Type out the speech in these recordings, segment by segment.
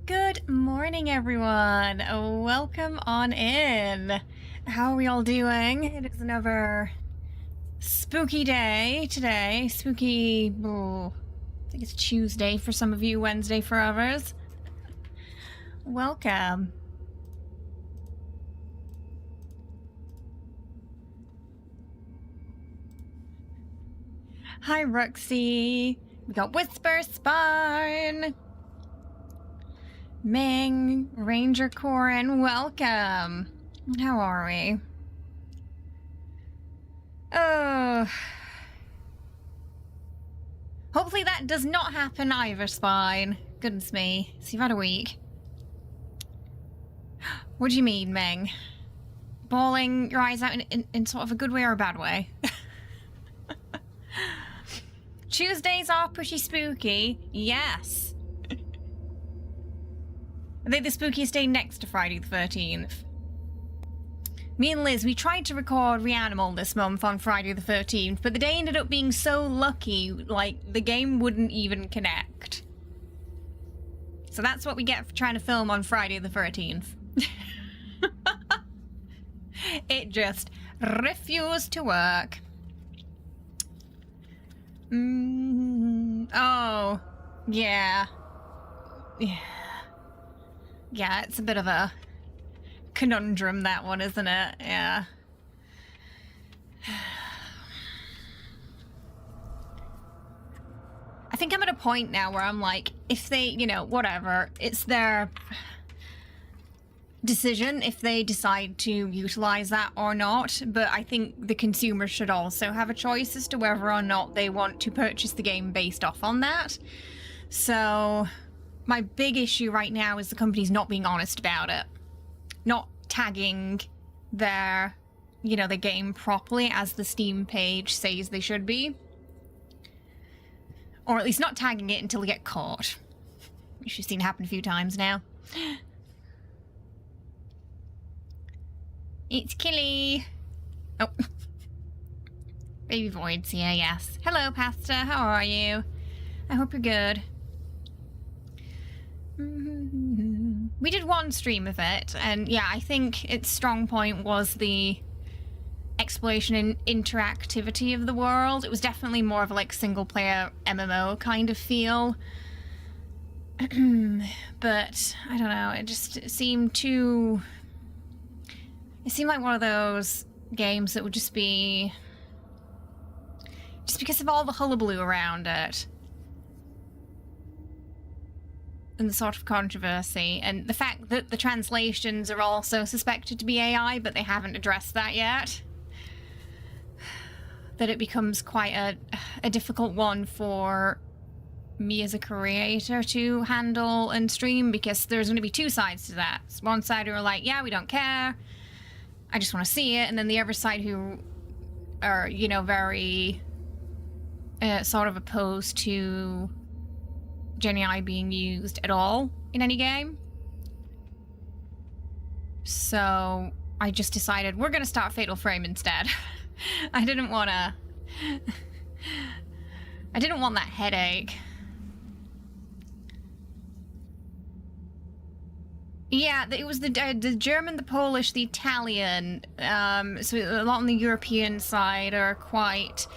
Good morning, everyone. Welcome on in. How are we all doing? It is another spooky day today. Spooky, I think it's Tuesday for some of you, Wednesday for others. Welcome. Hi, Roxy. We got Whisper Spine. Ming, Ranger Corin, welcome. How are we? Oh. Hopefully that does not happen either, Spine. Goodness me. So you've had a week. What do you mean, Ming? Bawling your eyes out in sort of a good way or a bad way? Tuesdays are pretty spooky. Yes. Are they the spookiest day next to Friday the 13th? Me and Liz, we tried to record Reanimal this month on Friday the 13th, but the day ended up being so lucky, like, the game wouldn't even connect. So that's what we get for trying to film on Friday the 13th. It just refused to work. Oh, yeah. Yeah. Yeah, it's a bit of a conundrum, that one, isn't it? Yeah. I think I'm at a point now where I'm like, if they, you know, whatever, it's their decision if they decide to utilize that or not, but I think the consumer should also have a choice as to whether or not they want to purchase the game based off on that. So my big issue right now is the company's not being honest about it. Not tagging their, you know, the game properly as the Steam page says they should be. Or at least not tagging it until they get caught. Which you've seen happen a few times now. It's Killy. Oh. Baby Void's here, yes. Hello, Pasta. How are you? I hope you're good. We did one stream of it, and yeah, I think its strong point was the exploration and interactivity of the world. It was definitely more of a like single-player MMO kind of feel. But I don't know, it just seemed too... It seemed like one of those games that would just be... just because of all the hullabaloo around it. And the sort of controversy, and the fact that the translations are also suspected to be AI, but they haven't addressed that yet. That it becomes quite a difficult one for me as a creator to handle and stream, because there's going to be two sides to that. One side who are like, yeah, we don't care, I just want to see it, and then the other side who are, you know, very sort of opposed to Gen AI being used at all in any game. So I just decided we're gonna start Fatal Frame instead. I didn't want that headache. Yeah, it was the German, the Polish, the Italian. So a lot on the European side are quite...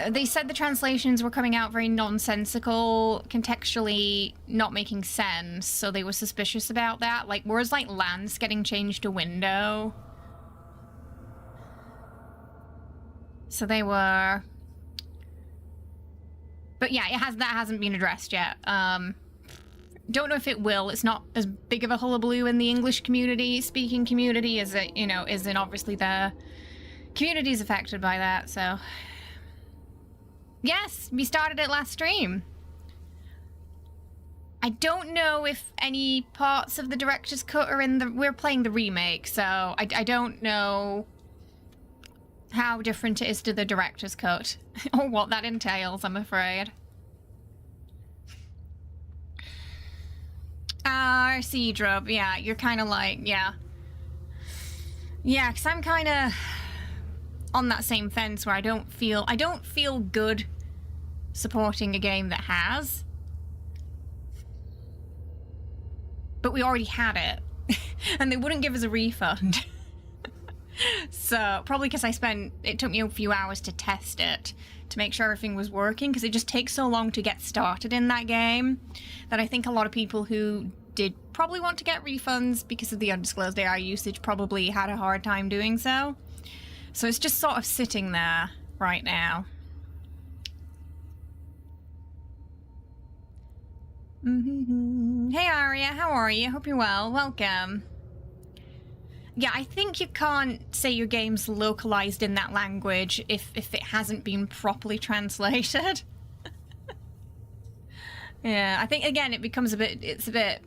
They said the translations were coming out very nonsensical, contextually not making sense, so they were suspicious about that. Like, words like Lance getting changed to window. So they were... But yeah, that hasn't been addressed yet. Don't know if it will. It's not as big of a hullabaloo in the English community, speaking community, as it, you know, is in obviously the communities affected by that, so... Yes, we started it last stream. I don't know if any parts of the director's cut are in the... We're playing the remake, so I don't know how different it is to the director's cut. Or what that entails, I'm afraid. I see, Drub. Yeah, you're kind of like... Yeah. Yeah, because I'm kind of on that same fence where I don't feel good supporting a game that has. but we already had it, and they wouldn't give us a refund. So probably because it took me a few hours to test it to make sure everything was working, because it just takes so long to get started in that game that I think a lot of people who did probably want to get refunds because of the undisclosed AI usage probably had a hard time doing so. So it's just sort of sitting there right now. Hey Aria, how are you? Hope you're well. Welcome. Yeah, I think you can't say your game's localized in that language if it hasn't been properly translated. Yeah, I think again it's a bit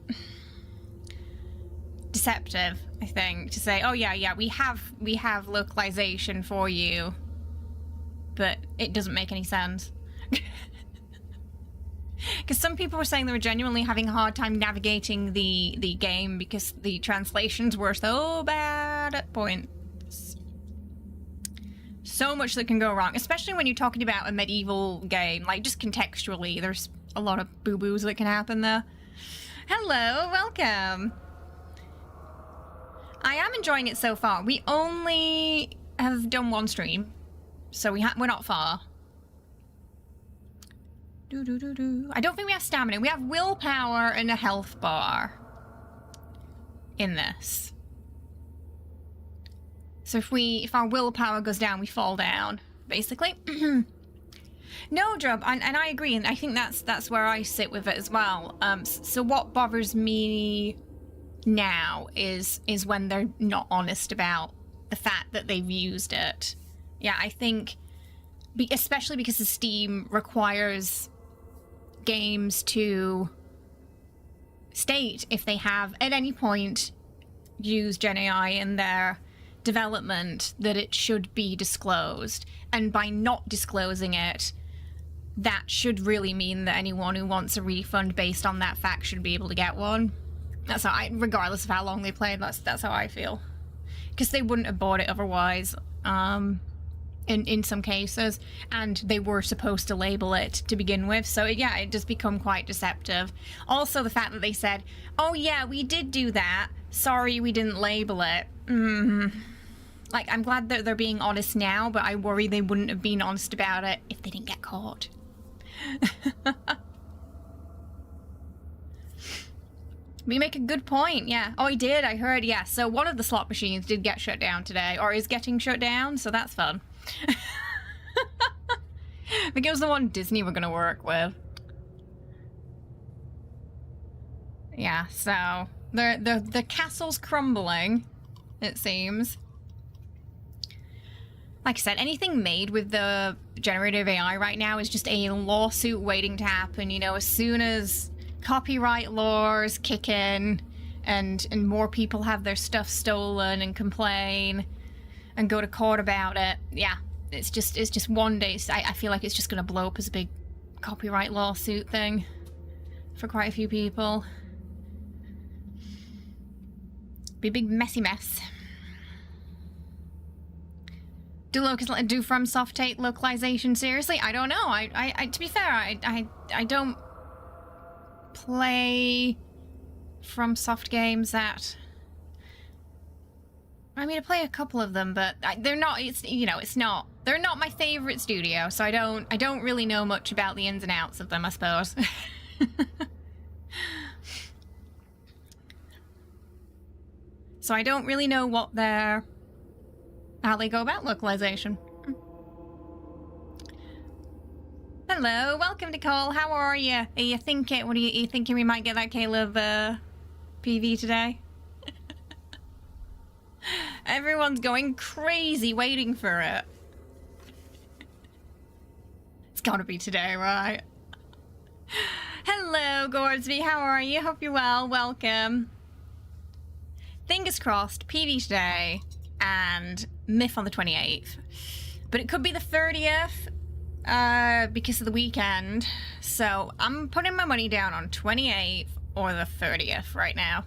deceptive, I think, to say, oh yeah, we have localization for you, but it doesn't make any sense. Because some people were saying they were genuinely having a hard time navigating the game because the translations were so bad at points. So much that can go wrong, especially when you're talking about a medieval game. Like, just contextually, there's a lot of boo-boos that can happen there. Hello, welcome. I am enjoying it so far. We only have done one stream, so we're not far. I don't think we have stamina. We have willpower and a health bar in this. So if our willpower goes down, we fall down, basically. No, Drub, and I agree, and I think that's where I sit with it as well. So what bothers me now is when they're not honest about the fact that they've used it. Yeah, I think, especially because the Steam requires games to state if they have at any point used Gen AI in their development, that it should be disclosed, and by not disclosing it, that should really mean that anyone who wants a refund based on that fact should be able to get one. That's how regardless of how long they played, that's how I feel, because they wouldn't have bought it otherwise. In some cases, and they were supposed to label it to begin with, so yeah, it does become quite deceptive. Also, the fact that they said, oh yeah, we did do that, sorry we didn't label it. Like, I'm glad that they're being honest now, but I worry they wouldn't have been honest about it if they didn't get caught. We make a good point, yeah. Oh, he did, I heard, yeah. So one of the slot machines did get shut down today, or is getting shut down, so that's fun. I think it was the one Disney were gonna work with. Yeah, so the castle's crumbling, it seems. Like I said, anything made with the generative AI right now is just a lawsuit waiting to happen. You know, as soon as copyright laws kick in and more people have their stuff stolen and complain and go to court about it, yeah, it's just one day. I feel like it's just gonna blow up as a big copyright lawsuit thing for quite a few people. Be a big messy mess. Do FromSoft take localization seriously? I don't know. I to be fair, I don't play FromSoft games that. I mean, I play a couple of them, but they're not. It's not. They're not my favorite studio, so I don't really know much about the ins and outs of them, I suppose. So I don't really know how they go about localization. Hello, welcome to Cole. How are you? Are you thinking? What are you thinking? We might get that Caleb PV today. Everyone's going crazy waiting for it. It's gotta be today, right? Hello, Gordsby. How are you? Hope you're well. Welcome. Fingers crossed. PV today and Myth on the 28th. But it could be the 30th because of the weekend. So I'm putting my money down on 28th or the 30th right now.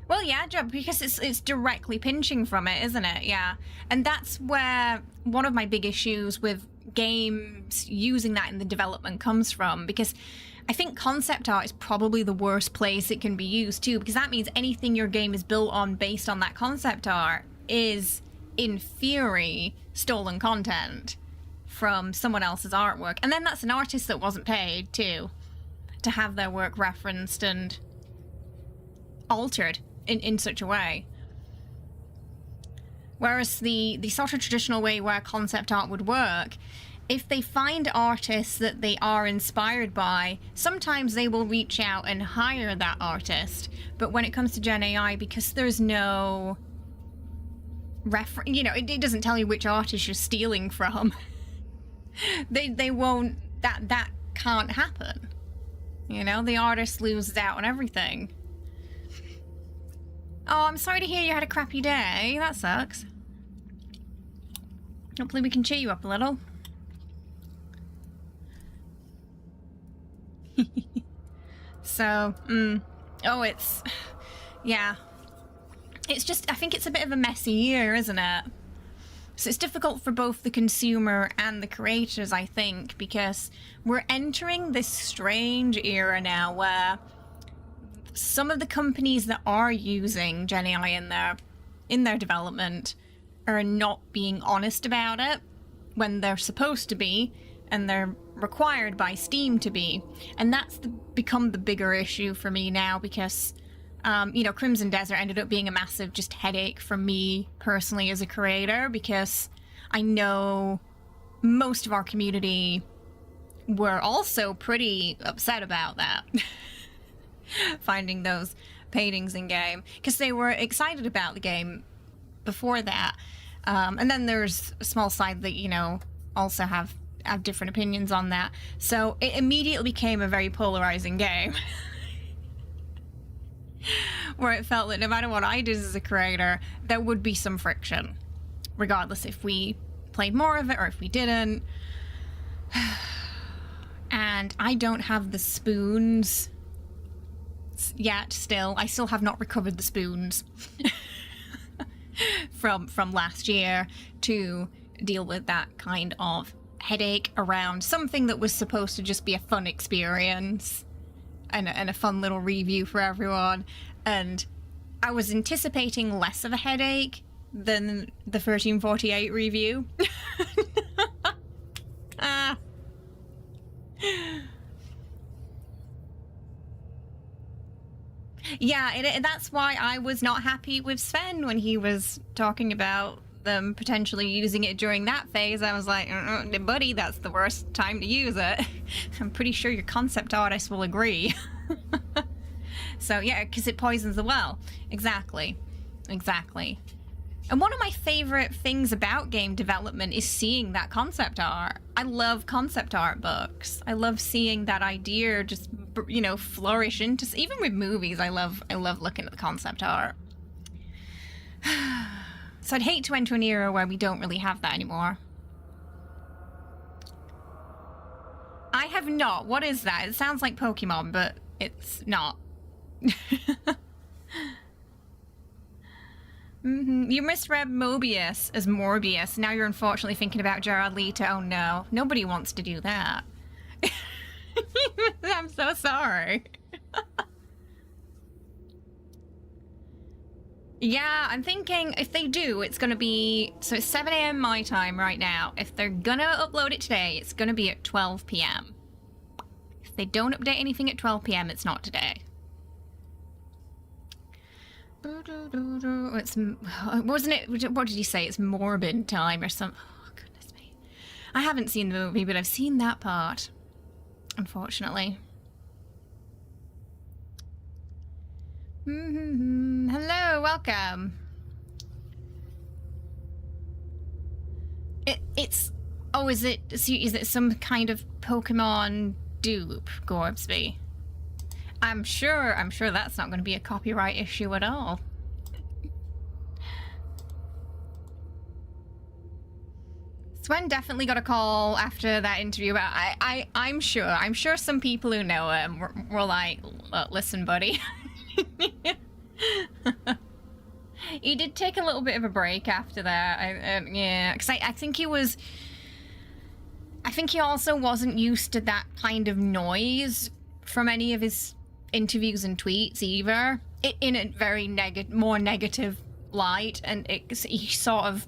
Well, yeah, because it's directly pinching from it, isn't it? Yeah. And that's where one of my big issues with games using that in the development comes from, because I think concept art is probably the worst place it can be used too, because that means anything your game is built on based on that concept art is, in theory, stolen content from someone else's artwork. And then that's an artist that wasn't paid too, to have their work referenced and altered in such a way. Whereas the sort of traditional way where concept art would work, if they find artists that they are inspired by, sometimes they will reach out and hire that artist. But when it comes to Gen AI, because there's no you know, it doesn't tell you which artist you're stealing from. they won't, that can't happen. You know, the artist loses out on everything. Oh, I'm sorry to hear you had a crappy day. That sucks. Hopefully we can cheer you up a little. So, oh, it's, yeah. It's just, I think it's a bit of a messy year, isn't it? So it's difficult for both the consumer and the creators, I think, because we're entering this strange era now where some of the companies that are using Gen AI in their development are not being honest about it when they're supposed to be, and they're required by Steam to be. And that's become the bigger issue for me now, because you know, Crimson Desert ended up being a massive just headache for me personally as a creator, because I know most of our community were also pretty upset about that. Finding those paintings in game, because they were excited about the game before that. And then there's a small side that, you know, also have different opinions on that. So it immediately became a very polarizing game. Where it felt that no matter what I did as a creator, there would be some friction, regardless if we played more of it or if we didn't. And I don't have the spoons yet, still. I still have not recovered the spoons from last year to deal with that kind of headache around something that was supposed to just be a fun experience and a fun little review for everyone. And I was anticipating less of a headache than the 1348 review. Yeah, that's why I was not happy with Sven when he was talking about them potentially using it during that phase. I was like, buddy, that's the worst time to use it. I'm pretty sure your concept artist will agree. So yeah, because it poisons the well. Exactly. And one of my favorite things about game development is seeing that concept art. I love concept art books. I love seeing that idea just, you know, flourish into, even with movies, I love looking at the concept art. So I'd hate to enter an era where we don't really have that anymore. I have not. What is that? It sounds like Pokemon, but it's not. You misread Mobius as Morbius. Now you're unfortunately thinking about Jared Leto. Oh no, nobody wants to do that. I'm so sorry. Yeah, I'm thinking if they do, it's gonna be, so it's 7 a.m. my time right now. If they're gonna upload it today, it's gonna be at 12 p.m. If they don't update anything at 12 p.m., it's not today. It's, wasn't it, what did he say? It's morbid time or something. Oh, goodness me. I haven't seen the movie, but I've seen that part, unfortunately. Hello, welcome. It's, oh, is it some kind of Pokemon dupe, Gorbsby? I'm sure that's not going to be a copyright issue at all. Sven definitely got a call after that interview about, I'm sure some people who know him were like, listen, buddy. He did take a little bit of a break after that. Yeah, because I think he was I think he also wasn't used to that kind of noise from any of his interviews and tweets either, in a very more negative light, and he sort of...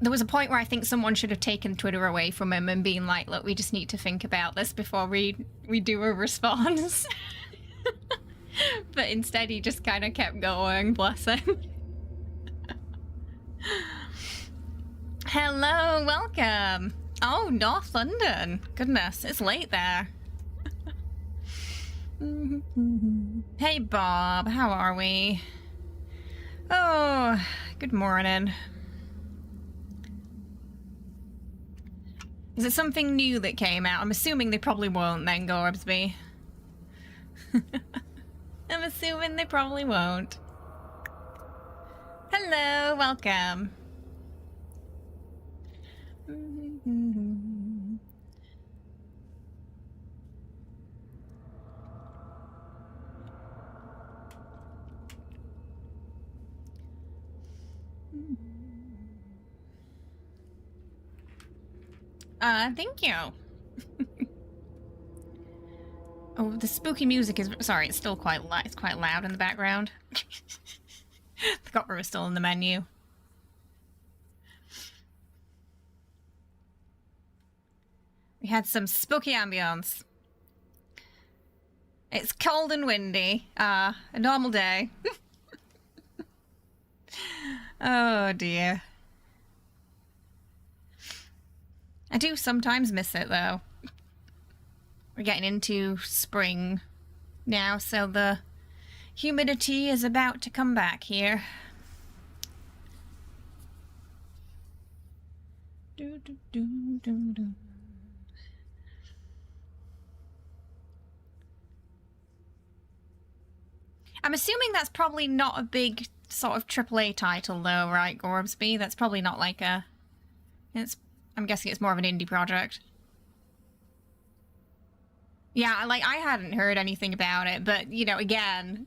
There was a point where I think someone should have taken Twitter away from him and been like, look, we just need to think about this before we do a response. But instead he just kind of kept going, bless him. Hello, welcome. Oh, North London. Goodness, it's late there. Hey, Bob, how are we? Oh, good morning. Is it something new that came out? I'm assuming they probably won't then, Gorbsby. I'm assuming they probably won't. Hello, welcome. Thank you. Oh, the spooky music is... Sorry, it's still quite loud. It's quite loud in the background. Forgot we were still in the menu. We had some spooky ambience. It's cold and windy. A normal day. Oh dear. I do sometimes miss it though. We're getting into spring now, so the humidity is about to come back here. Do, do, do, do, do. I'm assuming that's probably not a big sort of AAA title though, right, Gorbsby? That's probably not like a... I'm guessing it's more of an indie project. Yeah, like, I hadn't heard anything about it, but, you know, again,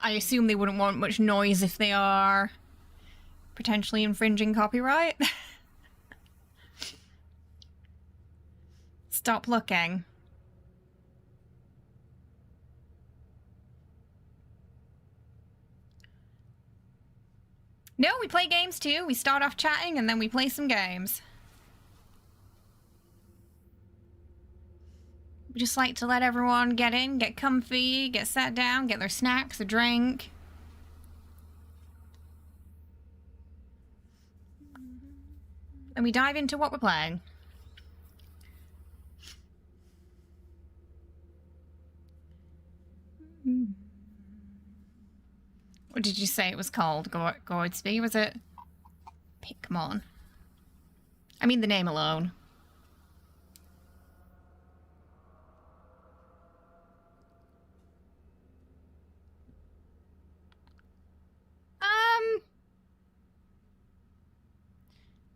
I assume they wouldn't want much noise if they are potentially infringing copyright. Stop looking. No, we play games too. We start off chatting and then we play some games. We just like to let everyone get in, get comfy, get sat down, get their snacks, a drink. And we dive into what we're playing. What did you say it was called, Goidsby? Was it Pikmin? I mean the name alone.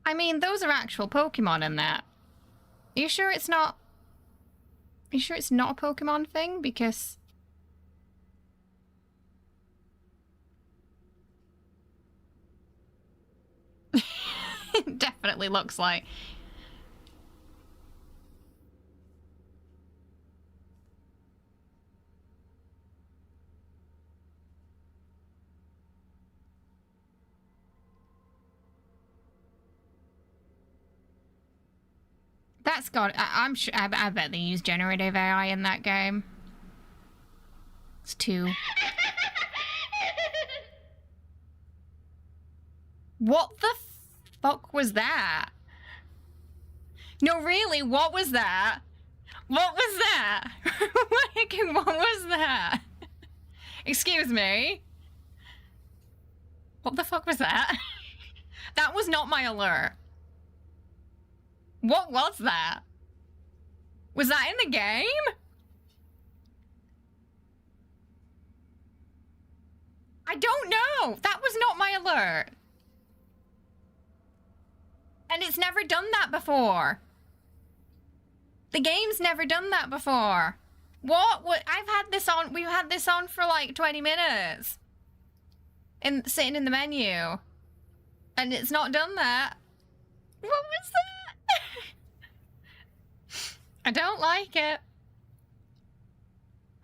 I mean, those are actual Pokemon in that. Are you sure it's not... Are you sure it's not a Pokemon thing? Because... It definitely looks like... That's got... I'm sure... I bet they use generative AI in that game. It's too... What the fuck was that? No, really, what was that? What was that? What was that? Excuse me? What the fuck was that? That was not my alert. What was that? Was that in the game? I don't know. That was not my alert. And it's never done that before. The game's never done that before. What? I've had this on... We've had this on for like 20 minutes. Sitting in the menu. And it's not done that. What was that? I don't like it.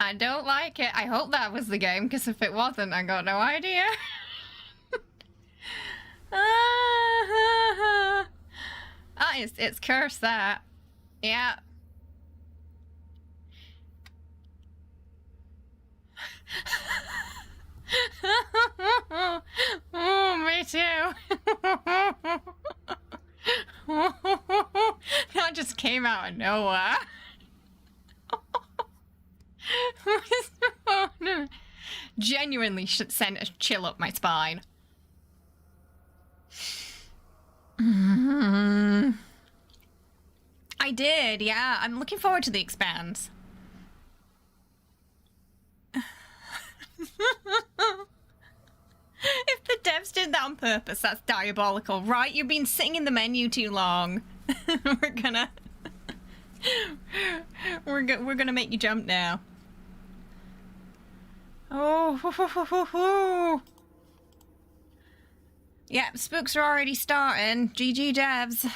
I don't like it. I hope that was the game, because if it wasn't, I got no idea. It's cursed, that. Yeah. Oh, me too. That just came out of nowhere. Genuinely should send a chill up my spine. I did, yeah. I'm looking forward to the Expanse. If the devs did that on purpose, that's diabolical, right? You've been sitting in the menu too long. we're gonna make you jump now. Oh, yeah, spooks are already starting. GG devs.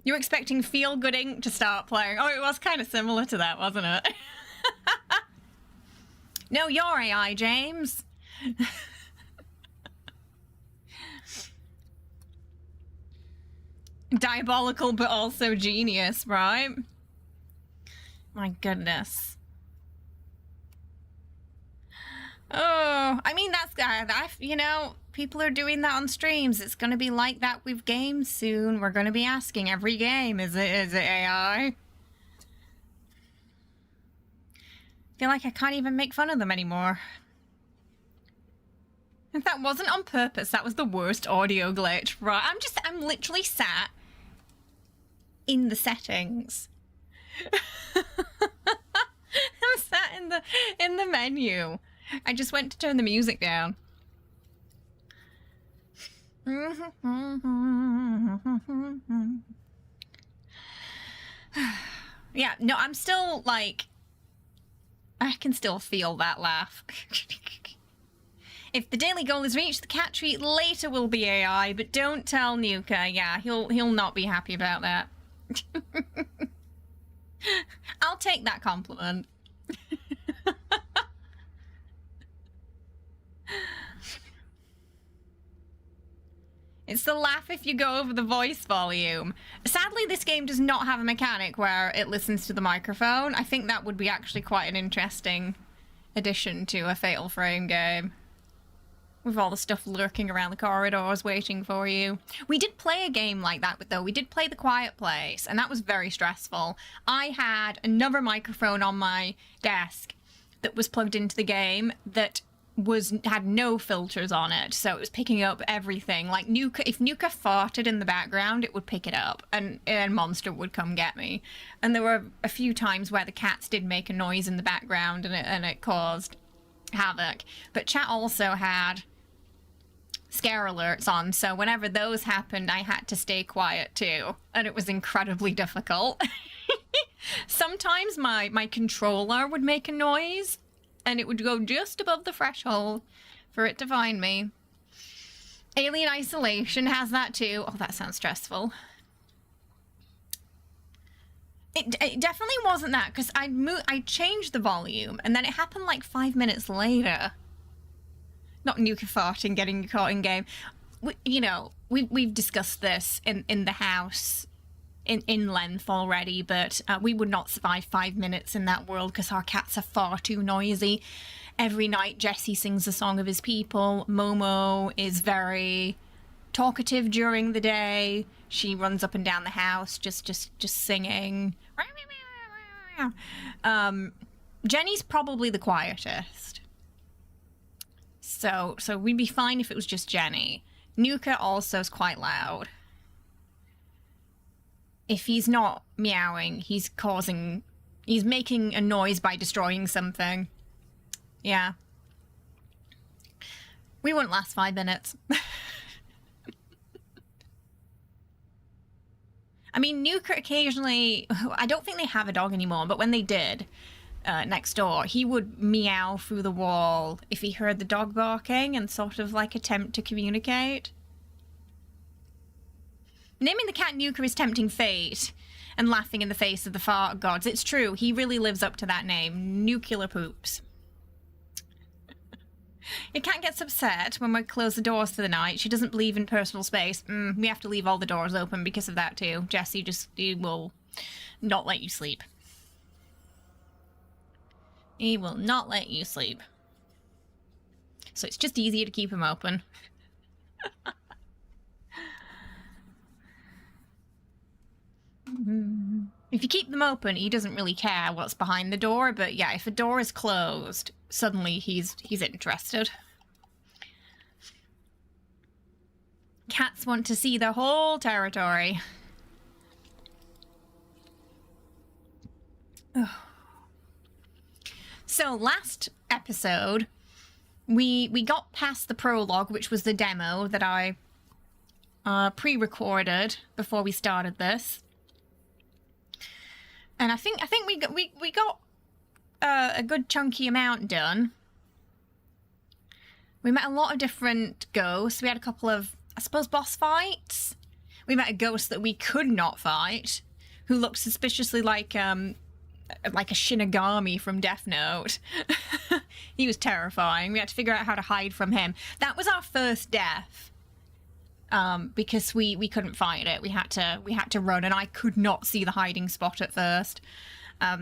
You were expecting Feel Good Inc. to start playing. Oh, it was kind of similar to that, wasn't it? No, you're AI, James. Diabolical, but also genius, right? My goodness. Oh, I mean, that's, you know, people are doing that on streams. It's going to be like that with games soon. We're going to be asking every game, is it AI? I feel like I can't even make fun of them anymore. If that wasn't on purpose, that was the worst audio glitch, right? I'm literally sat in the settings. I'm sat in the menu. I just went to turn the music down. Yeah, no, I'm still like, I can still feel that laugh. If the daily goal is reached, the cat treat later will be AI, but don't tell Nuka. Yeah, he'll not be happy about that. I'll take that compliment. It's the laugh if you go over the voice volume. Sadly, this game does not have a mechanic where it listens to the microphone. I think that would be actually quite an interesting addition to a Fatal Frame game. With all the stuff lurking around the corridors waiting for you. We did play a game like that, though. We did play The Quiet Place, and that was very stressful. I had another microphone on my desk that was plugged into the game that had no filters on it, so it was picking up everything. Like if Nuka farted in the background, it would pick it up, and Monster would come get me. And there were a few times where the cats did make a noise in the background, and it caused havoc. But chat also had scare alerts on, so whenever those happened, I had to stay quiet too, and it was incredibly difficult. Sometimes my controller would make a noise, and it would go just above the threshold for it to find me. Alien Isolation has that too. Oh, that sounds stressful. It definitely wasn't that, because I changed the volume, and then it happened like 5 minutes later. Not Nuka farting, getting caught in game. We've discussed this in the house in length already, but we would not survive 5 minutes in that world because our cats are far too noisy. Every night Jesse sings a song of his people. Momo is very talkative during the day. She runs up and down the house just singing. Jenny's probably the quietest. So we'd be fine if it was just Jenny. Nuka also is quite loud. If he's not meowing, he's making a noise by destroying something. Yeah. We wouldn't last 5 minutes. I mean, Nuka occasionally, I don't think they have a dog anymore, but when they did, next door, he would meow through the wall if he heard the dog barking and sort of like attempt to communicate. Naming the cat Nuka is tempting fate and laughing in the face of the fart gods. It's true, he really lives up to that name. Nuclear poops. Your cat gets upset when we close the doors for the night. She doesn't believe in personal space. We have to leave all the doors open because of that too. Jesse he will not let you sleep. He will not let you sleep. So it's just easier to keep him open. If you keep them open, he doesn't really care what's behind the door, but yeah, if a door is closed, suddenly he's interested. Cats want to see the whole territory. Ugh. So last episode, we got past the prologue, which was the demo that I pre-recorded before we started this. And I think we got a good chunky amount done. We met a lot of different ghosts. We had a couple of, I suppose, boss fights. We met a ghost that we could not fight, who looked suspiciously like a Shinigami from Death Note. He was terrifying. We had to figure out how to hide from him. That was our first death. Because we couldn't find it. We had to run, and I could not see the hiding spot at first.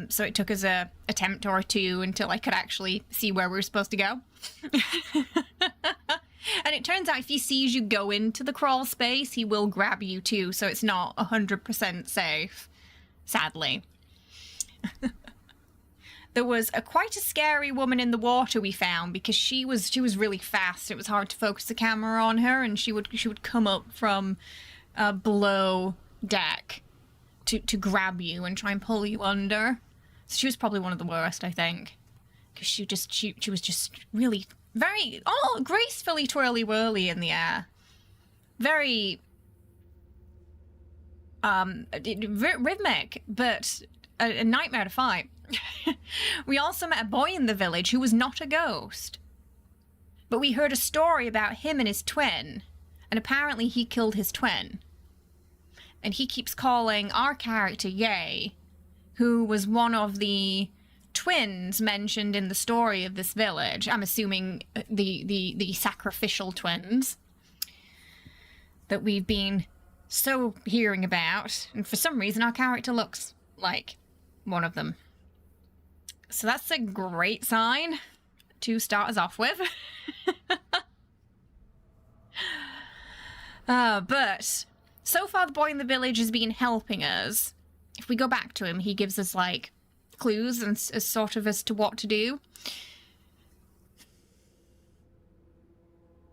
So it took us a attempt or two until I could actually see where we were supposed to go. And it turns out if he sees you go into the crawl space, he will grab you too, so it's not 100% safe, sadly. There was quite a scary woman in the water we found because she was really fast. It was hard to focus the camera on her, and she would come up from below deck to grab you and try and pull you under. So she was probably one of the worst, I think, because she was just really very gracefully twirly-whirly in the air, very rhythmic, but a nightmare to fight. We also met a boy in the village who was not a ghost. But we heard a story about him and his twin, and apparently he killed his twin. And he keeps calling our character Ye, who was one of the twins mentioned in the story of this village. I'm assuming the sacrificial twins that we've been so hearing about. And for some reason our character looks like one of them. So that's a great sign to start us off with. But so far the boy in the village has been helping us. If we go back to him, he gives us like clues and sort of as to what to do.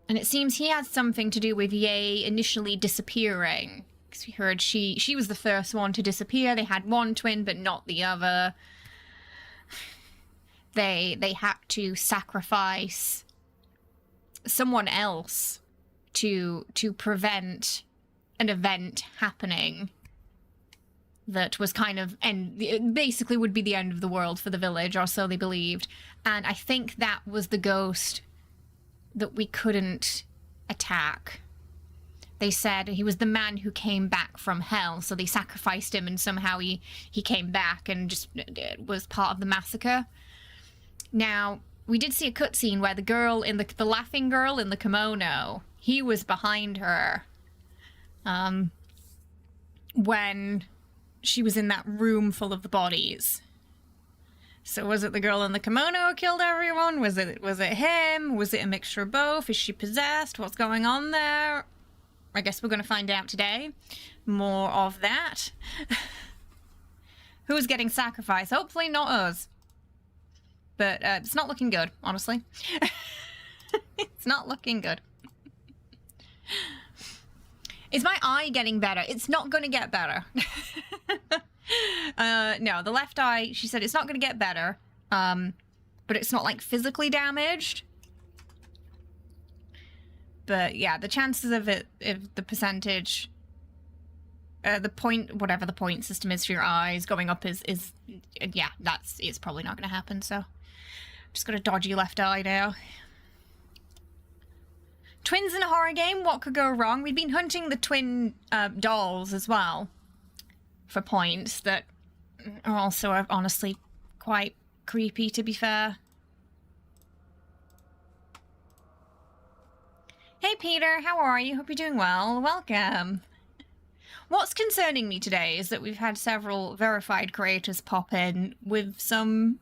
And it seems he had something to do with Ye initially disappearing. Because we heard she was the first one to disappear. They had one twin, but not the other. They had to sacrifice someone else to prevent an event happening that was kind of, and basically would be the end of the world for the village, or so they believed. And I think that was the ghost that we couldn't attack. They said he was the man who came back from hell, so they sacrificed him, and somehow he came back and just was part of the massacre. Now, we did see a cutscene where the girl in the laughing girl in the kimono, he was behind her when she was in that room full of the bodies. So was it the girl in the kimono who killed everyone? Was it him? Was it a mixture of both? Is she possessed? What's going on there? I guess we're going to find out today. More of that. Who's getting sacrificed? Hopefully not us. But it's not looking good, honestly. It's not looking good. Is my eye getting better? It's not going to get better. No, the left eye, she said it's not going to get better. But it's not, like, physically damaged. But, yeah, the chances of it, if the percentage the point, whatever the point system is for your eyes, going up is yeah, it's probably not going to happen. So just got a dodgy left eye now. Twins in a horror game, what could go wrong? We've been hunting the twin dolls as well for points that are also honestly quite creepy, to be fair. Hey Peter, how are you? Hope you're doing well. Welcome. What's concerning me today is that we've had several verified creators pop in with some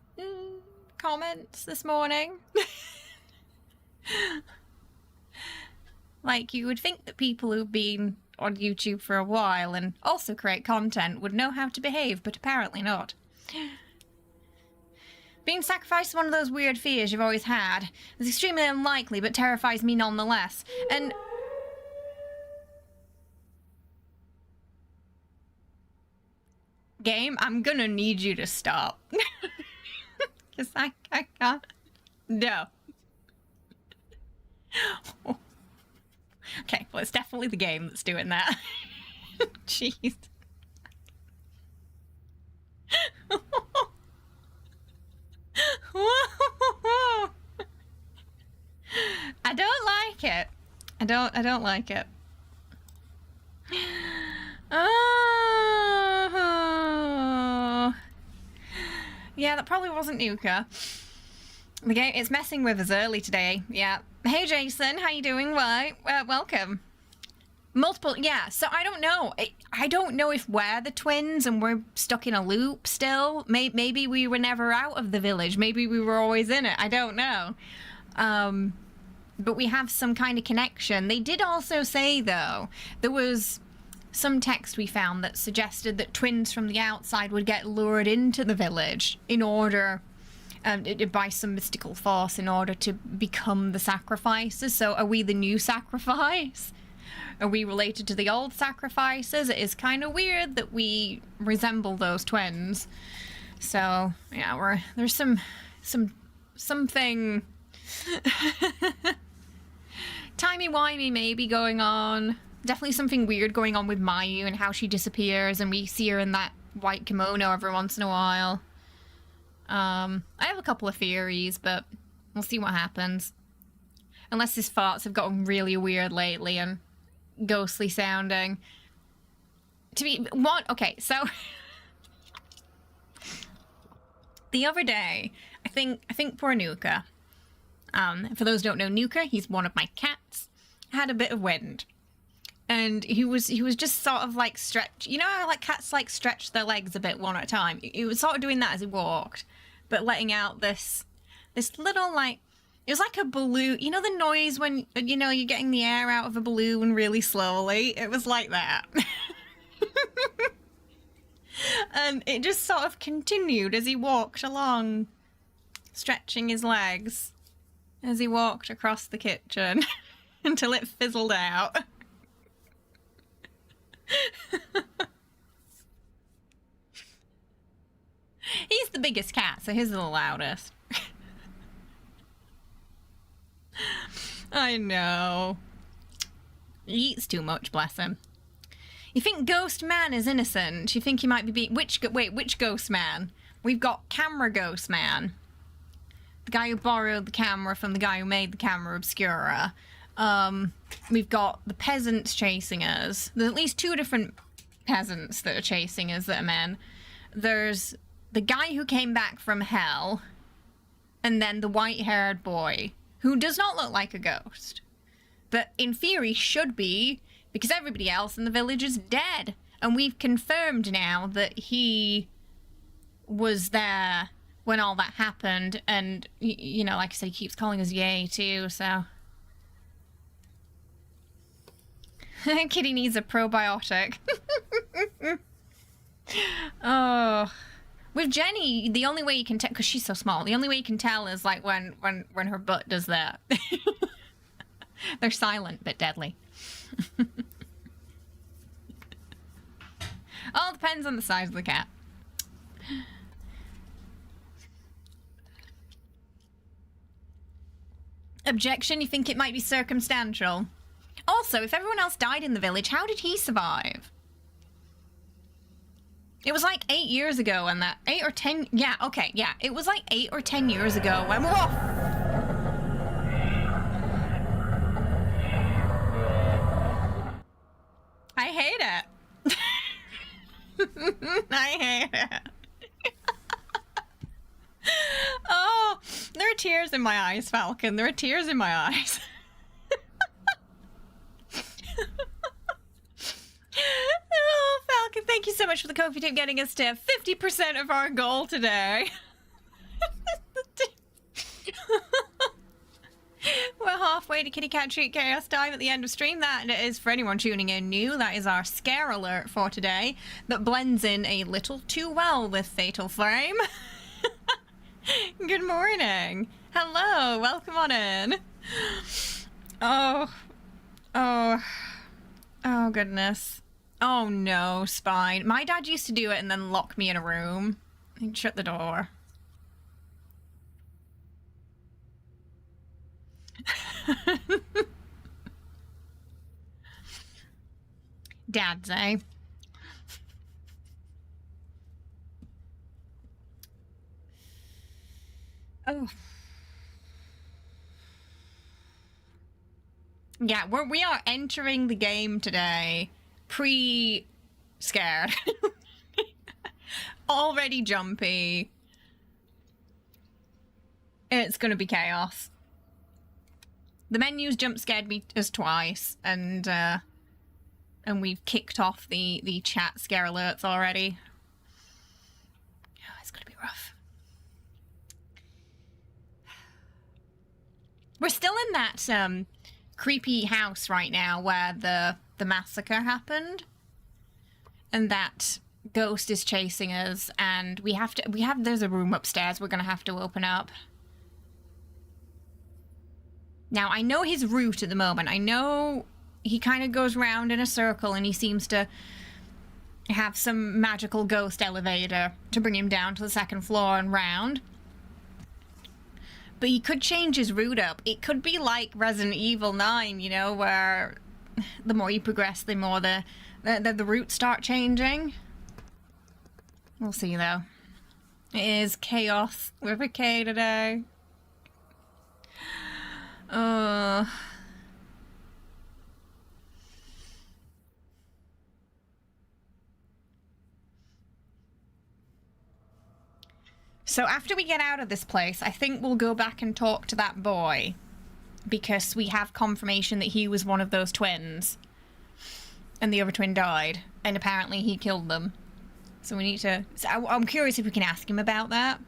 comments this morning. Like, you would think that people who've been on YouTube for a while and also create content would know how to behave, but apparently not. Being sacrificed is one of those weird fears you've always had. It's extremely unlikely, but terrifies me nonetheless. And... Game, I'm gonna need you to stop. Because I can't... No. Okay, well, it's definitely the game that's doing that. Jeez. I don't like it. I don't like it. Oh. Yeah, that probably wasn't Nuka. The game, it's messing with us early today. Yeah. Hey Jason, how you doing? Right, welcome. Multiple, yeah, so I don't know. I don't know if we're the twins and we're stuck in a loop still. Maybe we were never out of the village. Maybe we were always in it. I don't know. But we have some kind of connection. They did also say, though, there was some text we found that suggested that twins from the outside would get lured into the village in order... by some mystical force in order to become the sacrifices. So are we the new sacrifice? Are we related to the old sacrifices? It is kind of weird that we resemble those twins. So yeah, there's something timey-wimey maybe going on. Definitely something weird going on with Mayu and how she disappears and we see her in that white kimono every once in a while. I have a couple of theories, but we'll see what happens. Unless his farts have gotten really weird lately and ghostly sounding. Okay, so the other day, I think poor Nuka, for those who don't know Nuka, he's one of my cats, had a bit of wind. And he was just sort of like you know how like cats like stretch their legs a bit one at a time? He was sort of doing that as he walked, but letting out this little like, it was like a balloon. You know the noise when, you know, you're getting the air out of a balloon really slowly? It was like that. And it just sort of continued as he walked along, stretching his legs as he walked across the kitchen until it fizzled out. He's the biggest cat, so his are the loudest. I know. He eats too much, bless him. You think Ghost Man is innocent? You think he might be being... Which Ghost Man? We've got Camera Ghost Man. The guy who borrowed the camera from the guy who made the camera obscura. We've got the peasants chasing us. There's at least 2 different peasants that are chasing us that are men. There's the guy who came back from hell, and then the white-haired boy, who does not look like a ghost. But in theory should be, because everybody else in the village is dead. And we've confirmed now that he was there when all that happened. And, you know, like I said, he keeps calling us Yay, too, so... Kitty needs a probiotic. Oh, with Jenny, the only way you can tell, because she's so small, the only way you can tell is like when her butt does that. They're silent but deadly. All depends on the size of the cat. Objection? You think it might be circumstantial? Also, if everyone else died in the village, how did he survive? It was like 8 years ago when that... 8 or 10... Yeah, okay, yeah. It was like 8 or 10 years ago when... Whoa! I hate it. I hate it. Oh, there are tears in my eyes, Falcon. There are tears in my eyes. Oh, Falcon, thank you so much for the Kofi tip getting us to 50% of our goal today. We're halfway to Kitty Cat Treat Chaos Time at the end of stream. That is, for anyone tuning in new, that is our scare alert for today that blends in a little too well with Fatal Frame. Good morning. Hello, welcome on in. Oh goodness. Oh no, Spine. My dad used to do it and then lock me in a room and shut the door. Dads, eh? Oh. Yeah, we are entering the game today pre-scared. Already jumpy. It's gonna be chaos. The menu's jump scared me us twice, and we've kicked off the chat scare alerts already. Oh, it's gonna be rough. We're still in that creepy house right now where the massacre happened, and that ghost is chasing us, and there's a room upstairs we're gonna have to open up. Now, I know his route at the moment. I know he kind of goes round in a circle and he seems to have some magical ghost elevator to bring him down to the second floor and round. But he could change his route up. It could be like Resident Evil 9, you know, where the more you progress, the more the routes start changing. We'll see, though. It is chaos with a K today. So after we get out of this place, I think we'll go back and talk to that boy, because we have confirmation that he was one of those twins and the other twin died, and apparently he killed them. So we need to... So I'm curious if we can ask him about that.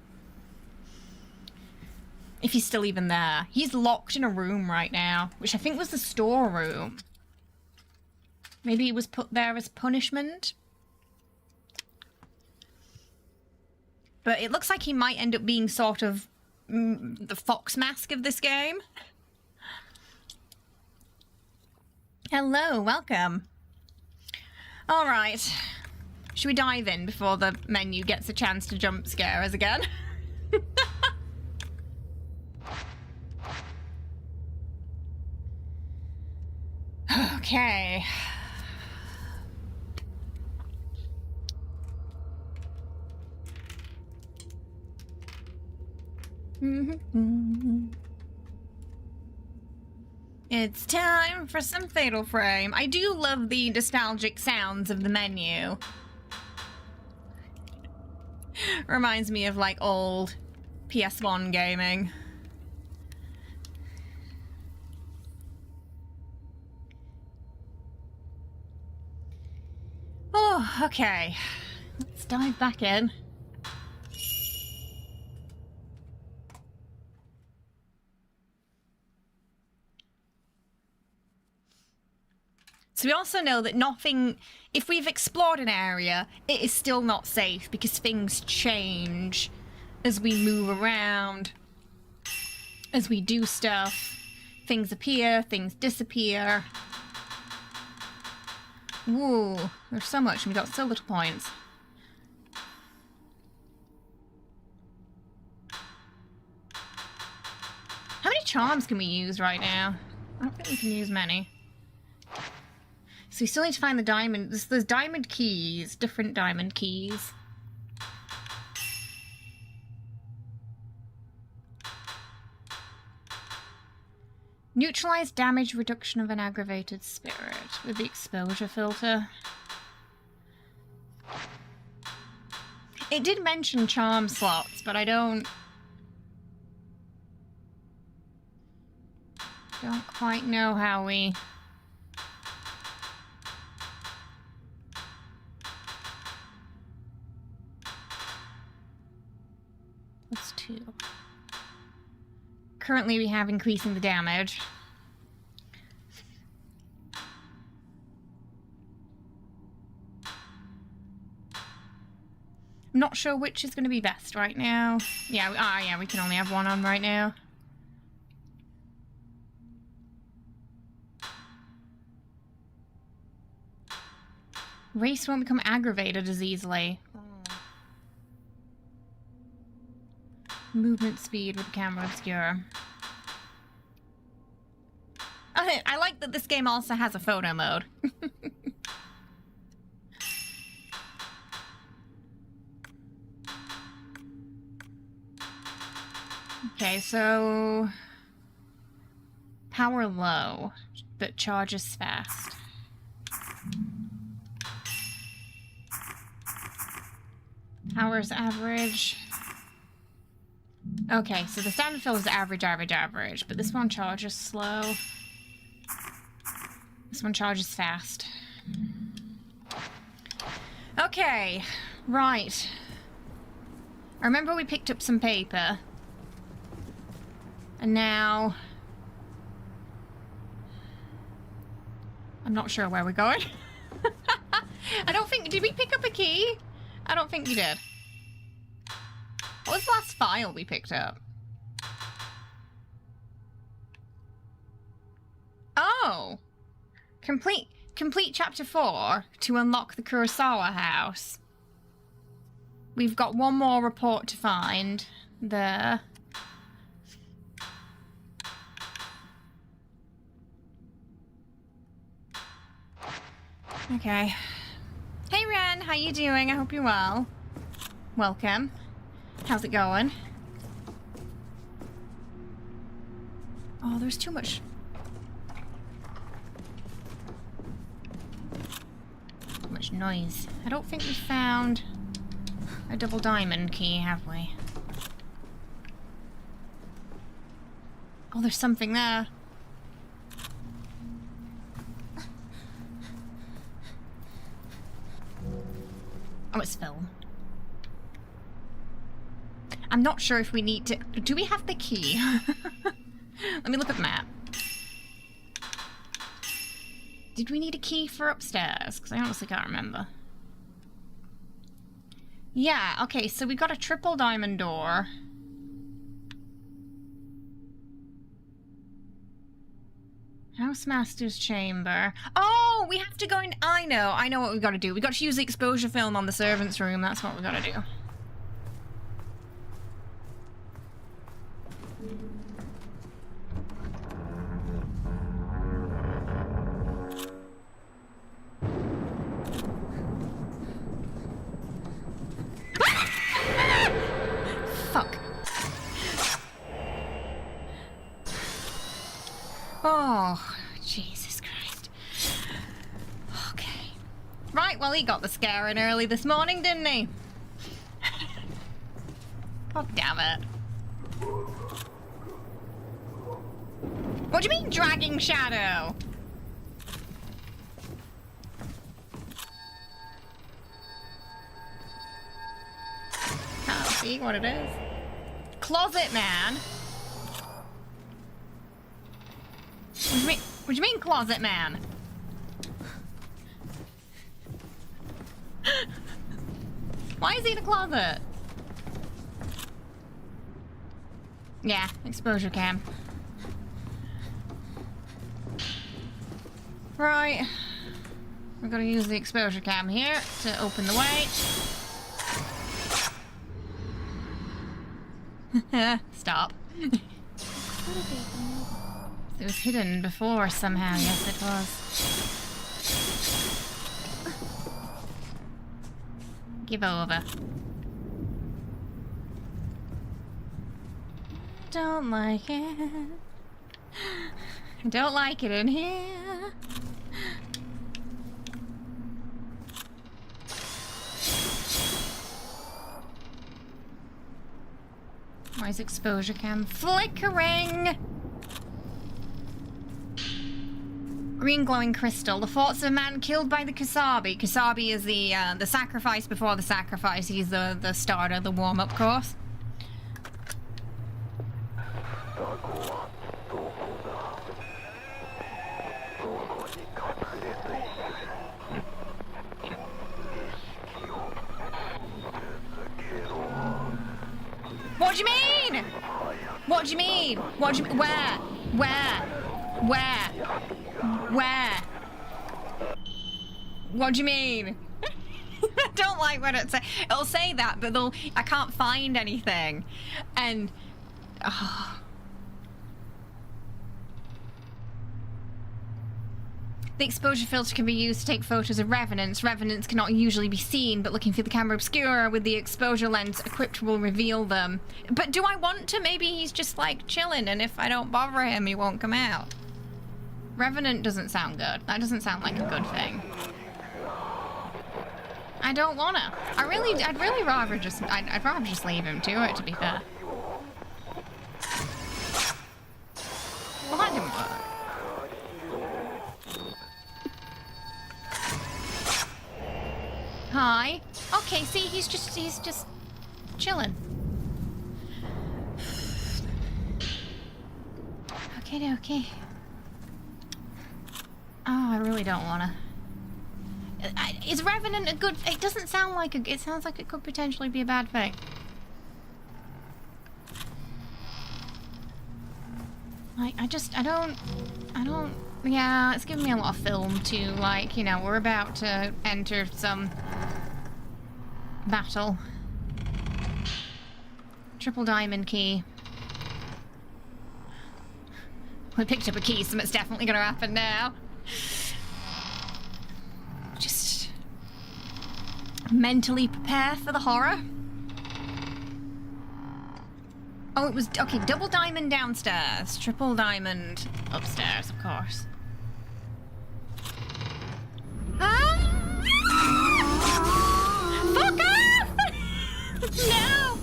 If he's still even there. He's locked in a room right now, which I think was the storeroom. Maybe he was put there as punishment. But it looks like he might end up being sort of the fox mask of this game. Hello, welcome. All right. Should we dive in before the menu gets a chance to jump scare us again? Okay. It's time for some Fatal Frame. I do love the nostalgic sounds of the menu. Reminds me of like old PS1 gaming. Oh, okay. Let's dive back in. So we also know that nothing, if we've explored an area, it is still not safe because things change as we move around, as we do stuff. Things appear, things disappear. Whoa, there's so much and we got so little points. How many charms can we use right now? I don't think we can use many. So we still need to find the diamond. There's diamond keys, different diamond keys. Neutralize damage reduction of an aggravated spirit with the exposure filter. It did mention charm slots, but I don't quite know how we... Plus 2. Currently we have increasing the damage. I'm not sure which is going to be best right now. Yeah, we can only have one on right now. Race won't become aggravated as easily. Movement speed with the camera obscure. I like that this game also has a photo mode. Okay, so... Power low, but charges fast. Power's average. Okay, so the standard fill is average, but this one charges slow. This one charges fast. Okay, right. I remember we picked up some paper. And now... I'm not sure where we're going. I don't think... Did we pick up a key? I don't think we did. What was the last file we picked up? Oh! Complete chapter 4 to unlock the Kurosawa house. We've got one more report to find. There. Okay. Hey Ren, how you doing? I hope you're well. Welcome. How's it going? Oh, there's too much. Too much noise. I don't think we found a double diamond key, have we? Oh, there's something there. Oh, it's film. I'm not sure if we need to... Do we have the key? Let me look at the map. Did we need a key for upstairs? Because I honestly can't remember. Yeah, okay, so we got a triple diamond door. Housemaster's chamber. Oh, we have to go in... I know what we've got to do. We've got to use the exposure film on the servant's room. That's what we've got to do. Fuck. Oh, Jesus Christ. Okay. Right, well, he got the scare in early this morning, didn't he? God damn it. What do you mean, dragging shadow? Can't see what it is. Closet man? What do you mean, closet man? Why is he in a closet? Yeah, exposure cam. Right. We're gonna use the exposure cam here to open the way. Stop. It was hidden before somehow. Yes, it was. Give over. Don't like it. Don't like it in here. Why is exposure cam flickering? Green glowing crystal. The thoughts of a man killed by the Kasabi. Kasabi is the sacrifice before the sacrifice. He's the starter, the warm-up course. What do you mean? What do you mean? What do you mean? Where? What do you mean? I don't like when it says. It'll say that, but I can't find anything. And... Oh. The exposure filter can be used to take photos of revenants. Revenants cannot usually be seen, but looking through the camera obscura with the exposure lens equipped will reveal them. But do I want to? Maybe he's just like chilling, and if I don't bother him, he won't come out. Revenant doesn't sound good. That doesn't sound like a good thing. I don't wanna. I'd really rather just, I'd rather just leave him to it, to be fair. Well, that didn't work. Hi. Okay, see, he's just chilling. Okay. Oh, I really don't wanna. Is Revenant a good... It doesn't sound like it sounds like it could potentially be a bad thing. Like, I don't... Yeah, it's giving me a lot of film too. Like, you know, we're about to enter some battle. Triple diamond key. We picked up a key, so it's definitely gonna happen now. Just mentally prepare for the horror. Oh, it was... Okay, double diamond downstairs. Triple diamond upstairs, of course. Ah! Fuck off! No!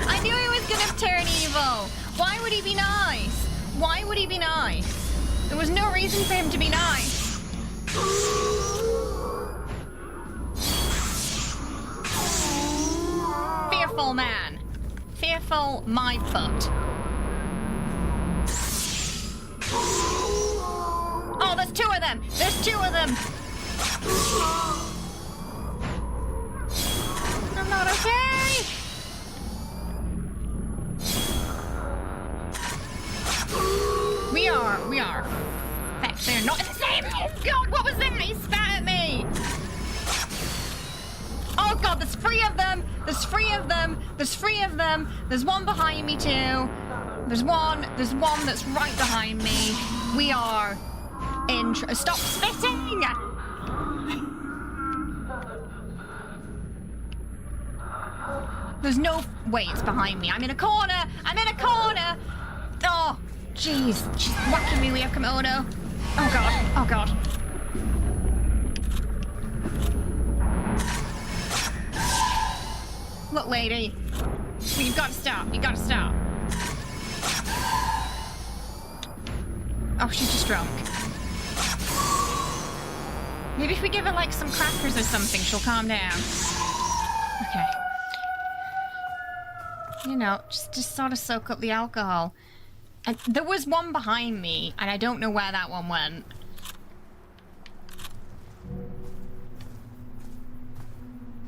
I knew he was gonna turn evil. Why would he be nice? Why would he be nice? There was no reason for him to be nice. Fearful man. Fearful my butt. Oh, there's two of them! There's two of them! I'm not okay! We are. Heck, they're not in the same. Oh god, what was that? He spat at me! Oh god, there's three of them! There's three of them! There's three of them! There's one behind me too! There's one that's right behind me. We are in... Stop spitting! There's no... Wait, it's behind me. I'm in a corner! I'm in a corner! Oh, jeez. She's whacking me with a kimono. Oh god. Oh god. Look, lady. You've got to stop. You've got to stop. Oh, she's just drunk. Maybe if we give her, like, some crackers or something, she'll calm down. Okay. You know, just sort of soak up the alcohol. And there was one behind me, and I don't know where that one went.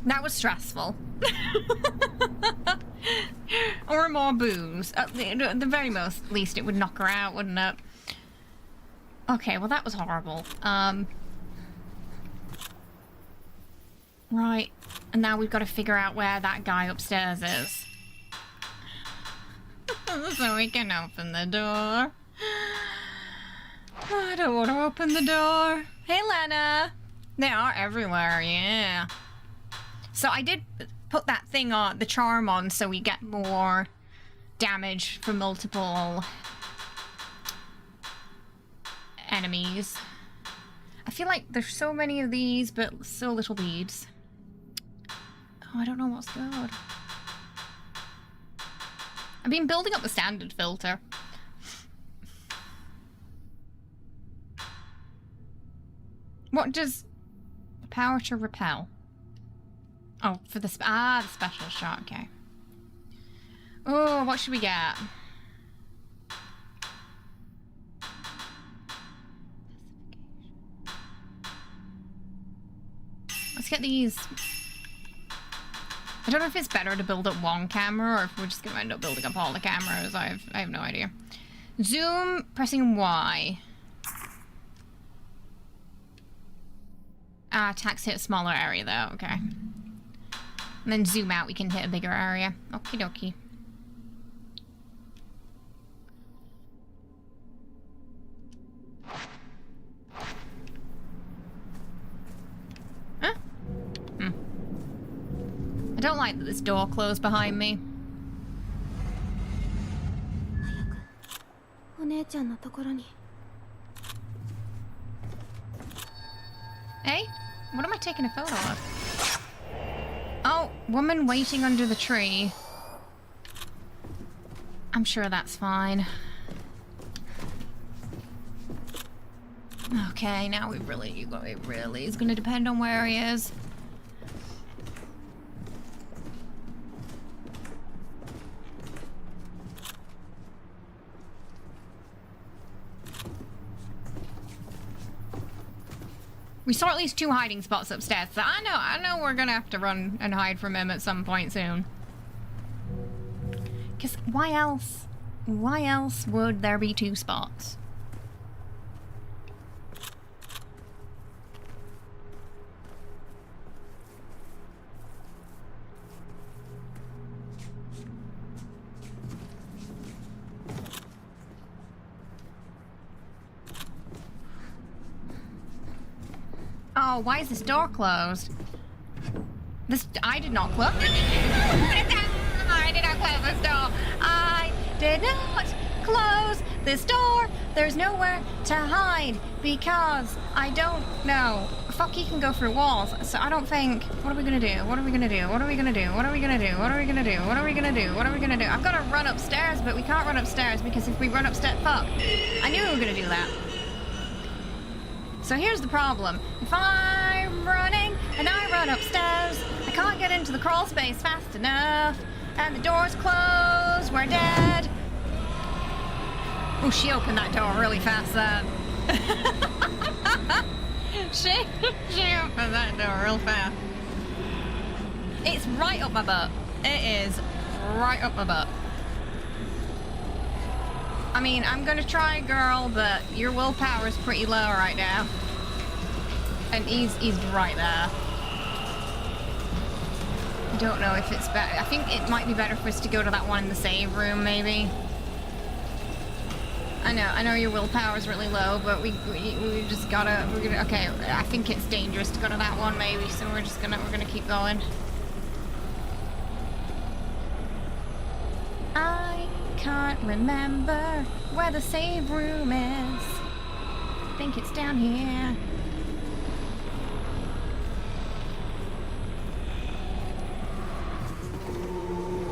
That was stressful. Or more booze. At the very least, it would knock her out, wouldn't it? Okay, well that was horrible. Right, and now we've got to figure out where that guy upstairs is. So we can open the door. I don't want to open the door. Hey, Lena. They are everywhere, yeah. So I did put that thing on, the charm on, so we get more damage from multiple enemies. I feel like there's so many of these, but so little beads. Oh, I don't know what's good. I've been building up the standard filter. What does power to repel? Oh, for the the special shot, okay. Oh, what should we get? Let's get these. I don't know if it's better to build up one camera or if we're just gonna end up building up all the cameras. I have no idea. Zoom, pressing Y. Attacks hit a smaller area though, okay. And then zoom out, we can hit a bigger area. Okie dokie. Huh? Hmm. I don't like that this door closed behind me. Hey? What am I taking a photo of? Oh, woman waiting under the tree. I'm sure that's fine. Okay, now it really is gonna depend on where he is. We saw at least 2 hiding spots upstairs, so I know we're gonna have to run and hide from him at some point soon. Because why else would there be 2 spots? Oh, why is this door closed? I did not close. I did not close this door. I did not close this door. There's nowhere to hide because I don't know. Fuck, he can go through walls. So I don't think. What are we gonna do? What are we gonna do? What are we gonna do? What are we gonna do? What are we gonna do? What are we gonna do? What are we gonna do? I've got to run upstairs, but we can't run upstairs because if we run upstairs, fuck. I knew we were gonna do that. So here's the problem. If I'm running and I run upstairs, I can't get into the crawl space fast enough. And the door's closed, we're dead. Oh, she opened that door really fast then. she opened that door real fast. It's right up my butt. It is right up my butt. I mean, I'm gonna try, girl, but your willpower is pretty low right now. And he's right there. I don't know if it's better. I think it might be better for us to go to that one in the save room, maybe. I know your willpower is really low, but we just gotta, okay, I think it's dangerous to go to that one, maybe, so we're gonna keep going. I can't remember where the save room is. I think it's down here.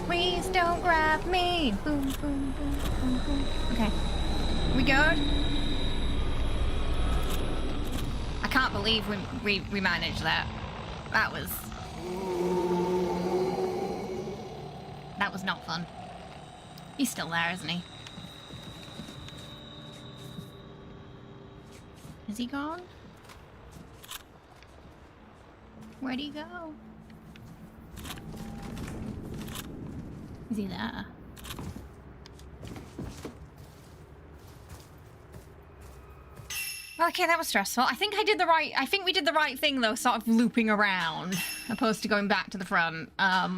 Please don't grab me. Boom, boom, boom, boom, boom. Okay. We good? I can't believe we managed that. That was not fun. He's still there, isn't he? Is he gone? Where'd he go? Is he there? Okay, that was stressful. I think we did the right thing though, sort of looping around, opposed to going back to the front. That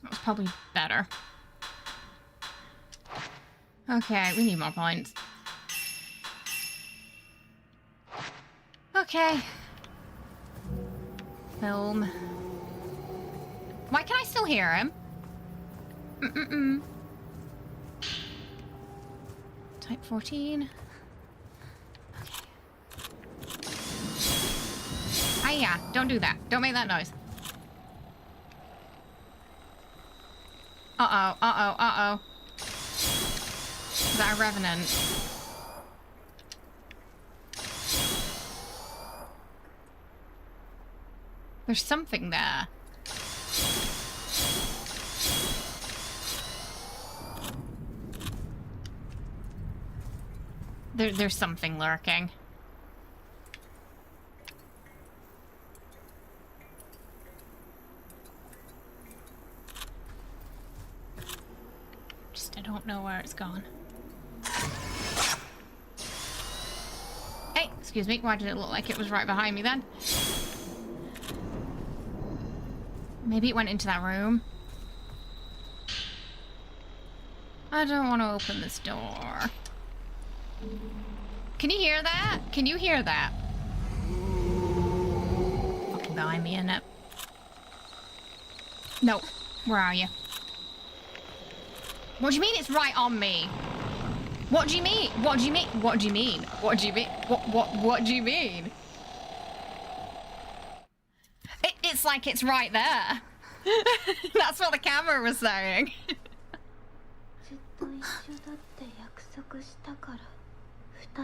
was probably better. Okay, we need more points. Okay. Film. Why can I still hear him? Type 14. Hiya, don't do that. Don't make that noise. Uh-oh, uh-oh, uh-oh. Is that a revenant? There's something there. There's something lurking. Just I don't know where it's gone. Hey, excuse me, why did it look like it was right behind me then? Maybe it went into that room. I don't want to open this door. Can you hear that? Can you hear that? Fucking behind me, isn't it? No. Where are you? What do you mean it's right on me? What do you mean? What do you mean? What do you mean? What do you mean? What do you mean? It's like it's right there. That's what the camera was saying.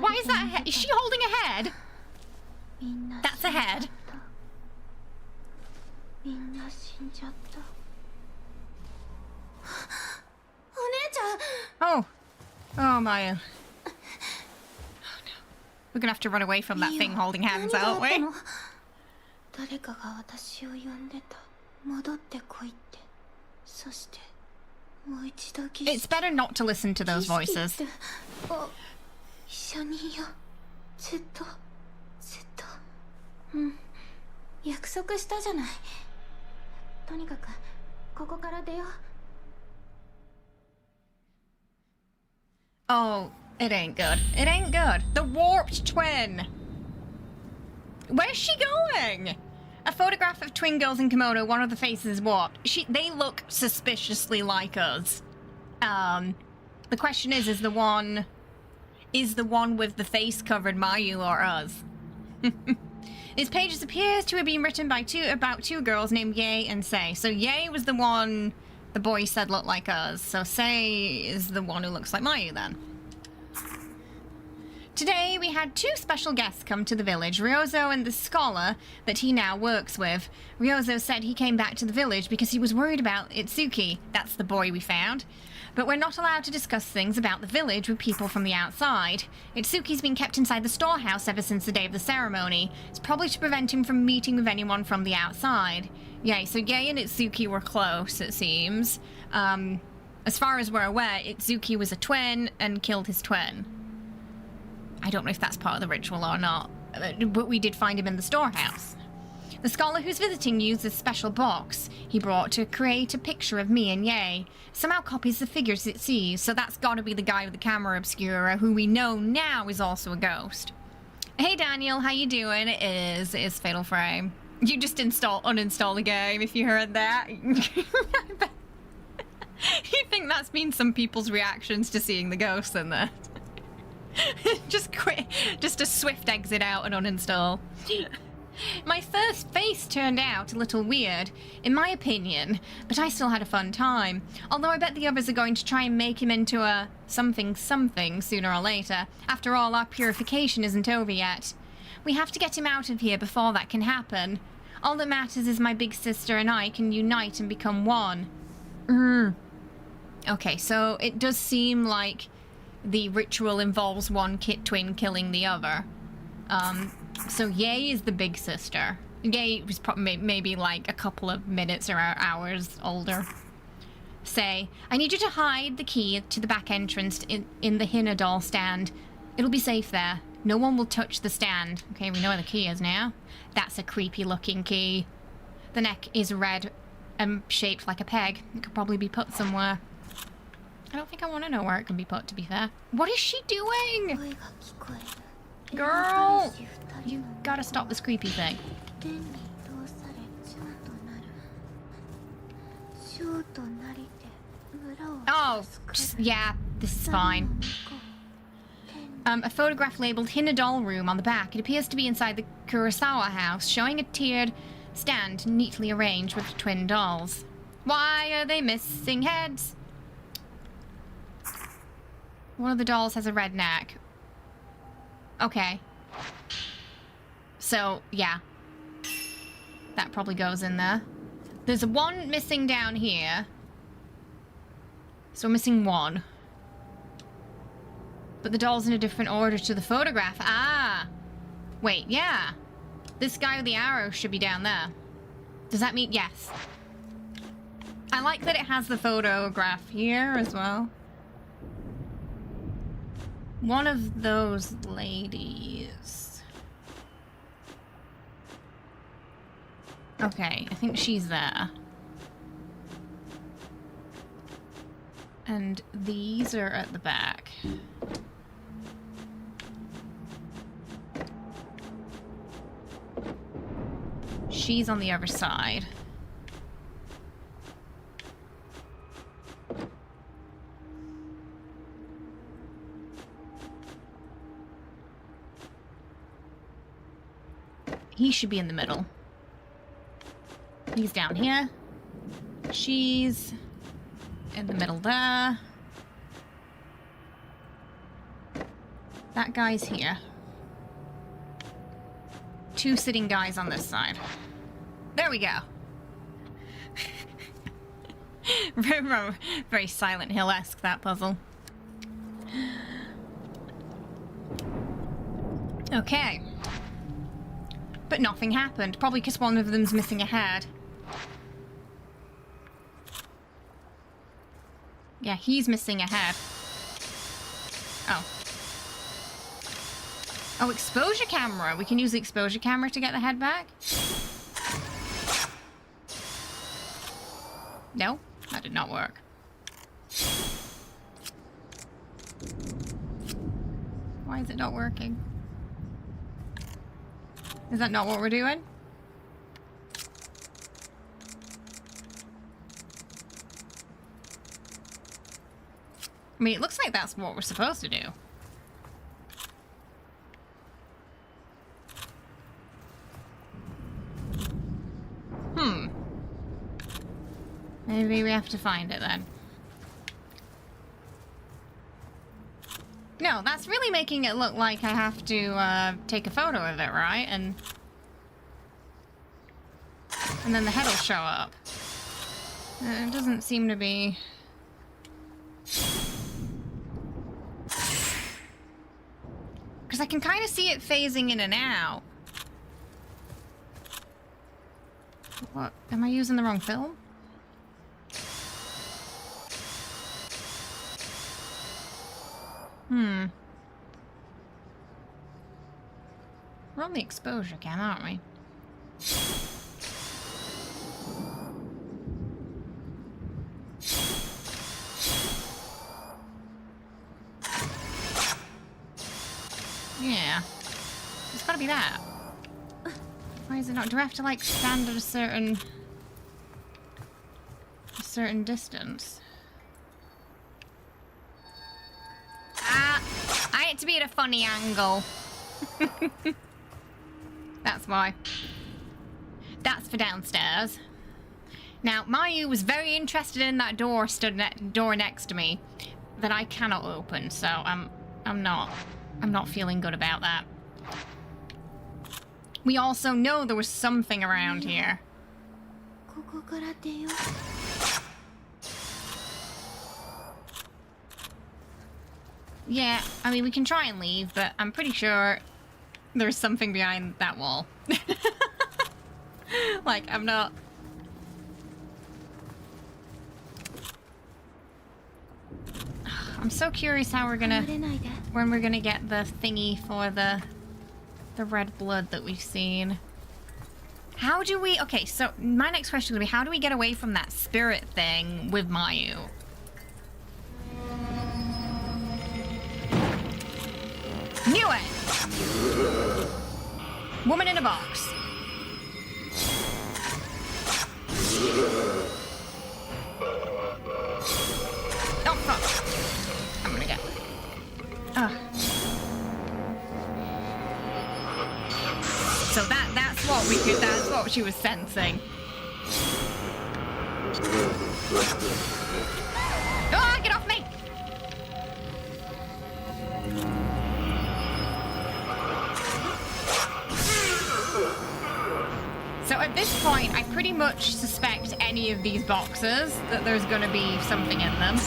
Why is that a head? Is she holding a head? That's a head. Oh. Oh, Maya. Oh, no. We're gonna have to run away from that thing holding hands, aren't we? It's better not to listen to those voices. Oh, it ain't good. It ain't good. The warped twin. Where's she going? A photograph of twin girls in kimono, one of the faces is warped. They look suspiciously like us. The question is the one with the face covered Mayu or us? This page appears to have been written by about two girls named Ye and Sei. So Ye was the one the boy said looked like us. So Sei is the one who looks like Mayu then. Today, we had two special guests come to the village, Ryozo and the scholar that he now works with. Ryozo said he came back to the village because he was worried about Itsuki. That's the boy we found. But we're not allowed to discuss things about the village with people from the outside. Itsuki's been kept inside the storehouse ever since the day of the ceremony. It's probably to prevent him from meeting with anyone from the outside. Yay, so Ye and Itsuki were close, it seems. As far as we're aware, Itsuki was a twin and killed his twin. I don't know if that's part of the ritual or not, but we did find him in the storehouse. The scholar who's visiting used this special box he brought to create a picture of me and Ye. Somehow copies the figures it sees, so that's gotta be the guy with the camera obscura, who we know now is also a ghost. Hey Daniel, how you doing? It is Fatal Frame. You just uninstall the game if you heard that. You think that's been some people's reactions to seeing the ghost in there? Just quit. Just a swift exit out and uninstall. My first face turned out a little weird, in my opinion, but I still had a fun time. Although I bet the others are going to try and make him into a something sooner or later. After all, our purification isn't over yet. We have to get him out of here before that can happen. All that matters is my big sister and I can unite and become one. Okay, so it does seem like the ritual involves one twin killing the other. So Ye is the big sister. Ye was probably maybe like a couple of minutes or hours older. Say, I need you to hide the key to the back entrance in the Hina doll stand. It'll be safe there. No one will touch the stand. Okay, we know where the key is now. That's a creepy looking key. The neck is red and shaped like a peg. It could probably be put somewhere. I don't think I want to know where it can be put, to be fair. What is she doing? Girl! You gotta stop this creepy thing. Oh, yeah, this is fine. A photograph labeled Hina Doll Room on the back. It appears to be inside the Kurosawa house, showing a tiered stand neatly arranged with twin dolls. Why are they missing heads? One of the dolls has a red neck. Okay. So, yeah. That probably goes in there. There's one missing down here. So we're missing one. But the doll's in a different order to the photograph. Ah! Wait, yeah. This guy with the arrow should be down there. Does that mean... Yes. I like that it has the photograph here as well. One of those ladies. Okay, I think she's there. And these are at the back. She's on the other side. He should be in the middle. He's down here. She's in the middle there. That guy's here. Two sitting guys on this side. There we go. Very Silent Hill-esque, that puzzle. Okay. But nothing happened. Probably because one of them's missing a head. Yeah, he's missing a head. Oh. Oh, exposure camera. We can use the exposure camera to get the head back? No, that did not work. Why is it not working? Is that not what we're doing? I mean, it looks like that's what we're supposed to do. Maybe we have to find it then. No, that's really making it look like I have to take a photo of it, right? And then the head will show up. It doesn't seem to be... Because I can kind of see it phasing in and out. What? Am I using the wrong film? We're on the exposure cam, aren't we? Yeah. It's gotta be that. Why is it not? Do I have to, like, stand at a certain distance? I had to be at a funny angle. That's why. That's for downstairs. Now, Mayu was very interested in that door door next to me that I cannot open, so I'm not feeling good about that. We also know there was something around here. Yeah, I mean, we can try and leave, but I'm pretty sure there's something behind that wall. Like, I'm not... I'm so curious how we're gonna... when we're gonna get the thingy for the red blood that we've seen. How do we... Okay, so my next question is gonna be, how do we get away from that spirit thing with Mayu? Knew it! Woman in a box. So that's what we could, that's what she was sensing. Oh, get off me! So at this point, I pretty much suspect any of these boxes that there's gonna be something in them.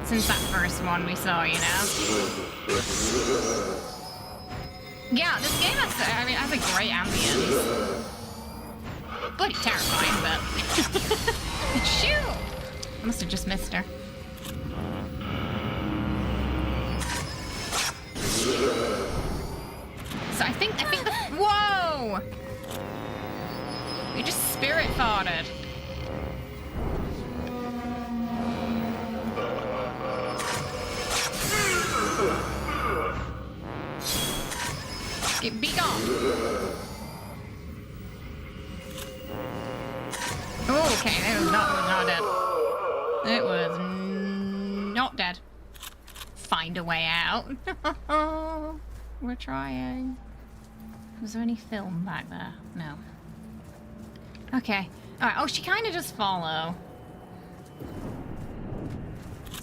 Since that first one we saw, you know? Yeah, this game has, I mean, has a great ambience. Bloody terrifying, but... Shoot! I must have just missed her. So I think the... Whoa! You just spirit farted. Be gone. Oh, okay, it was not dead. It was not dead. Find a way out. We're trying. Was there any film back there? No. Okay. Alright, oh, she kind of does follow.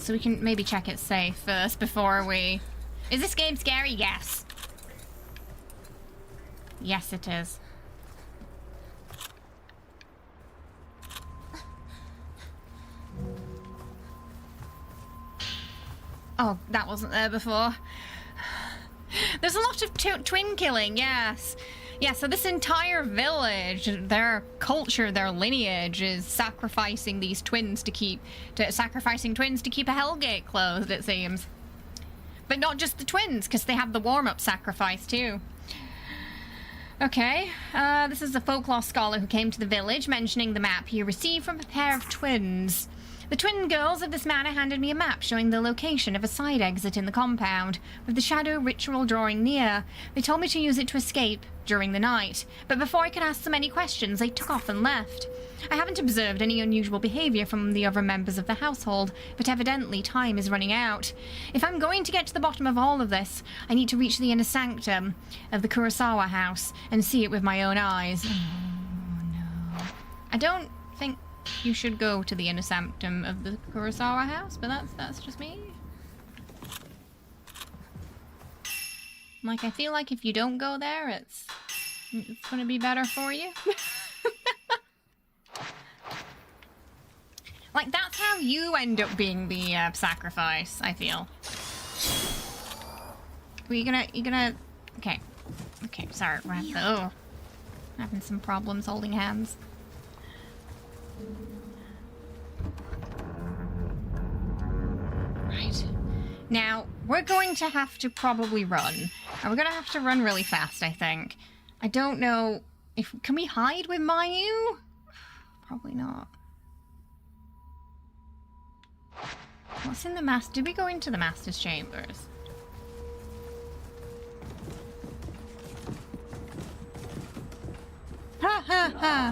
So we can maybe check it's safe first before we... Is this game scary? Yes. Yes, it is. Oh, that wasn't there before. There's a lot of twin killing, yes. Yeah, so this entire village, their culture, their lineage is sacrificing these twins to keep... sacrificing twins to keep a Hellgate closed, it seems. But not just the twins, because they have the warm-up sacrifice, too. Okay, this is a folklore scholar who came to the village, mentioning the map he received from a pair of twins. The twin girls of this manor handed me a map showing the location of a side exit in the compound, with the shadow ritual drawing near. They told me to use it to escape during the night, but before I could ask them any questions, they took off and left. I haven't observed any unusual behavior from the other members of the household, but evidently time is running out. If I'm going to get to the bottom of all of this, I need to reach the inner sanctum of the Kurosawa house and see it with my own eyes. Oh, no. I don't think you should go to the inner sanctum of the Kurosawa house, but that's just me. Like, I feel like if you don't go there, it's gonna be better for you. Like, that's how you end up being the sacrifice, I feel. Well, you gonna... Okay. Okay, sorry, we're having some problems holding hands. Right. Now, we're going to have to probably run. And we're gonna have to run really fast, I think. I don't know if... Can we hide with Mayu? Probably not. What's in the master? Did we go into the master's chambers? Ha ha ha!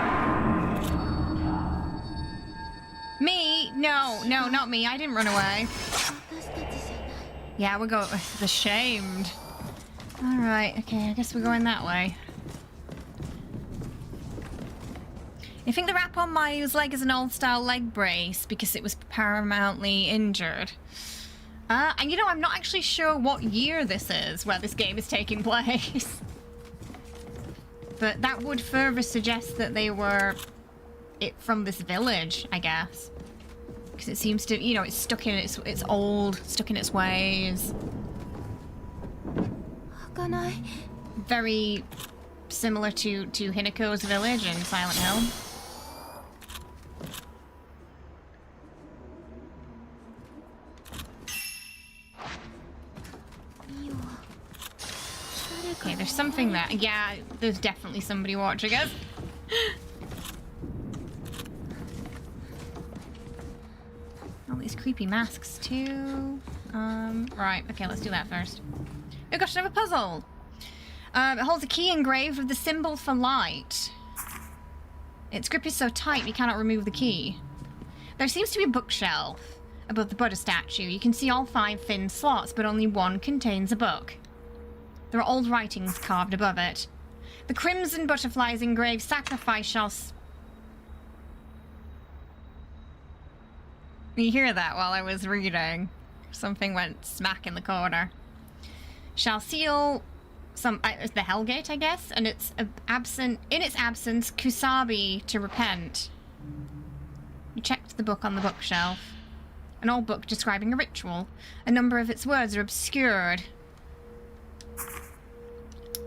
Me? No, not me. I didn't run away. Yeah, we're going... Ashamed. Alright, okay, I guess we're going that way. I think the wrap on Mayu's leg is an old-style leg brace because it was paramountly injured. And you know, I'm not actually sure what year this is where this game is taking place. But that would further suggest that they were from this village, I guess. Because it seems to, you know, it's stuck in it's old, stuck in its ways. Very similar to Hinako's village in Silent Hill. Okay, there's something there. Yeah, there's definitely somebody watching us. All these creepy masks too. Right, okay, let's do that first. Oh gosh, another puzzle! It holds a key engraved with the symbol for light. Its grip is so tight you cannot remove the key. There seems to be a bookshelf above the Buddha statue. You can see all 5 thin slots, but only one contains a book. There are old writings carved above it. The crimson butterflies engraved sacrifice shall... You hear that while I was reading? Something went smack in the corner. Shall seal some... the Hellgate, I guess? And it's in its absence, Kusabi to repent. You checked the book on the bookshelf. An old book describing a ritual. A number of its words are obscured.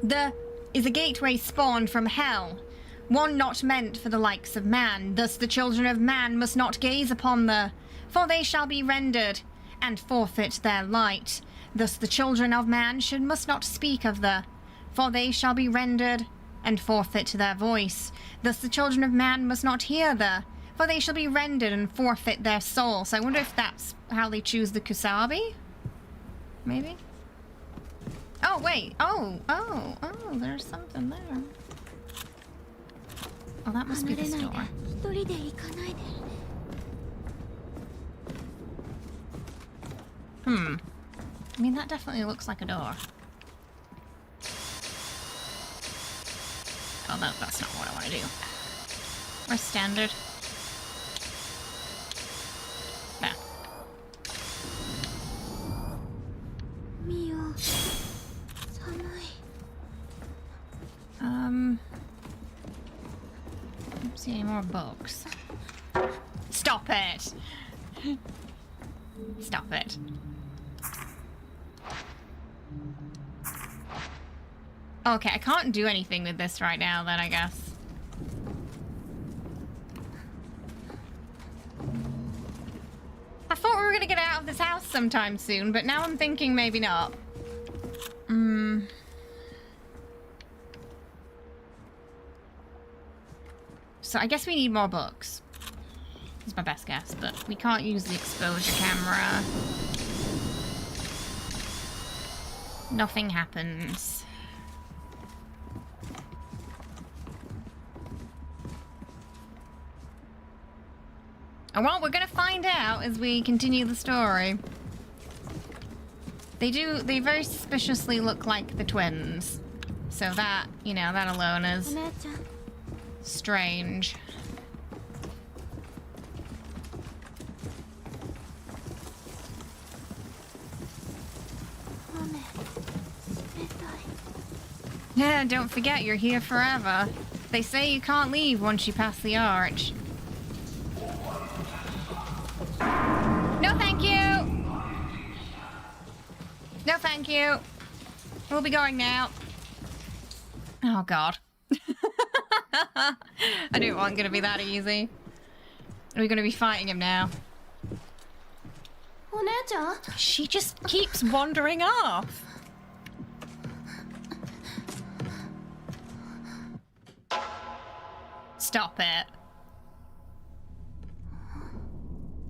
The is a gateway spawned from hell, one not meant for the likes of man. Thus the children of man must not gaze upon the, for they shall be rendered, and forfeit their light. Thus the children of man must not speak of the, for they shall be rendered, and forfeit their voice. Thus the children of man must not hear the, for they shall be rendered and forfeit their soul. So I wonder if that's how they choose the Kusabi? Maybe? Oh, wait. Oh, there's something there. Oh, that must be this door. I mean, that definitely looks like a door. Oh, that's not what I want to do. Or standard. There. Don't see any more books. Stop it! Stop it. Okay, I can't do anything with this right now then, I guess. I thought we were gonna get out of this house sometime soon, but now I'm thinking maybe not. So I guess we need more books. That's my best guess, but we can't use the exposure camera. Nothing happens. And well, we're gonna find out as we continue the story. They very suspiciously look like the twins. So that, you know, that alone is strange. Yeah, don't forget you're here forever. They say you can't leave once you pass the arch. No, thank you! No, thank you. We'll be going now. Oh, God. I didn't want it to be that easy. Are we going to be fighting him now? She just keeps wandering off. Stop it.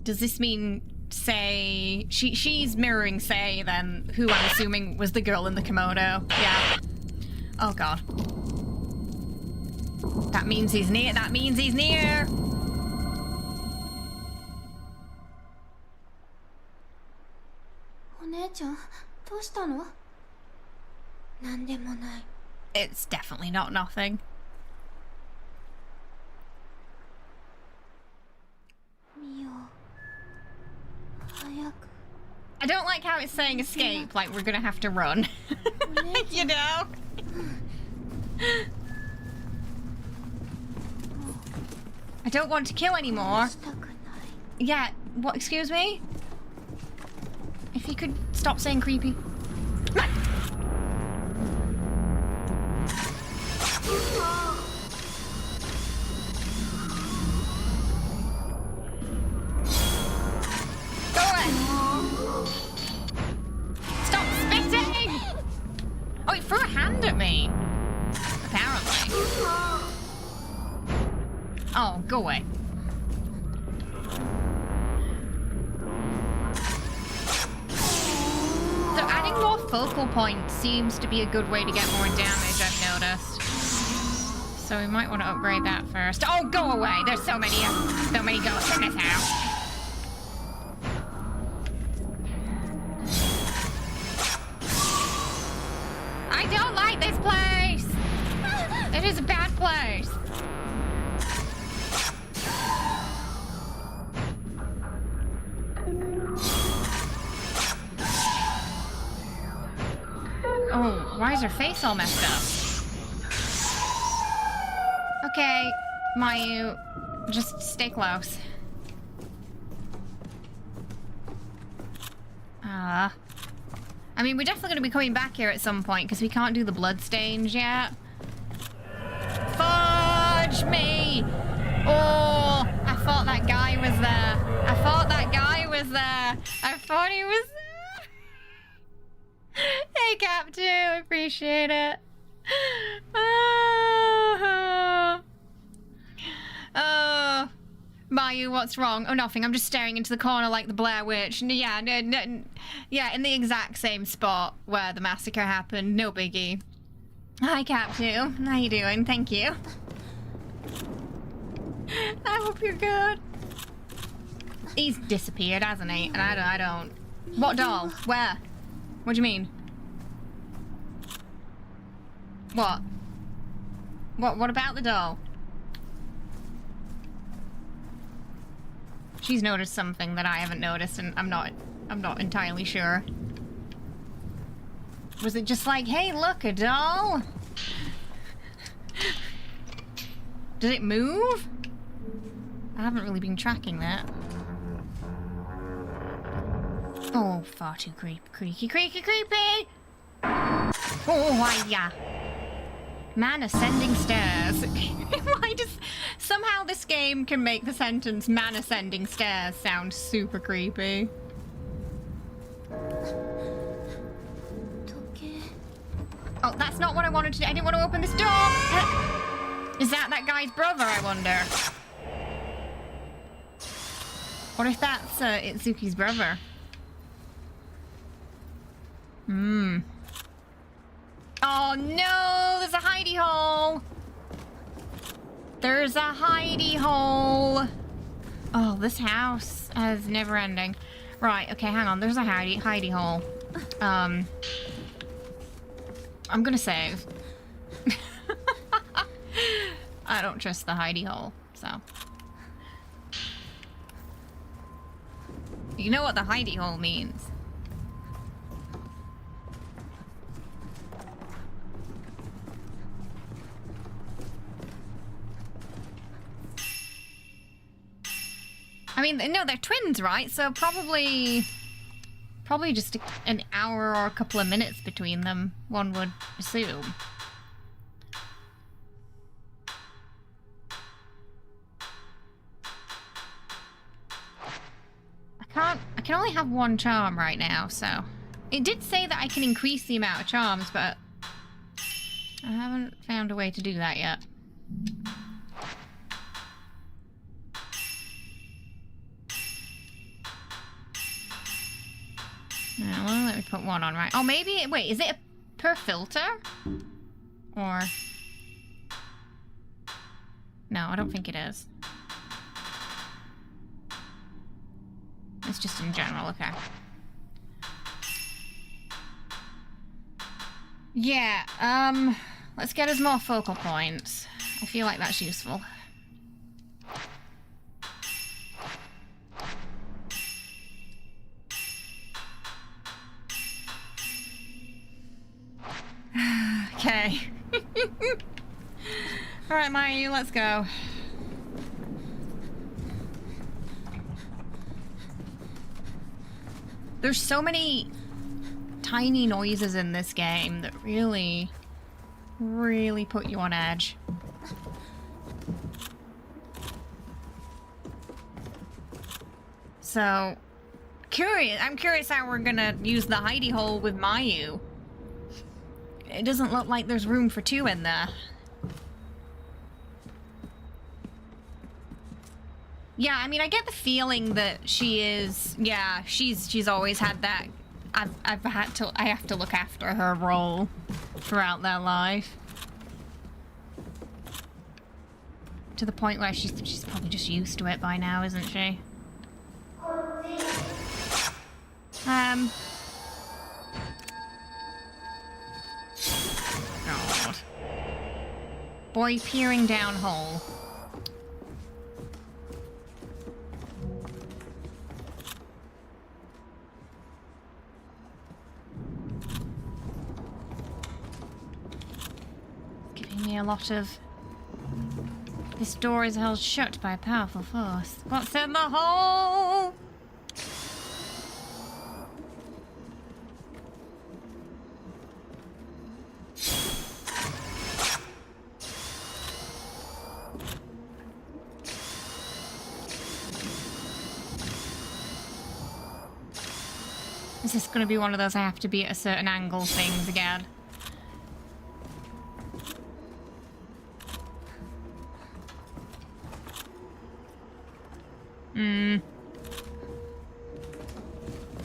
Does this mean Sei... She's mirroring Sei then, who I'm assuming was the girl in the kimono. Yeah. Oh, God. That means he's near. That means he's near. It's definitely not nothing. I don't like how it's saying escape, like we're gonna have to run. You know? I don't want to kill anymore. Yeah, what, excuse me? If you could stop saying creepy. Go away! Stop spitting! Oh, it threw a hand at me. Apparently. Oh, go away. So adding more focal points seems to be a good way to get more damage, I've noticed. So we might want to upgrade that first. Oh, go away! There's so many ghosts in this house. I don't like this place! It is a bad place. Oh, why is her face all messed up? Okay, Mayu, just stay close. I mean, we're definitely going to be coming back here at some point because we can't do the bloodstains yet. Fudge me! Oh, I thought that guy was there. I thought that guy was there. I thought he was there. Hey, Cap 2, appreciate it. Oh, Mayu, what's wrong? Oh, nothing. I'm just staring into the corner like the Blair Witch. Yeah, yeah, in the exact same spot where the massacre happened. No biggie. Hi, Cap 2. How you doing? Thank you. I hope you're good. He's disappeared, hasn't he? And I don't. What doll? Where? What do you mean? What? What about the doll? She's noticed something that I haven't noticed, and I'm not entirely sure. Was it just like, hey, look, a doll? Did it move? I haven't really been tracking that. Oh, far too creaky. Oh, yeah. Man ascending stairs. Why does... Somehow this game can make the sentence man ascending stairs sound super creepy. Oh, that's not what I wanted to do. I didn't want to open this door. Is that guy's brother, I wonder? What if that's Itsuki's brother? Hmm. Oh no, there's a hidey hole. There's a hidey hole. Oh, this house is never ending. Right, okay, hang on. There's a hidey hole. I'm gonna save. I don't trust the hidey hole, so. You know what the hidey hole means. I mean, no, they're twins, right? So probably just an hour or a couple of minutes between them, one would assume. I can only have one charm right now, so. It did say that I can increase the amount of charms, but I haven't found a way to do that yet. Yeah, well, let me put one on, right? Oh, maybe, wait, is it per filter? Or... No, I don't think it is. It's just in general, okay. Yeah, let's get us more focal points. I feel like that's useful. Okay. Alright, Mayu, let's go. There's so many tiny noises in this game that really, really put you on edge. So, I'm curious how we're gonna use the hidey hole with Mayu. It doesn't look like there's room for two in there. Yeah, I mean, I get the feeling that she is, yeah, she's always had that, I have to look after her role throughout their life. to the point where she's probably just used to it by now, isn't she? God. Boy peering down hole. Giving me a lot of... This door is held shut by a powerful force. What's in the hole? Is this going to be one of those I have to be at a certain angle things again?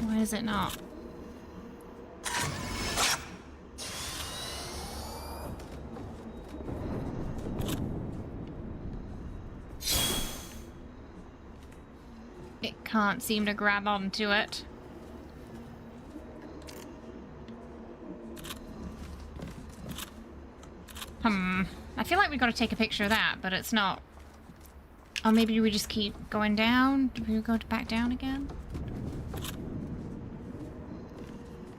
Why is it not? It can't seem to grab onto it. I feel like we've got to take a picture of that, but it's not. Or maybe we just keep going down? Do we go back down again?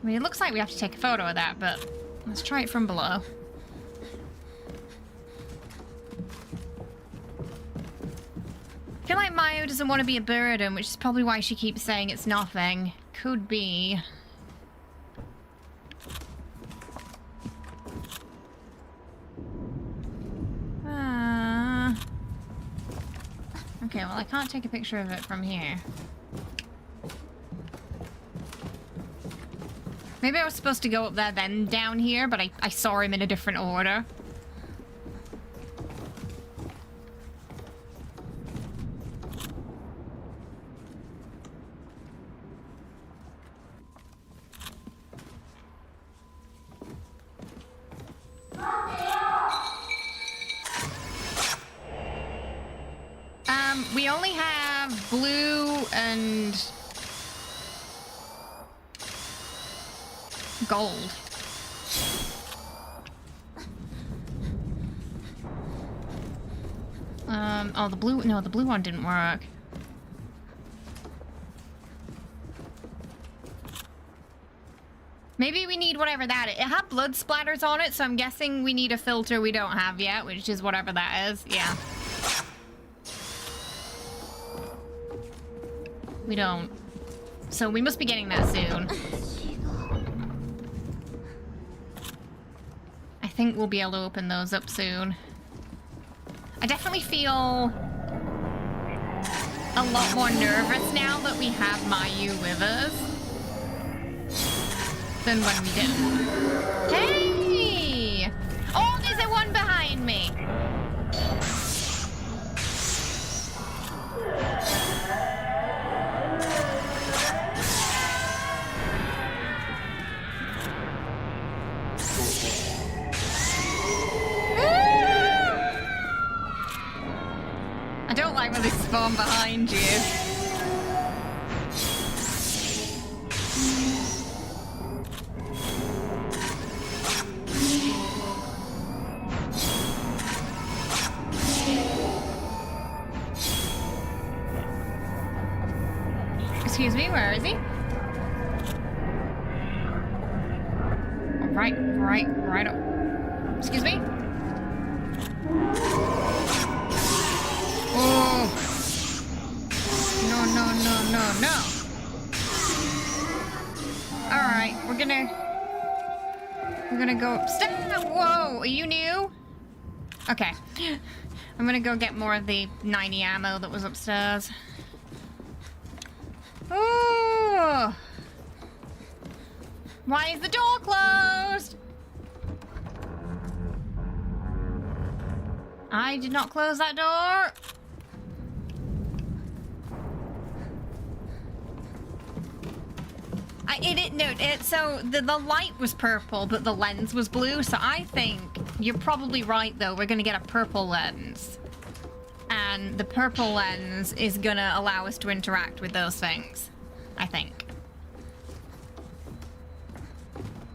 I mean, it looks like we have to take a photo of that, but let's try it from below. I feel like Mayo doesn't want to be a burden, which is probably why she keeps saying it's nothing. Could be. Okay, well, I can't take a picture of it from here. Maybe I was supposed to go up there, then down here, but I saw him in a different order. We only have blue and gold. Oh, the blue, no, the blue one didn't work. Maybe we need whatever that is. It had blood splatters on it, so I'm guessing we need a filter we don't have yet, which is whatever that is. Yeah. We don't. So we must be getting that soon. I think we'll be able to open those up soon. I definitely feel a lot more nervous now that we have Mayu with us than when we didn't. Hey! Oh, there's a one behind me. I don't like when they spawn behind you. Excuse me, where is he? Right up. Excuse me? Oh! No. Alright, we're gonna go... Stop! Whoa! Are you new? Okay. I'm gonna go get more of the 90 ammo that was upstairs. Oh! Why is the door closed? I did not close that door. So the light was purple, but the lens was blue. So I think you're probably right, though. We're gonna get a purple lens. And the purple lens is gonna allow us to interact with those things, I think.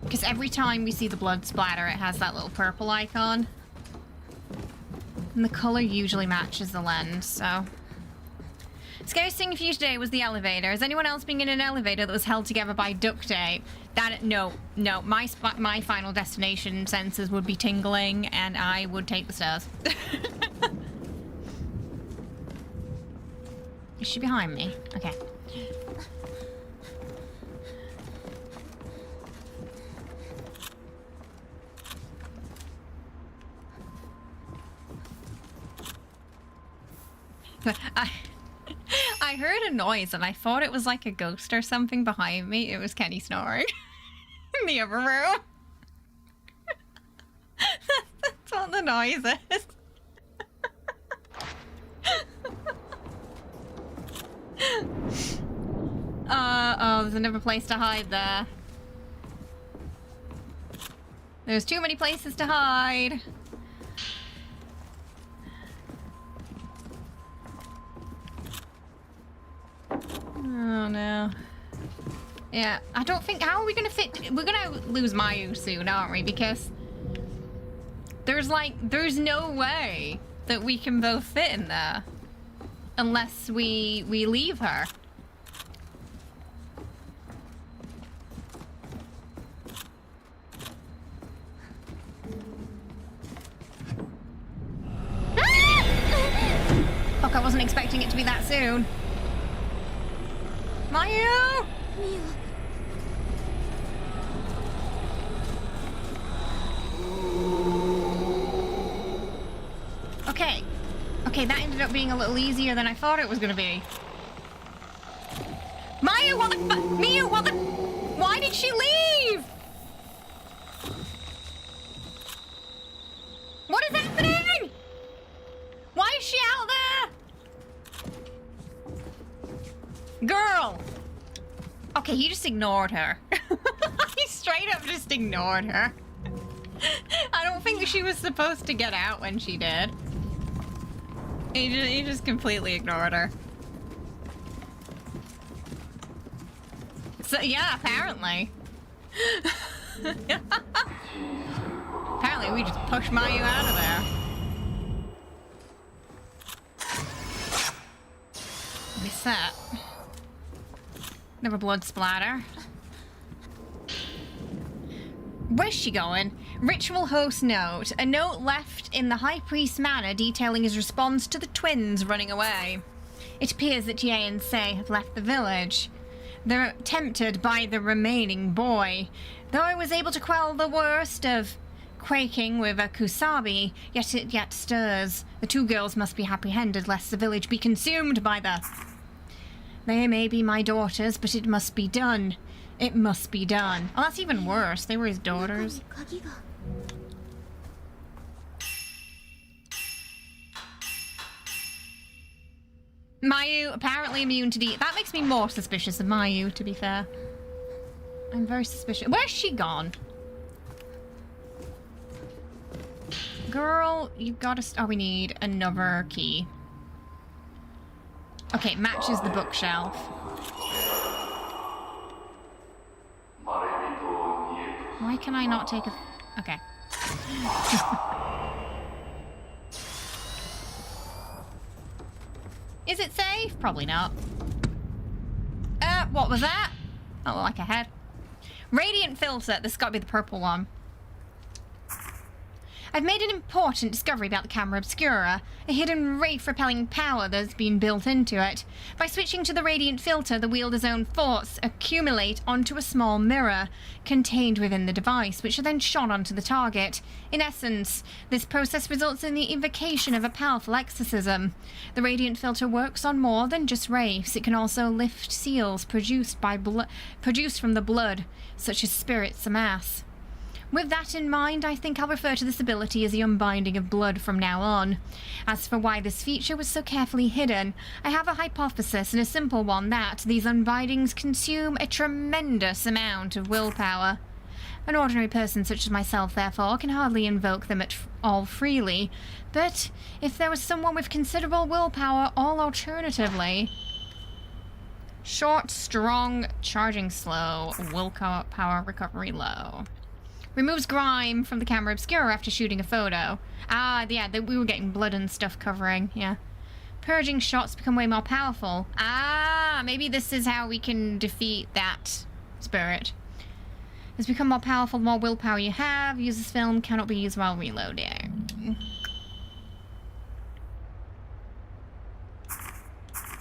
Because every time we see the blood splatter, it has that little purple icon. And the color usually matches the lens, so... Scariest thing for you today was the elevator. Has anyone else been in an elevator that was held together by duct tape? No. My final destination senses would be tingling, and I would take the stairs. Is she behind me? Okay. I heard a noise and I thought it was like a ghost or something behind me. It was Kenny snoring in the other room. That's what the noise is. Oh, there's another place to hide there. There's too many places to hide. Oh no. Yeah, I don't think... How are we gonna fit... We're gonna lose Mayu soon, aren't we? Because there's no way that we can both fit in there. Unless we leave her. Fuck, I wasn't expecting it to be that soon. Mayu! Okay. Okay, that ended up being a little easier than I thought it was gonna be. Mayu, what the Miyu, what the... Why did she leave? What is happening? Why is she out there? Girl! Okay, he just ignored her. He straight up just ignored her. I don't think she was supposed to get out when she did. He just completely ignored her. So, yeah, apparently. Apparently we just pushed Mayu out of there. Miss that. Another blood splatter. Where's she going? Ritual host note. A note left in the High Priest's manor detailing his response to the twins running away. It appears that Ye and Sei have left the village. They're tempted by the remaining boy. Though I was able to quell the worst of quaking with a kusabi, yet it yet stirs. The two girls must be apprehended lest the village be consumed by the... They may be my daughters, but it must be done. It must be done. Oh, that's even worse. They were his daughters. Mayu, apparently immune to That makes me more suspicious of Mayu, to be fair. I'm very suspicious. Where's she gone? Girl, you've got to... Oh, we need another key. Okay, matches the bookshelf. Why can I not take a... Okay. Is it safe? Probably not. What was that? Oh, like a head. Radiant filter. This has got to be the purple one. I've made an important discovery about the camera obscura, a hidden wraith-repelling power that's been built into it. By switching to the radiant filter, the wielder's own thoughts accumulate onto a small mirror contained within the device, which are then shot onto the target. In essence, this process results in the invocation of a powerful exorcism. The radiant filter works on more than just wraiths. It can also lift seals produced from the blood, such as spirits amass. With that in mind, I think I'll refer to this ability as the unbinding of blood from now on. As for why this feature was so carefully hidden, I have a hypothesis, and a simple one, that these unbindings consume a tremendous amount of willpower. An ordinary person such as myself, therefore, can hardly invoke them at all freely. But if there was someone with considerable willpower, or alternatively... Short, strong, charging slow, willpower recovery low. Removes grime from the camera obscura after shooting a photo. Ah, yeah, we were getting blood and stuff covering, yeah. Purging shots become way more powerful. Ah, maybe this is how we can defeat that spirit. It's become more powerful the more willpower you have. Use this film cannot be used while reloading.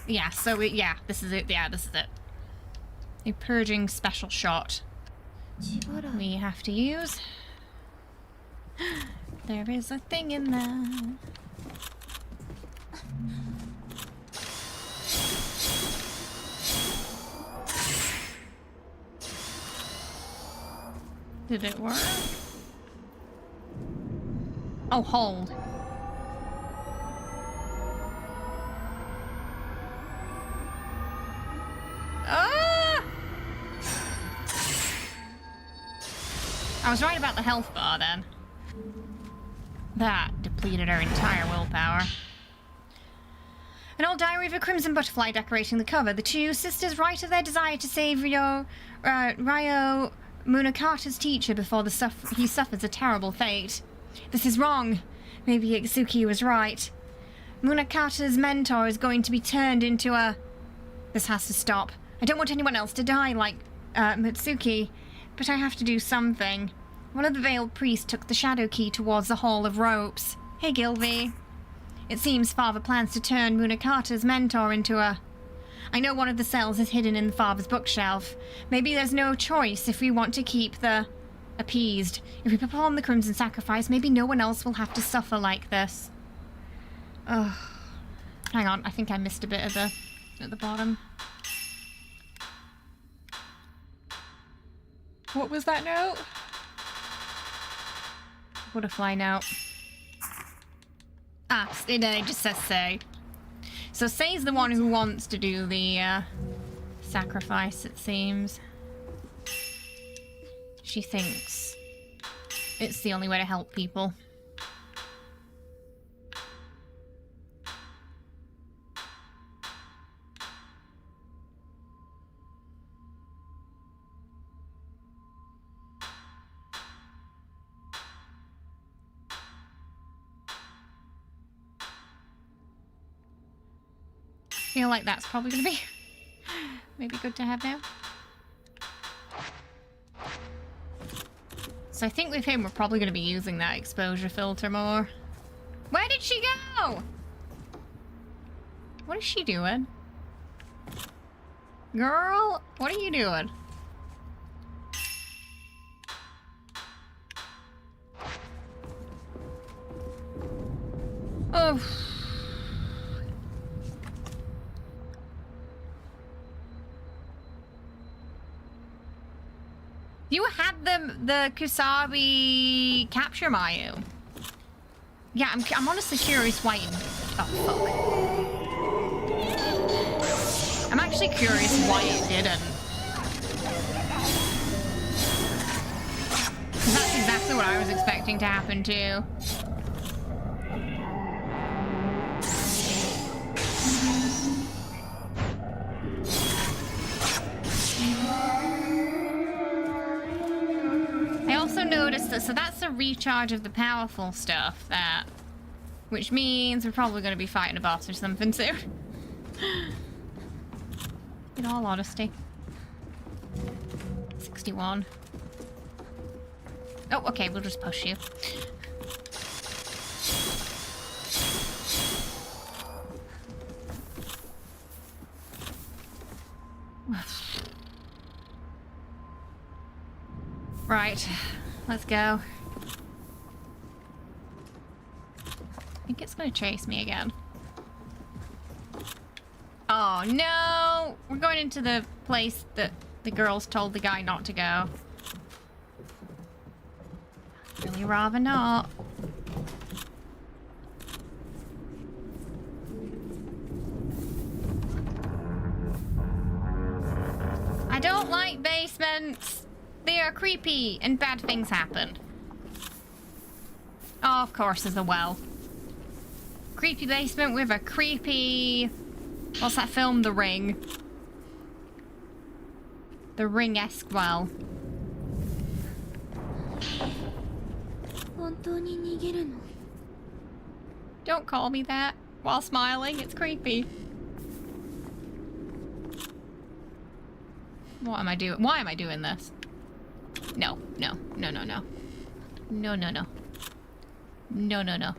Yeah, so yeah, this is it. Yeah, this is it. A purging special shot. We have to use. There is a thing in there. Did it work? Oh, hold. Ah! I was right about the health bar then. That depleted our entire willpower. An old diary of a crimson butterfly decorating the cover. The two sisters write of their desire to save Ryo Munakata's teacher before he suffers a terrible fate. This is wrong. Maybe Itsuki was right. Munakata's mentor is going to be turned into a... This has to stop. I don't want anyone else to die like Mitsuki, but I have to do something. One of the veiled priests took the shadow key towards the Hall of Ropes. Hey, Gilvy. It seems Father plans to turn Munakata's mentor into a... I know one of the cells is hidden in the Father's bookshelf. Maybe there's no choice if we want to keep the... appeased. If we perform the Crimson Sacrifice, maybe no one else will have to suffer like this. Ugh. Hang on, I think I missed a bit of at the bottom. What was that note? Butterfly note. Ah, it just says Sei. So Sei's the one who wants to do the sacrifice, it seems. She thinks it's the only way to help people. I feel like that's probably going to be maybe good to have now. So I think with him we're probably going to be using that exposure filter more. Where did she go? What is she doing? Girl, what are you doing? Oh. You had the Kusabi capture Mayu. Yeah, I'm honestly curious why you... Oh, fuck. I'm actually curious why it didn't. That's exactly what I was expecting to happen too. Noticed that, so that's a recharge of the powerful stuff, that, which means we're probably going to be fighting a boss or something soon. In all honesty. 61. Oh, okay, we'll just push you. Right. Let's go. I think it's gonna chase me again. Oh no! We're going into the place that the girls told the guy not to go. Really rather not. I don't like basements! They are creepy and bad things happen. Oh, of course there's a well. Creepy basement with a creepy... What's that film? The Ring. The Ring-esque well. Don't call me that while smiling. It's creepy. What am I doing? Why am I doing this? No, no, no, no, no. No, no, no. No, no, no.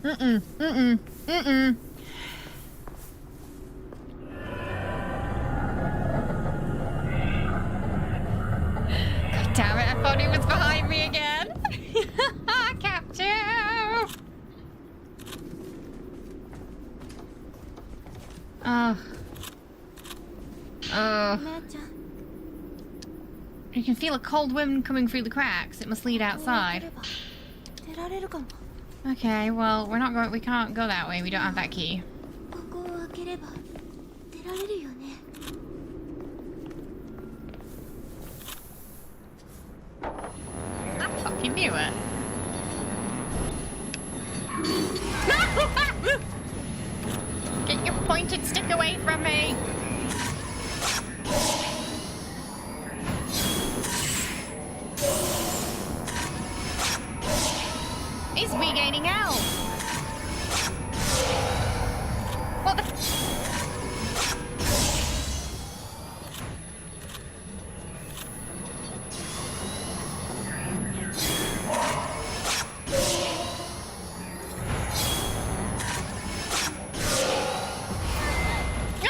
Mm-mm, mm-mm, mm-mm. God damn it, I thought he was behind me again. Capture! Oh. Oh. You can feel a cold wind coming through the cracks. It must lead outside. Okay, well, we're not going. We can't go that way. We don't have that key. I fucking knew it. Get your pointed stick away from me. He's regaining health. What the?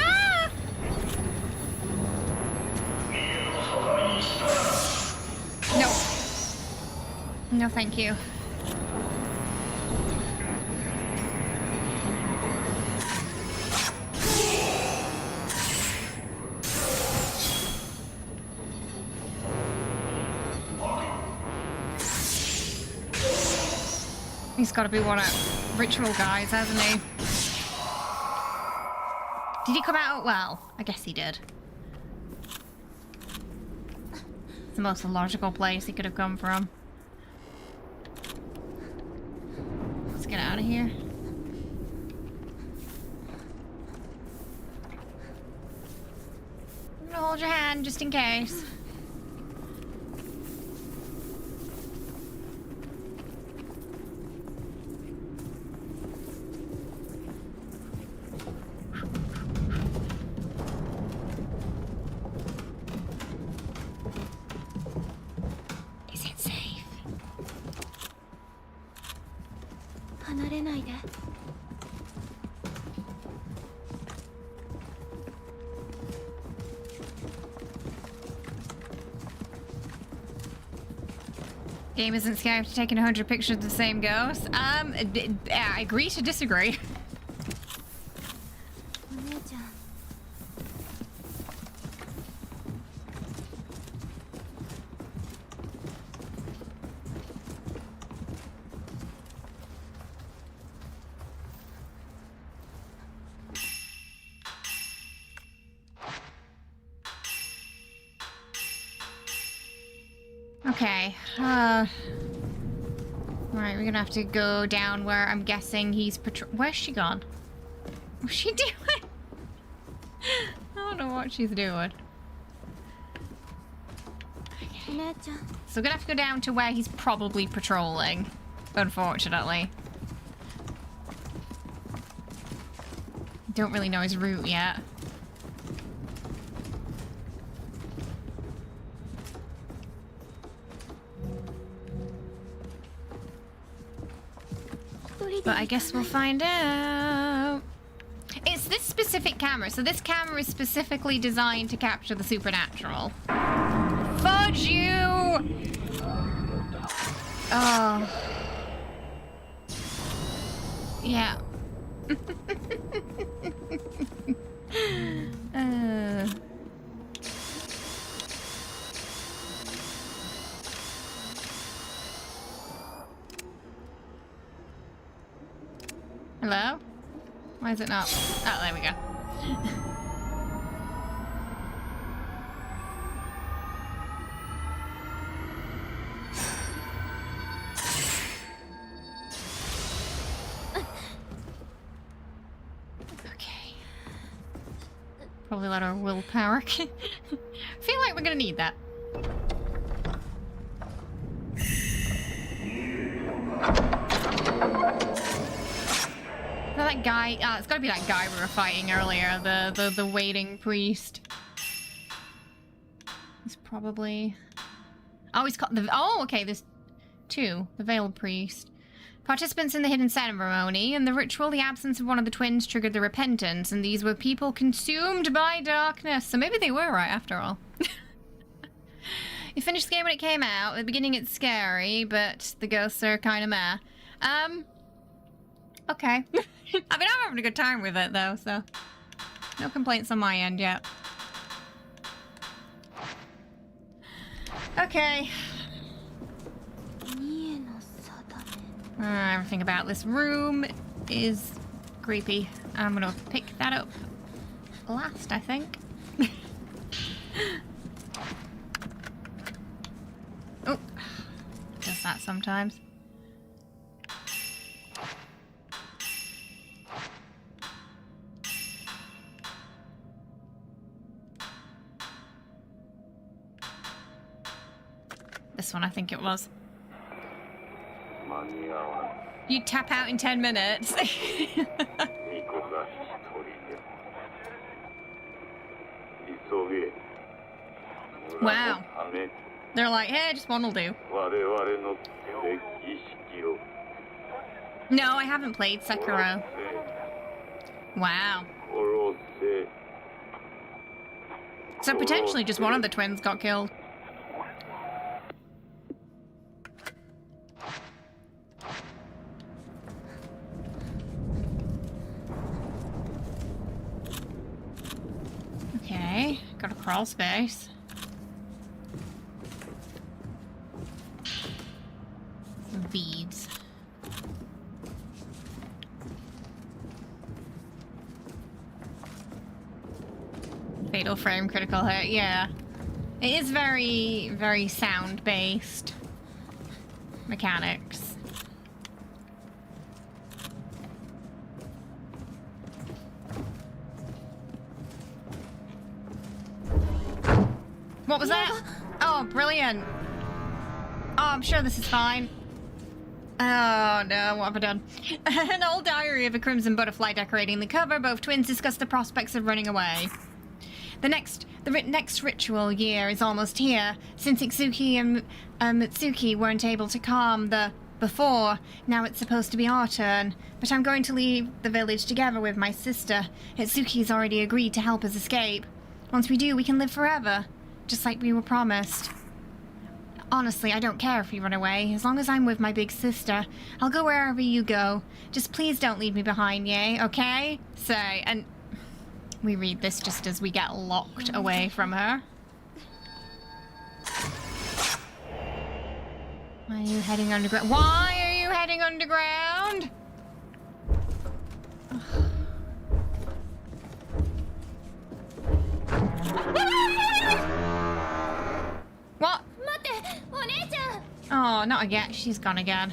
Ah! No. No, thank you. He's got to be one of ritual guys, hasn't he? Did he come out? Well, I guess he did. It's the most logical place he could have come from. Let's get out of here. I'm gonna hold your hand just in case. Game isn't scared to taking 100 pictures of the same ghost. I agree to disagree. Okay, alright, we're gonna have to go down where I'm guessing he's where's she gone? What's she doing? I don't know what she's doing. Okay. So we're gonna have to go down to where he's probably patrolling, unfortunately. Don't really know his route yet. But I guess we'll find out. It's this specific camera. So this camera is specifically designed to capture the supernatural. Fudge you! Oh. Yeah. Why is it not? Oh, there we go. Okay. Probably let our willpower. Feel like we're gonna need that. That guy, it's gotta be that guy we were fighting earlier, the waiting priest. He's probably... Oh, he's got the... Oh, okay, there's two. The veiled priest. Participants in the hidden ceremony. In the ritual, the absence of one of the twins triggered the repentance, and these were people consumed by darkness. So maybe they were right after all. You finished the game when it came out. At the beginning it's scary, but the ghosts are kind of meh. Okay. I mean, I'm having a good time with it, though, so... No complaints on my end yet. Okay. Everything about this room is creepy. I'm gonna pick that up last, I think. Oh. Does that sometimes. This one, I think it was. You tap out in 10 minutes. Wow. They're like, hey, just one will do. No, I haven't played Sekiro. Wow. So potentially just one of the twins got killed. Okay, got a crawl space. Some beads. Fatal frame, critical hit, yeah. It is very, very sound-based mechanics. What was that? Oh, brilliant. Oh, I'm sure this is fine. Oh no, what have I done? An old diary of a crimson butterfly decorating the cover. Both twins discuss the prospects of running away. The next ritual year is almost here. Since Itsuki and Mitsuki weren't able to calm the before, now it's supposed to be our turn. But I'm going to leave the village together with my sister. Itsuki's already agreed to help us escape. Once we do, we can live forever. Just like we were promised. Honestly, I don't care if you run away. As long as I'm with my big sister, I'll go wherever you go. Just please don't leave me behind, yay, okay? Say, and we read this just as we get locked away from her. Why are you heading underground? Why are you heading underground? What? Oh, not again. She's gone again.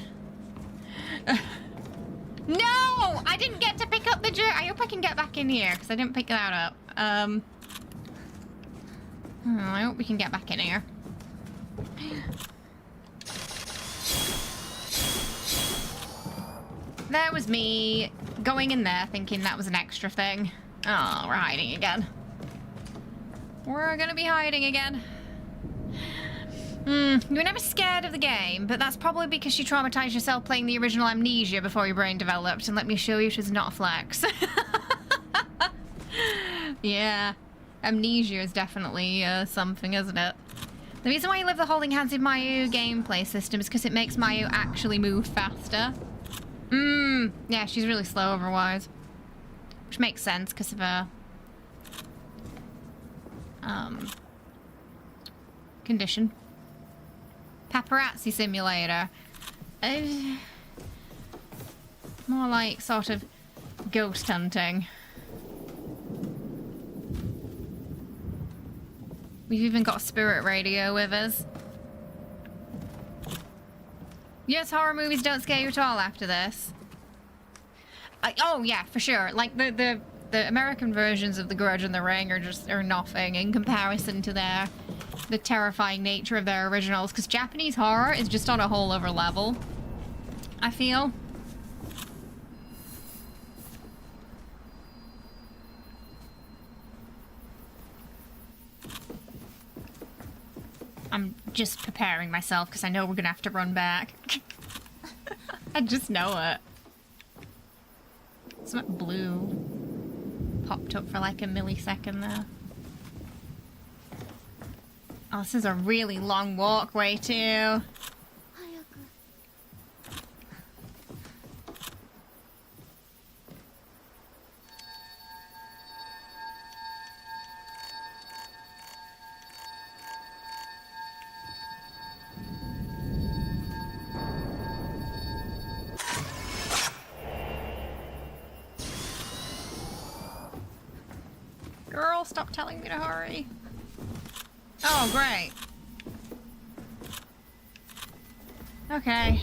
No! I didn't get to pick up the I hope I can get back in here, because I didn't pick that up. I hope we can get back in here. There was me going in there thinking that was an extra thing. Oh, we're hiding again. We're gonna be hiding again. You were never scared of the game, but that's probably because you traumatized yourself playing the original Amnesia before your brain developed, and let me show you it is not a flex. Yeah, Amnesia is definitely something, isn't it? The reason why you love the holding hands in Mayu gameplay system is because it makes Mayu actually move faster. Yeah, she's really slow otherwise. Which makes sense because of her condition. Paparazzi simulator. More like sort of ghost hunting. We've even got a spirit radio with us. Yes, horror movies don't scare you at all after this. Oh yeah, for sure. Like the American versions of The Grudge and The Ring are nothing in comparison to the terrifying nature of their originals. Because Japanese horror is just on a whole other level, I feel. I'm just preparing myself because I know we're gonna have to run back. I just know it. Something blue popped up for like a millisecond there. Oh, this is a really long walkway too. Girl, stop telling me to hurry. Oh, great. Okay.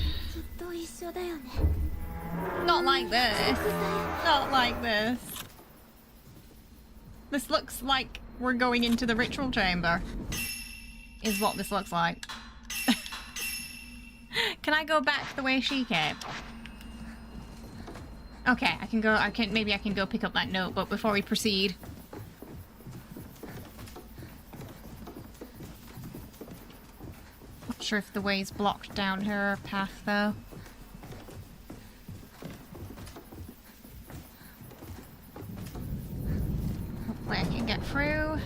Not like this. Not like this. This looks like we're going into the ritual chamber. Is what this looks like. Can I go back the way she came? Okay, I can go, maybe I can go pick up that note, but before we proceed. Not sure if the way's blocked down her path though. Hopefully I can get through.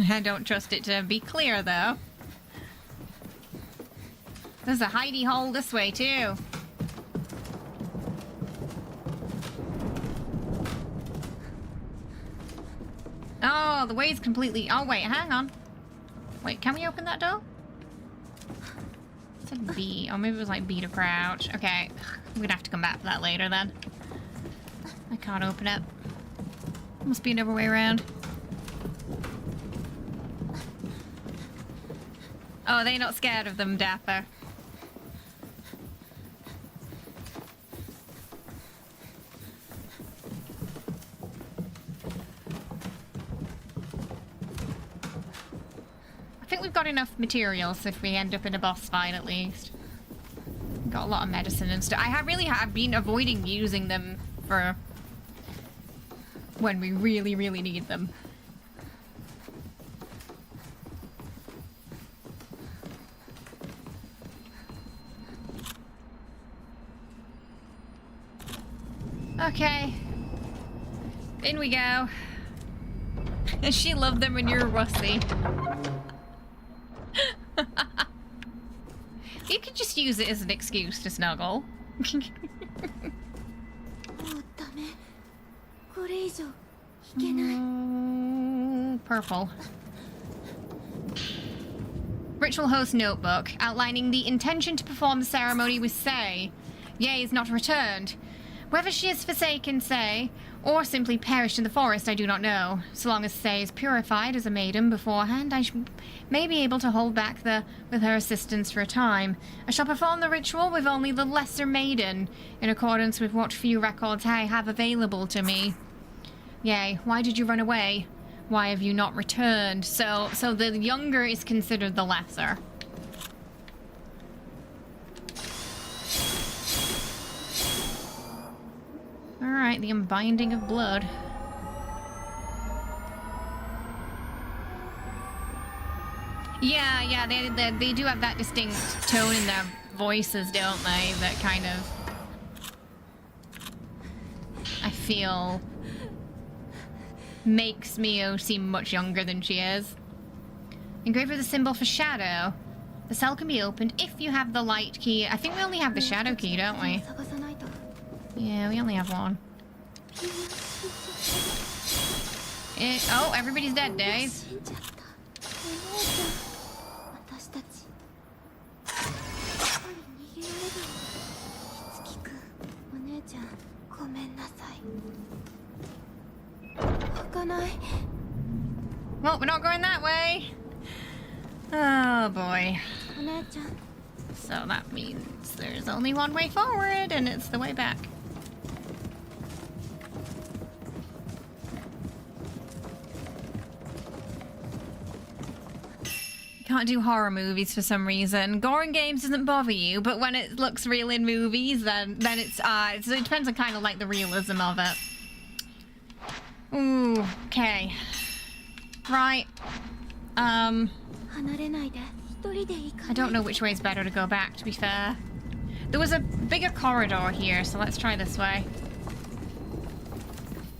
I don't trust it to be clear though. There's a hidey hole this way too. Oh, the way's completely... Oh, wait, hang on. Wait, can we open that door? It said B. Oh, maybe it was like B to crouch. Okay, we're gonna have to come back to that later then. I can't open it. Must be another way around. Oh, they're not scared of them, Dapper. I think we've got enough materials if we end up in a boss fight at least. Got a lot of medicine and stuff. I really have been avoiding using them for when we really, really need them. Okay. In we go. She loved them when you were rusty. You could just use it as an excuse to snuggle. Purple. Ritual host notebook outlining the intention to perform the ceremony with Sei. Ye is not returned. Whether she has forsaken Sei, or simply perished in the forest, I do not know. So long as Sei is purified as a maiden beforehand, I may be able to hold back with her assistance for a time. I shall perform the ritual with only the lesser maiden, in accordance with what few records I have available to me. Yea, why did you run away? Why have you not returned? So the younger is considered the lesser. Alright, the unbinding of blood. Yeah, they do have that distinct tone in their voices, don't they? That kind of... I feel... makes Mio seem much younger than she is. Engrave with a symbol for shadow. The cell can be opened if you have the light key. I think we only have the shadow key, don't we? Yeah, we only have one. Oh, everybody's dead, Dave. Well, we're not going that way. Oh boy. So that means there's only one way forward, and it's the way back. Can't do horror movies for some reason. Gore in games doesn't bother you, but when it looks real in movies, then it's so it depends on kind of like the realism of it. Ooh, okay. Right. I don't know which way is better to go back, to be fair. There was a bigger corridor here, so let's try this way.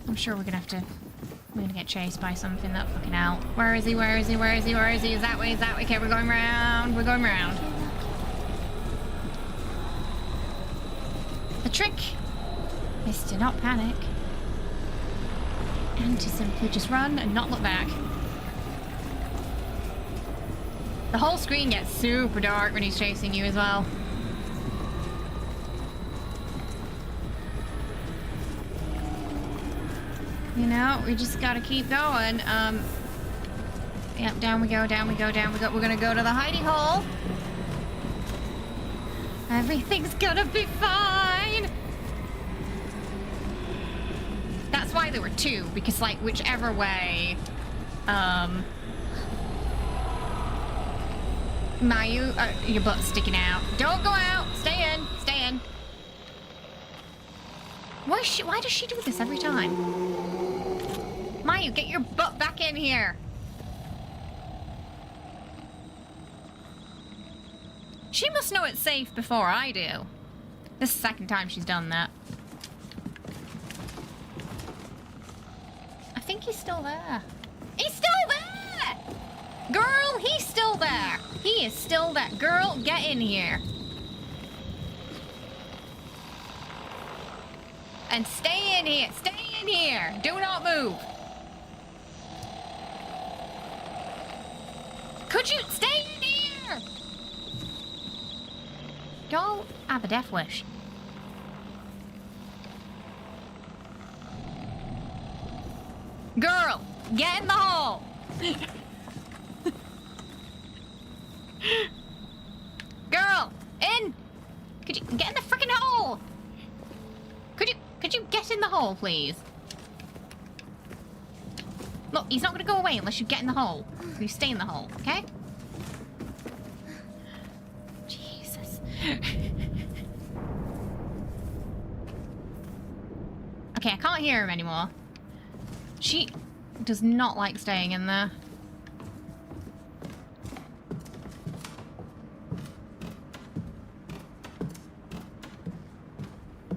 I'm sure we're gonna get chased by something that fucking out. Where is he? Where is he? Where is he? Where is he? Is that way? Is that way? Okay, we're going round. We're going round. The trick is to not panic. And to simply just run and not look back. The whole screen gets super dark when he's chasing you as well. You know, we just gotta keep going. Yep, down we go, down we go, down we go. We're gonna go to the hidey hole. Everything's gonna be fine. That's why there were two, because like whichever way, Mayu, your butt's sticking out. Don't go out. Stay in. Stay in. Why does she do this every time? Mayu, get your butt back in here. She must know it's safe before I do. This is the second time she's done that. I think he's still there. He's still there! Girl, he's still there. He is still there. Girl, get in here. And stay in here. Stay in here. Do not move. Could you stay in here? Don't have a death wish. Girl, get in the hole. Girl, in. Could you get in the freaking hole? Could you get in the hole, please? Look, he's not gonna go away unless you get in the hole. You stay in the hole, okay? Jesus. Okay, I can't hear him anymore. She does not like staying in there.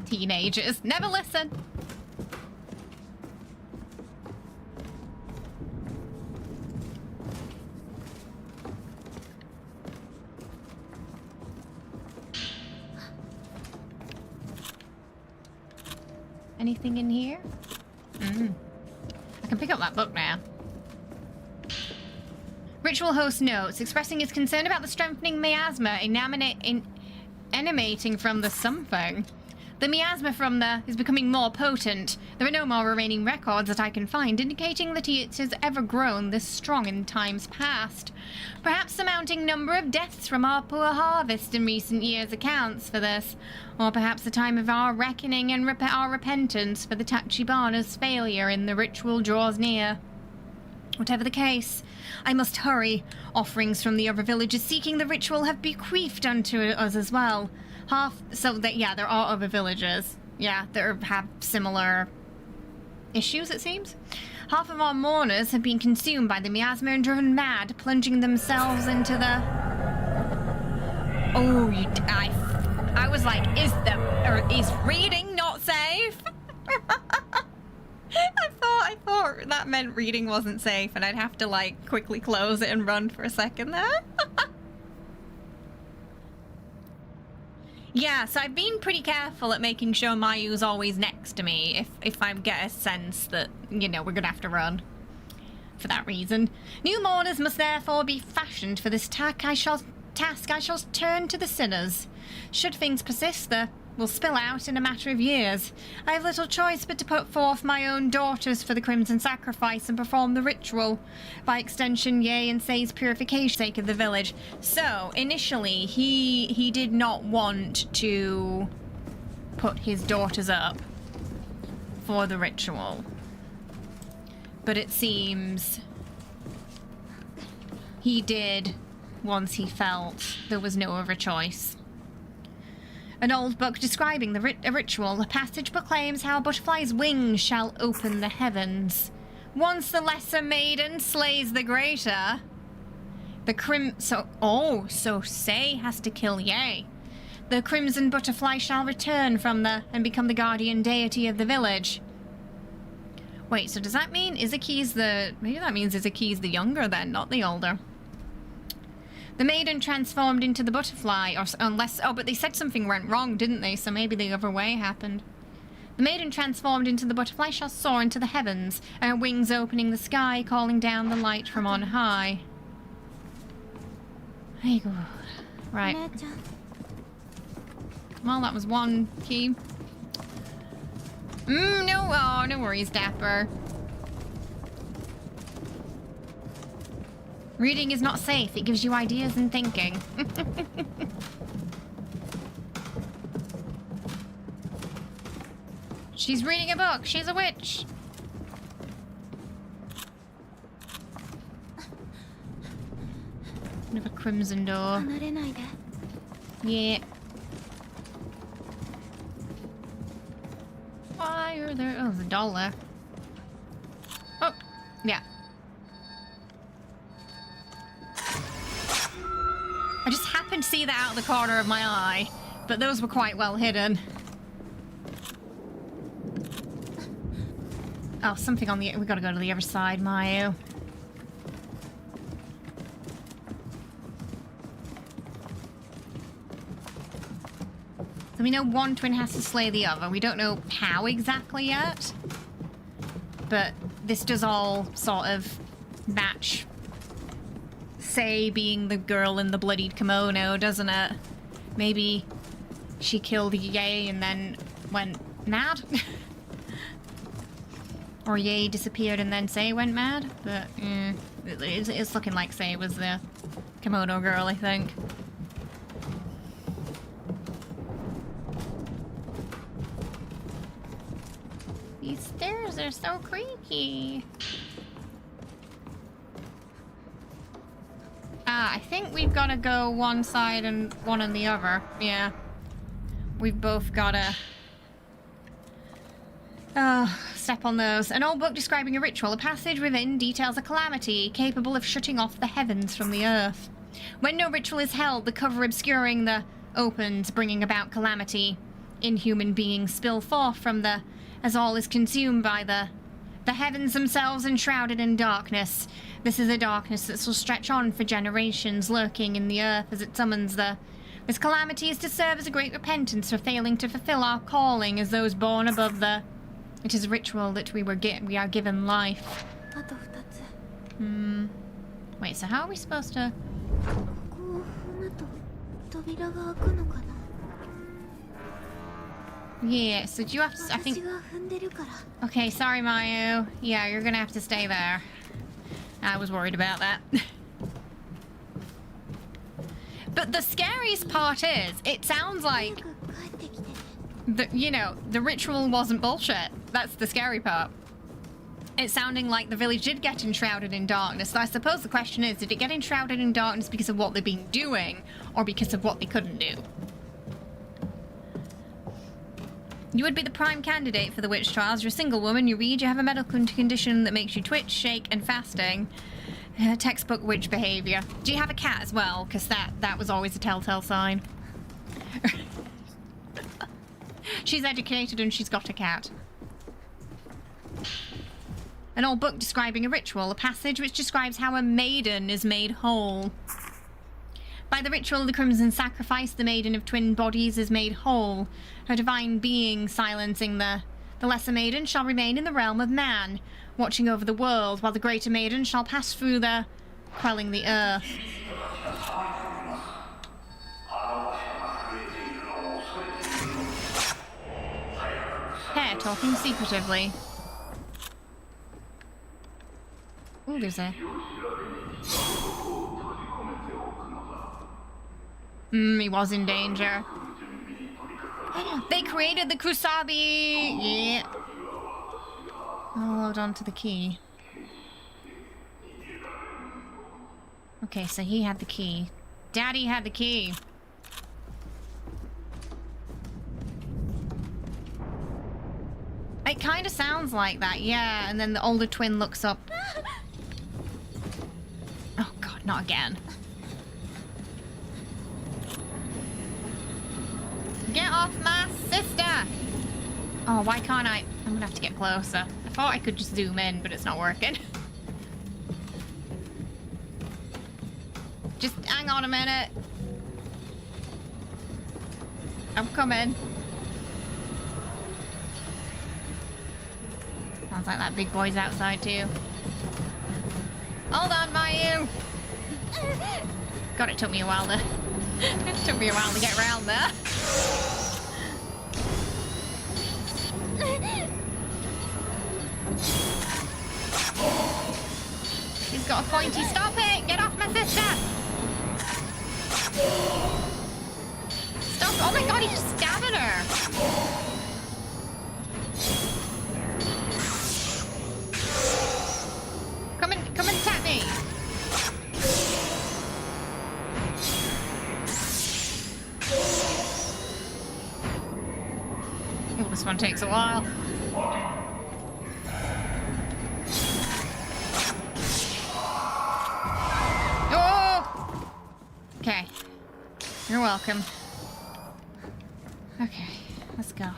Teenagers never listen. Anything in here? I can pick up that book now. Ritual host notes, expressing his concern about the strengthening miasma emanating from the something. The miasma from the is becoming more potent. There are no more remaining records that I can find, indicating that it has ever grown this strong in times past. Perhaps the mounting number of deaths from our poor harvest in recent years accounts for this. Or perhaps the time of our reckoning and our repentance for the Tachibana's failure in the ritual draws near. Whatever the case, I must hurry. Offerings from the other villages seeking the ritual have bequeathed unto us as well. There are other villages. Yeah, that have similar issues, it seems. Half of our mourners have been consumed by the miasma and driven mad, plunging themselves into the... Oh, I was like, is reading not safe? I thought that meant reading wasn't safe, and I'd have to like quickly close it and run for a second there. Yeah, so I've been pretty careful at making sure Mayu's always next to me if I get a sense that, you know, we're gonna have to run. For that reason. New mourners must therefore be fashioned for this task. I shall turn to the sinners. Should things persist, the will spill out in a matter of years. I have little choice but to put forth my own daughters for the crimson sacrifice and perform the ritual. By extension, yea, and say's purification sake of the village. So, initially, he did not want to put his daughters up for the ritual. But it seems he did once he felt there was no other choice. An old book describing the ritual, a passage proclaims how a butterfly's wings shall open the heavens. Once the lesser maiden slays the greater, so Say has to kill Yay. The crimson butterfly shall return from and become the guardian deity of the village. Wait, so does that mean Izuki's maybe that means Izuki's the younger then, not the older. The maiden transformed into the butterfly, but they said something went wrong, didn't they? So maybe the other way happened. The maiden transformed into the butterfly shall soar into the heavens, her wings opening the sky, calling down the light from on high. Hey, good. Right. Well, that was one key. No worries, Dapper. Reading is not safe. It gives you ideas and thinking. She's reading a book. She's a witch. Another crimson door. Yeah. Why are there... Oh, there's a doll there. Oh, yeah. I just happened to see that out of the corner of my eye, but those were quite well hidden. Oh, something on the... We gotta go to the other side, Mayu. So we know one twin has to slay the other. We don't know how exactly yet, but this does all sort of match Say being the girl in the bloodied kimono, doesn't it? Maybe she killed Yae and then went mad? Or Yae disappeared and then Say went mad? But it's looking like Say was the kimono girl, I think. These stairs are so creaky. I think we've got to go one side and one on the other. Yeah. We've both got to step on those. An old book describing a ritual. A passage within details a calamity capable of shutting off the heavens from the earth. When no ritual is held, the cover obscuring the opens, bringing about calamity. Inhuman beings spill forth from as all is consumed by the heavens themselves enshrouded in darkness. This is a darkness that will stretch on for generations, lurking in the earth as it summons this calamity is to serve as a great repentance for failing to fulfill our calling as those born above It is a ritual that we are given life. Wait, so how are we supposed to... Yeah, so do you have to... I think... Okay, sorry, Mayu. Yeah, you're gonna have to stay there. I was worried about that. But the scariest part is, it sounds like... the ritual wasn't bullshit. That's the scary part. It's sounding like the village did get enshrouded in darkness. So I suppose the question is, did it get enshrouded in darkness because of what they've been doing, or because of what they couldn't do? You would be the prime candidate for the witch trials. You're a single woman, you read, you have a medical condition that makes you twitch, shake, and fasting. Textbook witch behavior. Do you have a cat as well? Because that was always a telltale sign. She's educated and she's got a cat. An old book describing a ritual, a passage which describes how a maiden is made whole. By the ritual of the crimson sacrifice, the maiden of twin bodies is made whole. Her divine being, silencing the lesser maiden, shall remain in the realm of man, watching over the world, while the greater maiden shall pass through quelling the earth. hair talking secretively. Ooh, there's a... he was in danger. They created the Kusabi! Yeah. I'll load onto the key. Okay, so he had the key. Daddy had the key. It kind of sounds like that, yeah. And then the older twin looks up. Oh god, not again. Get off my sister! Oh, why can't I? I'm gonna have to get closer. I thought I could just zoom in, but it's not working. Just hang on a minute. I'm coming. Sounds like that big boy's outside too. Hold on, Mayu! God, it took me a while to... it took me a while to get around there. He's got a pointy. Stop it! Get off my sister! Stop! Oh my god, he's just stabbing her! Come and tap me! Oh, this one takes a while. Oh! Okay. You're welcome. Okay, let's go.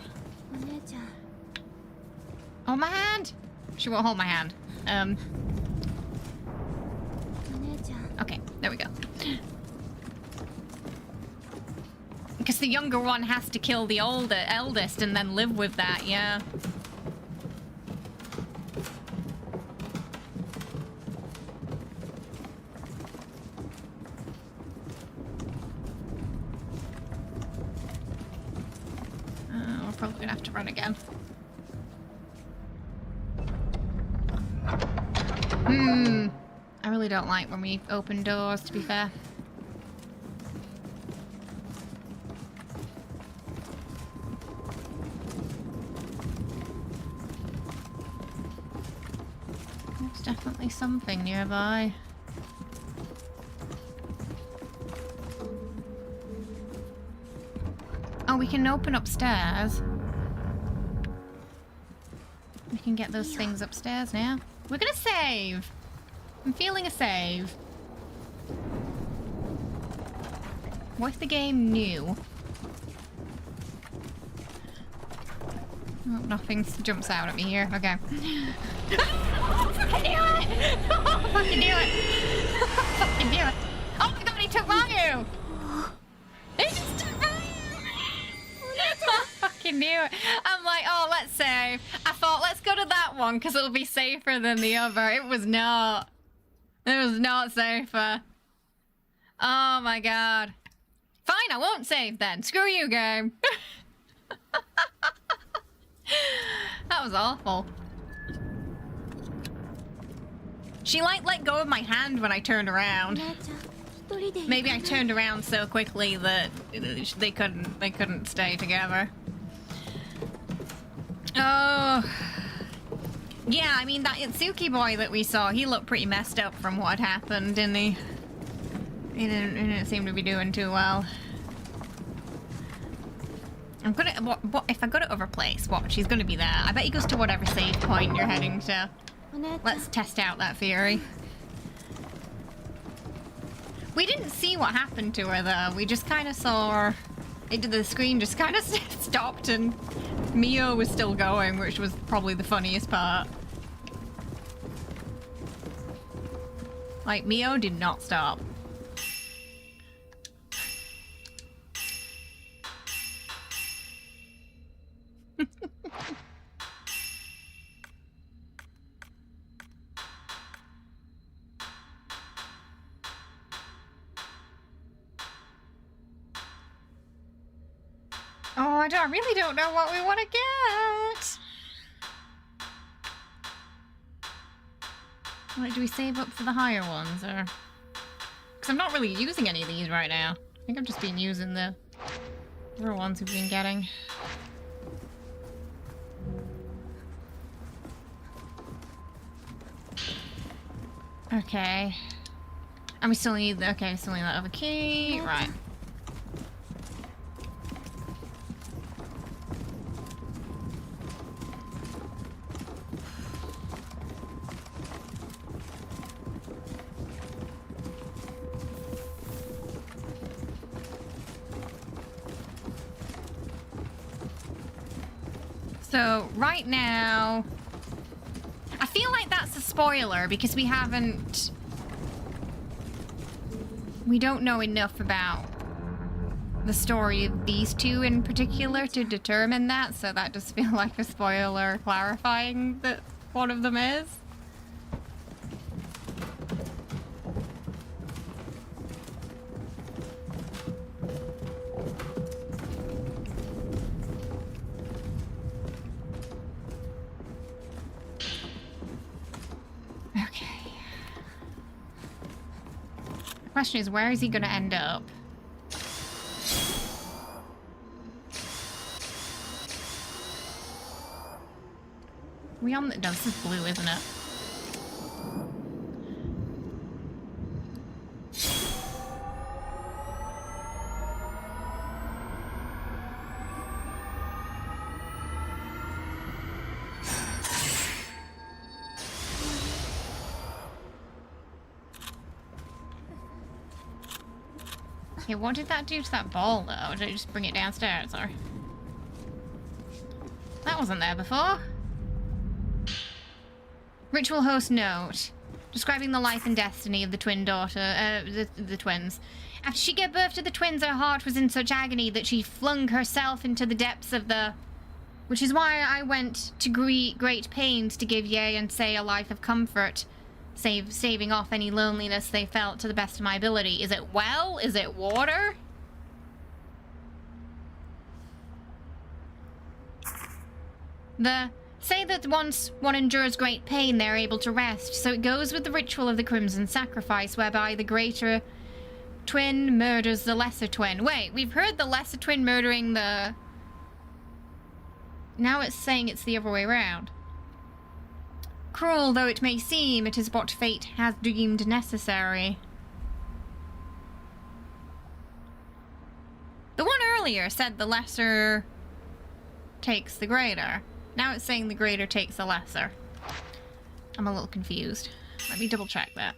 Hold my hand! She won't hold my hand. Okay, there we go. Because the younger one has to kill the eldest and then live with that, yeah. We're probably gonna have to run again. I really don't like when we open doors, to be fair. There's definitely something nearby. Oh, we can open upstairs. We can get those things upstairs now. We're gonna save! I'm feeling a save. What if the game knew? Oh, nothing jumps out at me here. Okay. Oh, fucking do it! Oh, fucking do it! Fucking do it! Oh my god, he took Mayu! He just took Mayu! Fucking do it! I'm like, oh, let's save. I thought, let's go to that one because it'll be safer than the other. It was not. It was not safer. Oh my god. Fine, I won't save then. Screw you, game. That was awful. She like let go of my hand when I turned around. Maybe I turned around so quickly that they couldn't stay together. Oh. Yeah, I mean, that Itsuki boy that we saw, he looked pretty messed up from what happened, didn't he? He didn't seem to be doing too well. I'm gonna... if I go to other place, watch, he's gonna be there. I bet he goes to whatever save point you're heading to. Let's test out that theory. We didn't see what happened to her, though. We just kind of saw her... The screen just kind of stopped and Mio was still going, which was probably the funniest part. Like, Mio did not stop. Oh, I really don't know what we want to get. Like, do we save up for the higher ones, or? Because I'm not really using any of these right now. I think I've just been using the other ones we've been getting. Okay. And we still need the, okay, still need that other key. Right. So, right now, I feel like that's a spoiler because we don't know enough about the story of these two in particular to determine that, so that does feel like a spoiler clarifying that one of them is. Question is, where is he gonna end up? We on the... No, this is blue, isn't it? Okay, what did that do to that ball, though? Did it just bring it downstairs, or...? That wasn't there before. Ritual host note. Describing the life and destiny of the twin daughter, the twins. After she gave birth to the twins, her heart was in such agony that she flung herself into the depths of the... Which is why I went to great pains to give Ye and Sei a life of comfort. Saving off any loneliness they felt to the best of my ability. Is it well? Is it water? Say that once one endures great pain, they're able to rest. So it goes with the ritual of the Crimson Sacrifice, whereby the greater twin murders the lesser twin. Wait, we've heard the lesser twin murdering the... Now it's saying it's the other way around. Cruel though it may seem, it is what fate has deemed necessary. The one earlier said the lesser takes the greater. Now it's saying the greater takes the lesser. I'm a little confused. Let me double check that.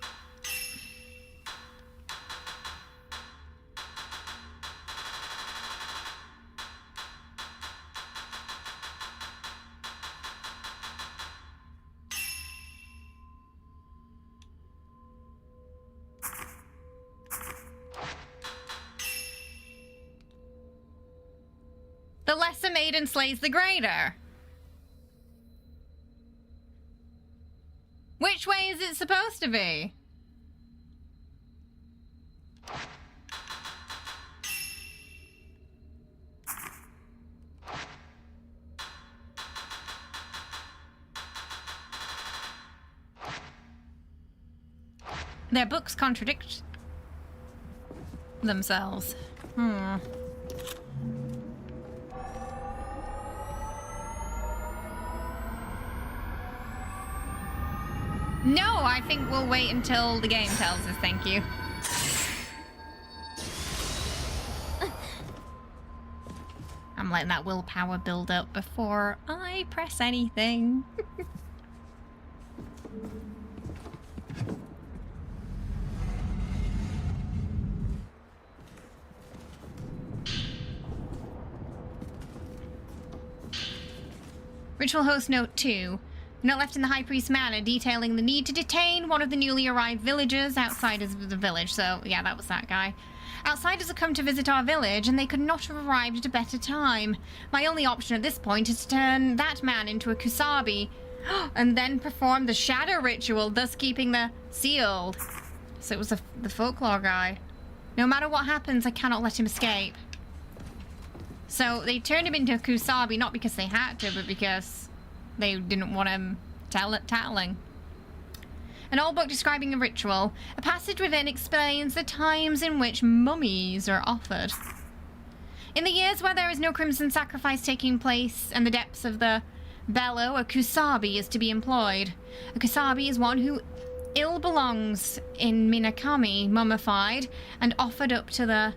The lesser maiden slays the greater. Which way is it supposed to be? Their books contradict themselves. No, I think we'll wait until the game tells us, thank you. I'm letting that willpower build up before I press anything. Ritual host note 2. Note left in the High Priest's manor detailing the need to detain one of the newly arrived villagers outside of the village. So, yeah, that was that guy. Outsiders have come to visit our village, and they could not have arrived at a better time. My only option at this point is to turn that man into a kusabi, and then perform the shadow ritual, thus keeping the sealed. So it was the folklore guy. No matter what happens, I cannot let him escape. So they turned him into a Kusabi not because they had to, but because they didn't want him tattling. An old book describing a ritual. A passage within explains the times in which mummies are offered. In the years where there is no crimson sacrifice taking place and the depths of the bellow, a Kusabi is to be employed. A Kusabi is one who ill belongs in Minakami, mummified, and offered up to the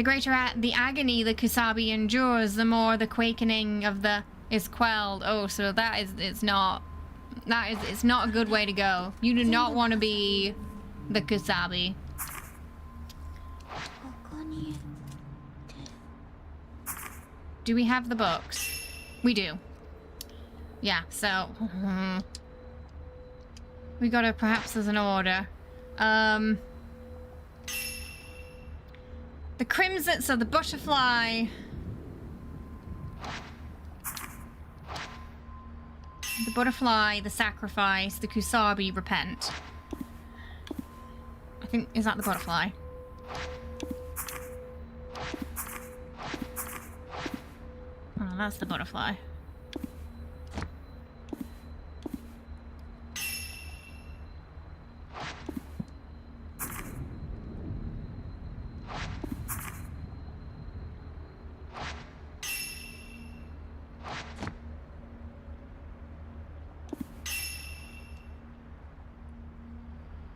greater the agony the Kusabi endures, the more the quakening of the is quelled. Oh, so it's not a good way to go. You do not want to be the Kusabi. Do we have the books? We do. Yeah, so we gotta, perhaps there's an order. The crimson, so the butterfly. The butterfly, the sacrifice, the Kusabi, repent. I think, is that the butterfly? Oh, that's the butterfly.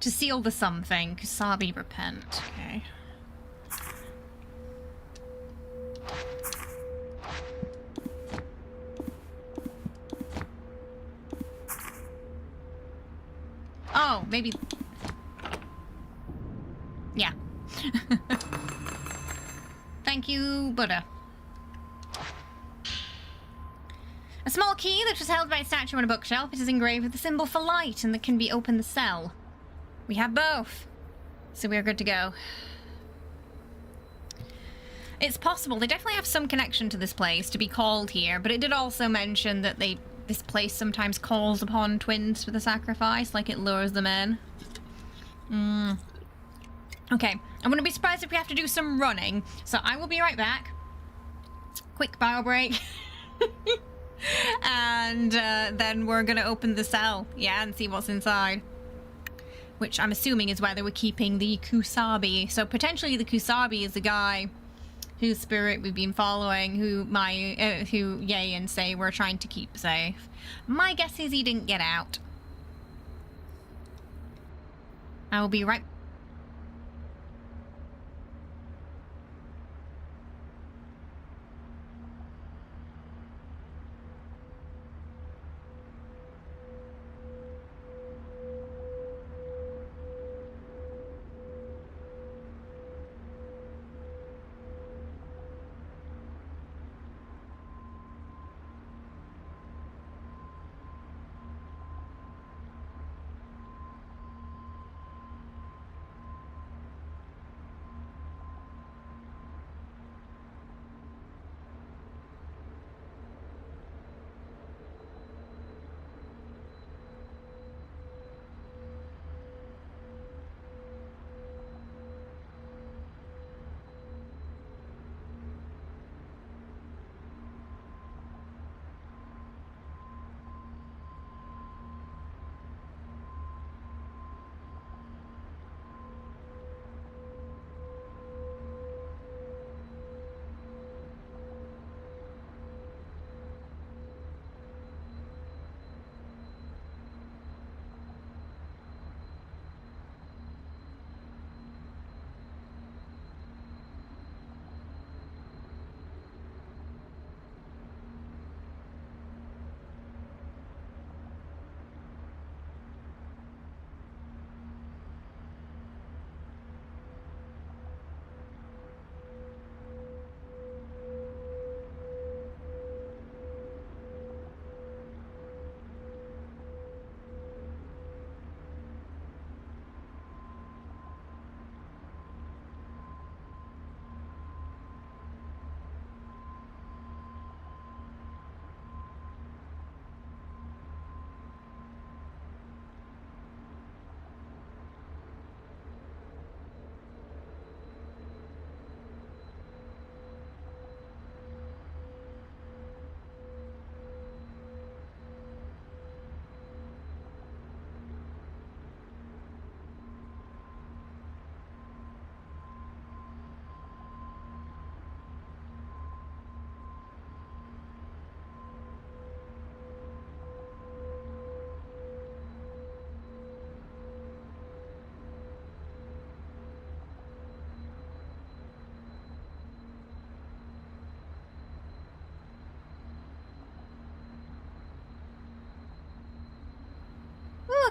To seal the something, Kusabi, repent. Okay. Oh, maybe. Yeah. Thank you, Buddha. A small key that was held by a statue on a bookshelf. It is engraved with the symbol for light and that can be opened the cell. We have both, so we are good to go. It's possible. They definitely have some connection to this place to be called here, but it did also mention that this place sometimes calls upon twins for the sacrifice, like it lures them in. Okay, I'm going to be surprised if we have to do some running, so I will be right back. Quick bio break. And then we're going to open the cell, yeah, and see what's inside. Which I'm assuming is where they were keeping the Kusabi. So potentially the Kusabi is the guy whose spirit we've been following, who Ye and Sei were trying to keep safe. My guess is he didn't get out. I will be right back.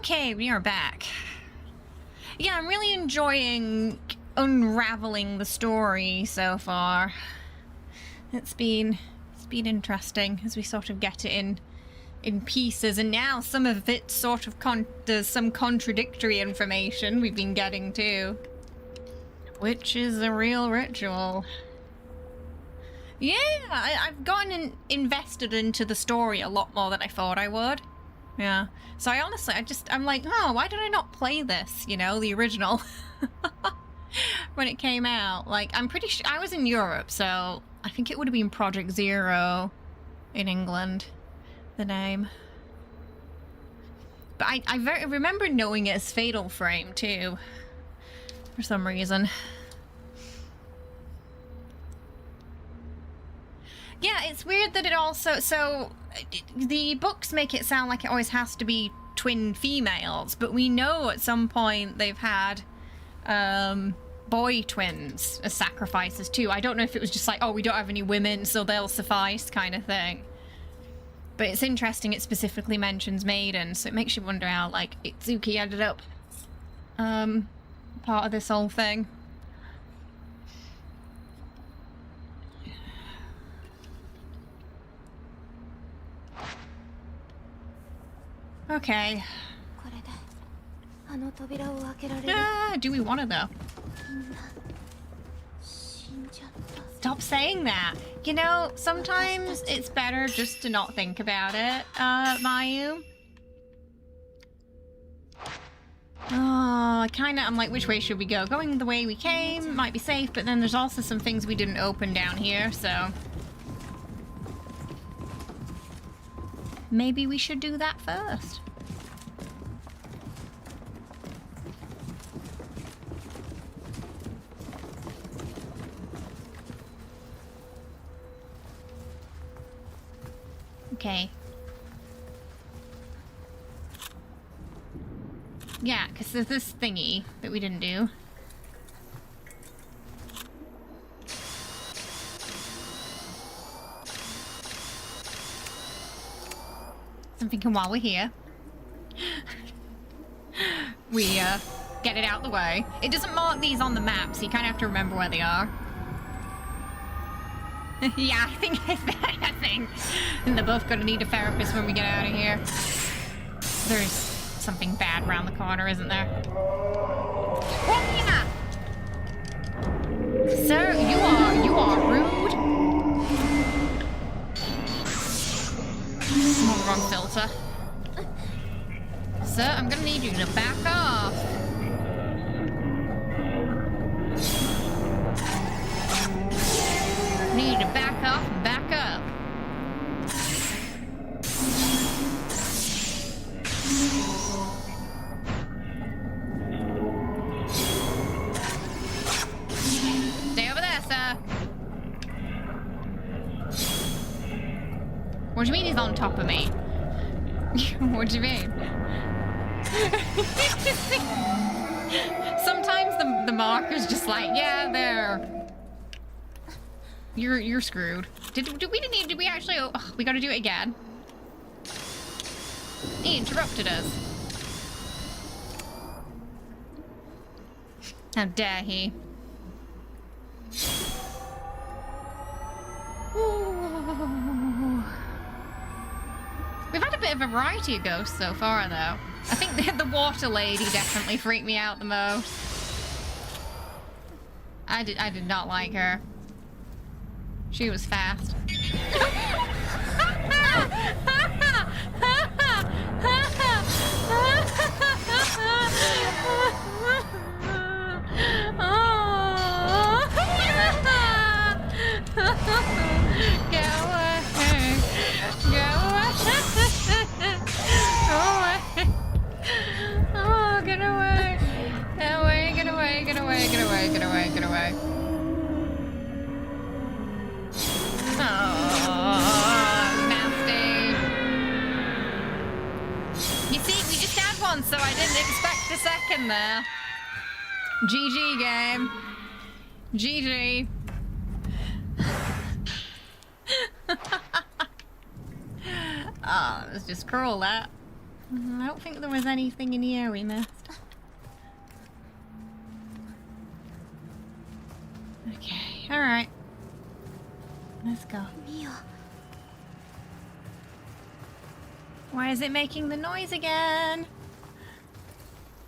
Okay, we are back. Yeah, I'm really enjoying unraveling the story so far. It's been interesting as we sort of get it in pieces, and now some of it sort of there's some contradictory information we've been getting too, which is a real ritual. Yeah, I've gotten invested into the story a lot more than I thought I would. Yeah. So I'm like, oh, why did I not play this? You know, the original. When it came out. Like, I'm pretty sure I was in Europe, so I think it would have been Project Zero in England, the name. But I remember knowing it as Fatal Frame too, for some reason. Yeah, it's weird that it also... So, the books make it sound like it always has to be twin females, but we know at some point they've had boy twins as sacrifices too. I don't know if it was just like, oh, we don't have any women, so they'll suffice kind of thing. But it's interesting it specifically mentions maidens, so it makes you wonder how, like, Itsuki ended up part of this whole thing. Okay. Do we want to though? Stop saying that. You know, sometimes it's better just to not think about it, Mayu. Oh, I'm like, which way should we go? Going the way we came might be safe, but then there's also some things we didn't open down here, so... Maybe we should do that first. Okay. Yeah, because there's this thingy that we didn't do. I'm thinking while we're here, we get it out the way. It doesn't mark these on the map, so you kind of have to remember where they are. Yeah, I think and they're both gonna need a therapist when we get out of here. There's something bad around the corner, isn't there? Oh, yeah! Sir, you are rude. I'm on the wrong filter. Sir, I'm gonna need you to back off. Need you to back off and back up. Stay over there, sir. What do you mean he's on top of me? What do you mean? Sometimes the marker's just like, yeah, there. You're screwed. Did we actually? Oh, we gotta do it again. He interrupted us. How dare he? Ooh. We've had a bit of a variety of ghosts so far, though. I think the water lady definitely freaked me out the most. I did not like her. She was fast. Get away. Oh, nasty. You see, we just had one, so I didn't expect a second there. GG game. GG. Oh, it was just cruel, that. I don't think there was anything in here we missed. Okay, alright. Let's go. Why is it making the noise again?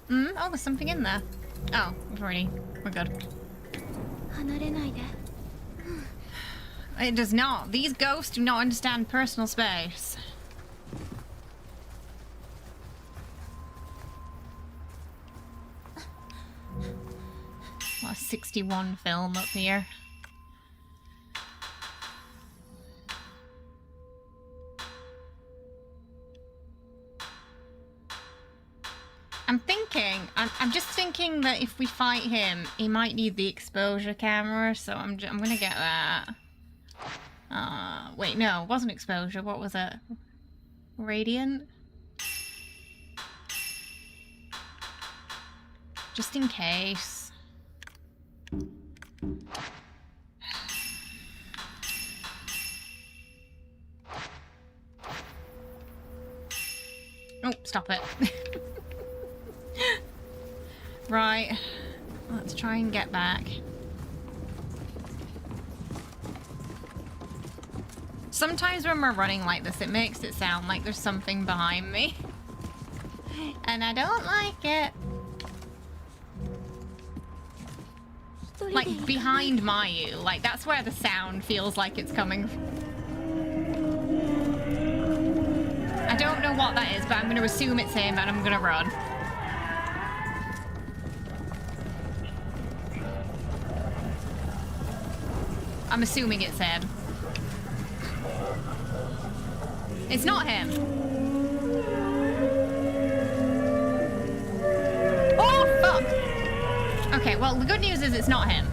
Oh, there's something in there. Oh, we're good. It does not. These ghosts do not understand personal space. What a 61 film up here. I'm just thinking that if we fight him, he might need the exposure camera, so I'm gonna get that. Wait, no, it wasn't exposure. What was it? Radiant? Just in case. Oh, stop it. Right. Let's try and get back. Sometimes when we're running like this, it makes it sound like there's something behind me. And I don't like it. Like, behind Mayu. Like, that's where the sound feels like it's coming from. I don't know what that is, but I'm going to assume it's him and I'm going to run. I'm assuming it's him. It's not him. Oh, fuck! Okay, well, the good news is it's not him.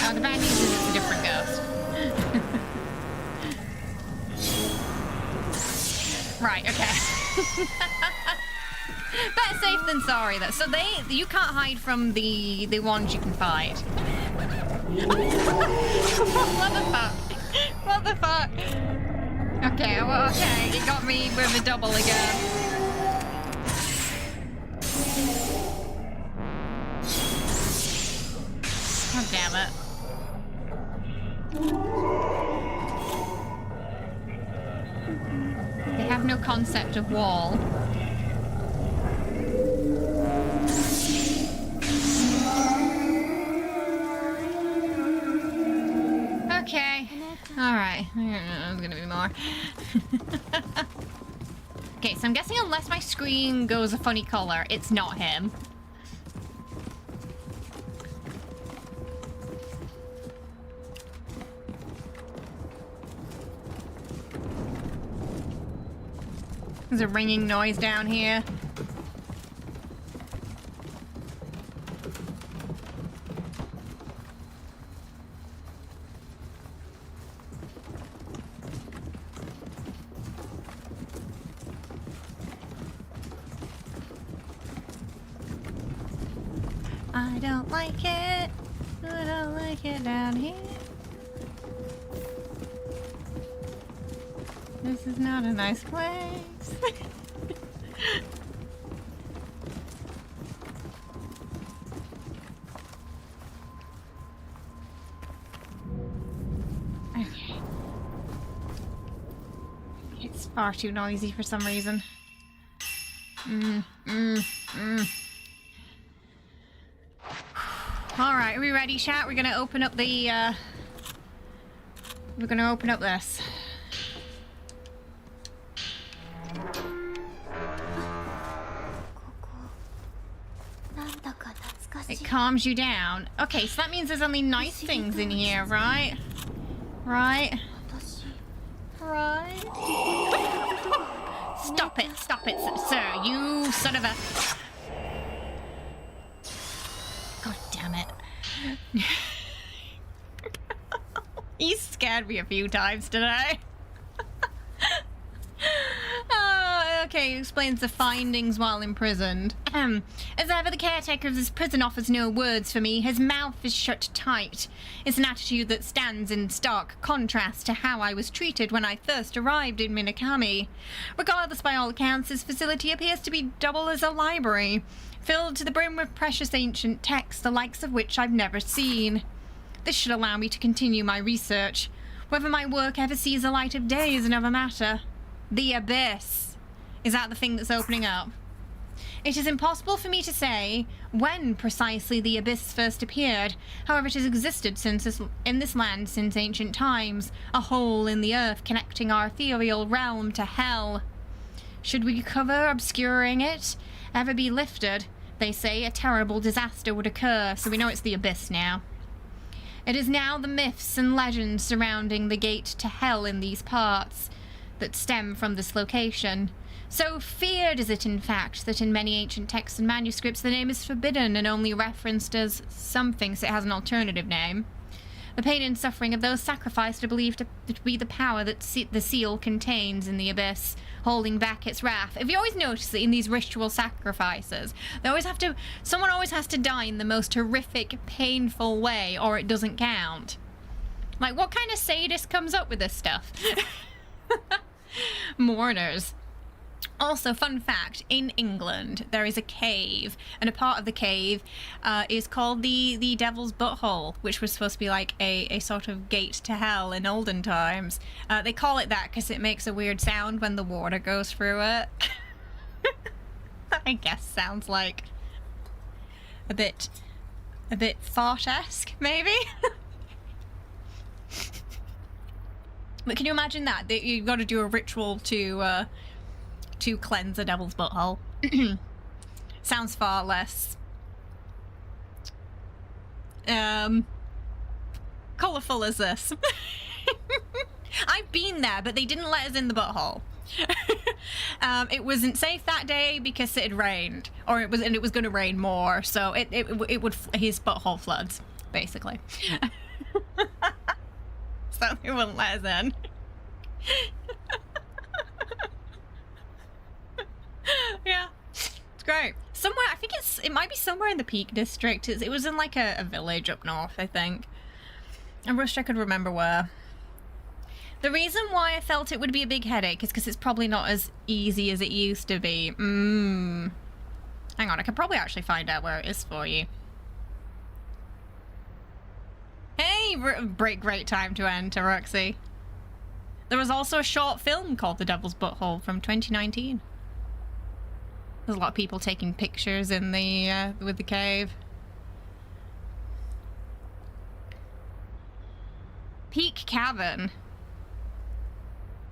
Oh, the bad news is it's a different ghost. Right, okay. Better safe than sorry, though. So you can't hide from the ones you can fight. What the fuck? What the fuck? Okay, well, okay, it got me with a double again. God damn it. They have no concept of wall. Okay. Alright. There's gonna be more. Okay, so I'm guessing unless my screen goes a funny color, it's not him. There's a ringing noise down here. I don't like it. I don't like it down here. This is not a nice place. Okay. It's far too noisy for some reason. Alright, are we ready, chat? We're gonna open up the, we're gonna open up this. It calms you down. Okay, so that means there's only nice things in here, right? Right? Right? Stop it, sir, you son of a... God damn it. He's scared me a few times today. Oh, Koei explains the findings while imprisoned. As ever, the caretaker of this prison offers no words for me. His mouth is shut tight. It's an attitude that stands in stark contrast to how I was treated when I first arrived in Minakami. Regardless, by all accounts, this facility appears to be double as a library, filled to the brim with precious ancient texts, the likes of which I've never seen. This should allow me to continue my research. Whether my work ever sees the light of day is another matter. The Abyss. Is that the thing that's opening up? It is impossible for me to say when precisely the Abyss first appeared. However, it has existed in this land since ancient times, a hole in the earth connecting our ethereal realm to hell. Should we cover obscuring it ever be lifted, they say a terrible disaster would occur, so we know it's the Abyss now. It is now the myths and legends surrounding the gate to hell in these parts that stem from this location. So feared is it, in fact, that in many ancient texts and manuscripts the name is forbidden and only referenced as some thinks it has an alternative name. The pain and suffering of those sacrificed are believed to be the power that the seal contains in the Abyss, holding back its wrath. Have you always noticed that in these ritual sacrifices, someone always has to die in the most horrific, painful way, or it doesn't count? Like, what kind of sadist comes up with this stuff? Mourners. Also, fun fact, in England, there is a cave, and a part of the cave is called the Devil's Butthole, which was supposed to be like a sort of gate to hell in olden times. They call it that because it makes a weird sound when the water goes through it. I guess sounds like a bit fart-esque, maybe? But can you imagine that you've got to do a ritual to cleanse a devil's butthole? Sounds far less colourful as this. I've been there, but they didn't let us in the butthole. It wasn't safe that day because it had rained, and it was going to rain more, so it would his butthole floods basically. So they wouldn't let us in. Yeah, it's great. Somewhere, I think it might be somewhere in the Peak District. It was in like a village up north, I think. I wish I could remember where. The reason why I felt it would be a big headache is because it's probably not as easy as it used to be. Hang on, I could probably actually find out where it is for you. Hey, great time to enter, Roxy. There was also a short film called The Devil's Butthole from 2019. There's a lot of people taking pictures in the with the cave. Peak Cavern.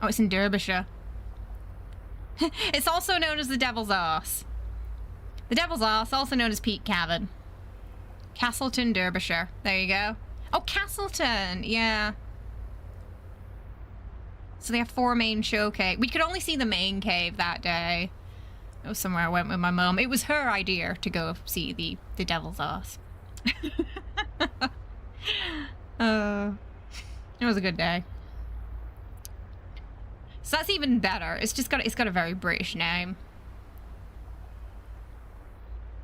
Oh, it's in Derbyshire. It's also known as the Devil's Arse. The Devil's Arse, also known as Peak Cavern. Castleton, Derbyshire. There you go. Oh, Castleton, yeah. So they have 4 main show caves. We could only see the main cave that day. It was somewhere I went with my mum. It was her idea to go see the Devil's Arse. It was a good day. So that's even better. It's got a very British name.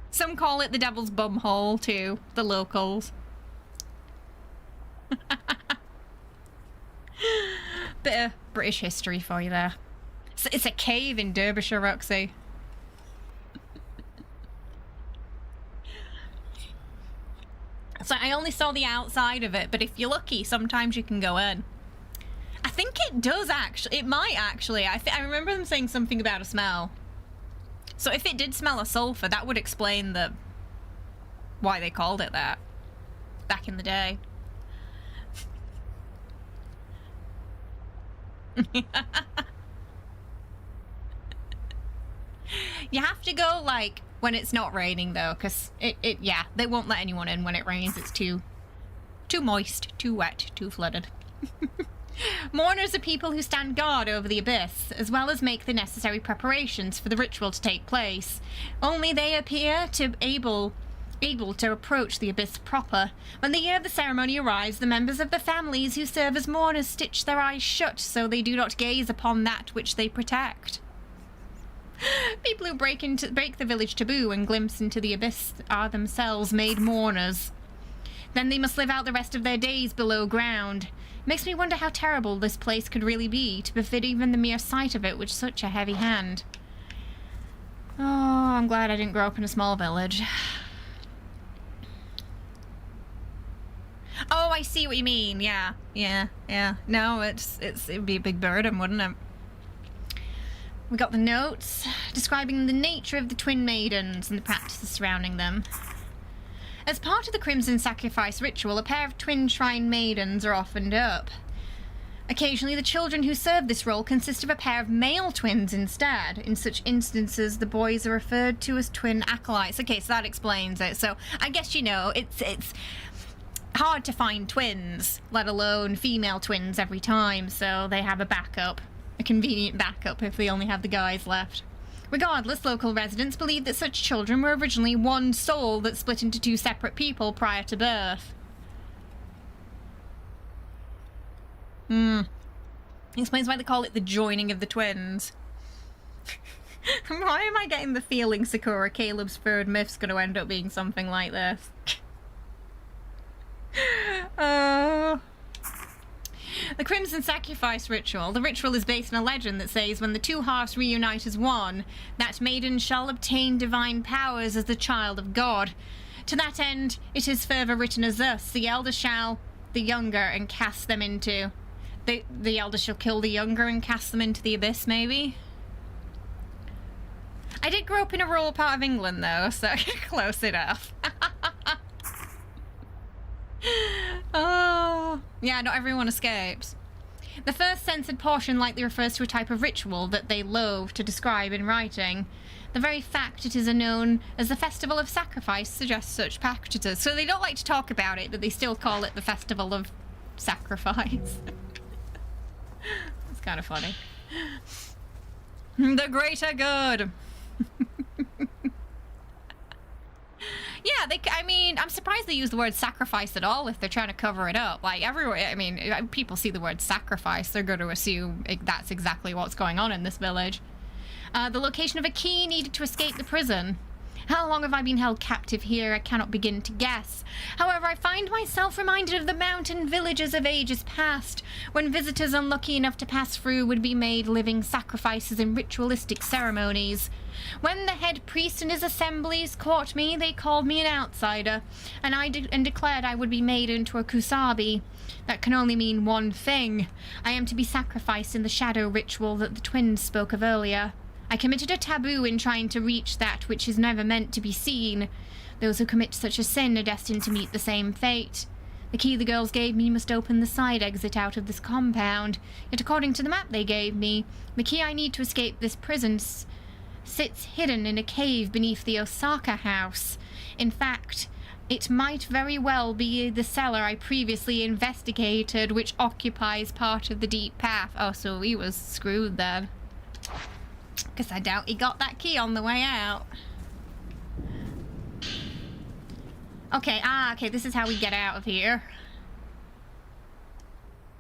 Some call it the Devil's Bumhole too, the locals. Bit of British history for you there. So it's a cave in Derbyshire, Roxy. So I only saw the outside of it, but if you're lucky, sometimes you can go in. I think it does actually. It might actually. I remember them saying something about a smell. So if it did smell of sulfur, that would explain why they called it that back in the day. You have to go like when it's not raining though, because yeah, they won't let anyone in when it rains. It's too moist, too wet, too flooded. Mourners are people who stand guard over the abyss, as well as make the necessary preparations for the ritual to take place. Only they appear to able to approach the abyss proper. When the year of the ceremony arrives, the members of the families who serve as mourners stitch their eyes shut so they do not gaze upon that which they protect. People who break the village taboo and glimpse into the abyss are themselves made mourners. Then they must live out the rest of their days below ground. It makes me wonder how terrible this place could really be, to befit even the mere sight of it with such a heavy hand. Oh, I'm glad I didn't grow up in a small village. Oh, I see what you mean. Yeah. No, it'd be a big burden, wouldn't it? We got the notes describing the nature of the twin maidens and the practices surrounding them. As part of the Crimson Sacrifice ritual, a pair of twin shrine maidens are offered up. Occasionally, the children who serve this role consist of a pair of male twins instead. In such instances, the boys are referred to as twin acolytes. Okay, so that explains it. So I guess, you know, it's hard to find twins, let alone female twins every time, so they have a backup. A convenient backup if they only have the guys left. Regardless, local residents believe that such children were originally one soul that split into two separate people prior to birth. Explains why they call it the joining of the twins. Why am I getting the feeling Sakura Caleb's third myth's going to end up being something like this? The Crimson Sacrifice ritual. The ritual is based on a legend that says when the two halves reunite as one, that maiden shall obtain divine powers as the child of God. To that end, it is further written as thus: the elder shall the younger and cast them into... The elder shall kill the younger and cast them into the abyss, maybe? I did grow up in a rural part of England, though, so close enough. Oh, yeah, not everyone escapes. The first censored portion likely refers to a type of ritual that they loathe to describe in writing. The very fact it is known as the Festival of Sacrifice suggests such practices. So they don't like to talk about it, but they still call it the Festival of Sacrifice. It's kind of funny. The greater good. Yeah, I mean, I'm surprised they use the word sacrifice at all if they're trying to cover it up. Like, everywhere, I mean, people see the word sacrifice, they're going to assume that's exactly what's going on in this village. The location of a key needed to escape the prison. How long have I been held captive here? I cannot begin to guess. However, I find myself reminded of the mountain villages of ages past, when visitors unlucky enough to pass through would be made living sacrifices in ritualistic ceremonies. When the head priest and his assemblies caught me, they called me an outsider, and declared I would be made into a kusabi. That can only mean one thing. I am to be sacrificed in the shadow ritual that the twins spoke of earlier. I committed a taboo in trying to reach that which is never meant to be seen. Those who commit such a sin are destined to meet the same fate. The key the girls gave me must open the side exit out of this compound. Yet according to the map they gave me, the key I need to escape this prison sits hidden in a cave beneath the Osaka house. In fact, it might very well be the cellar I previously investigated, which occupies part of the deep path. Oh, so he was screwed then. Because I doubt he got that key on the way out. Okay, okay, this is how we get out of here.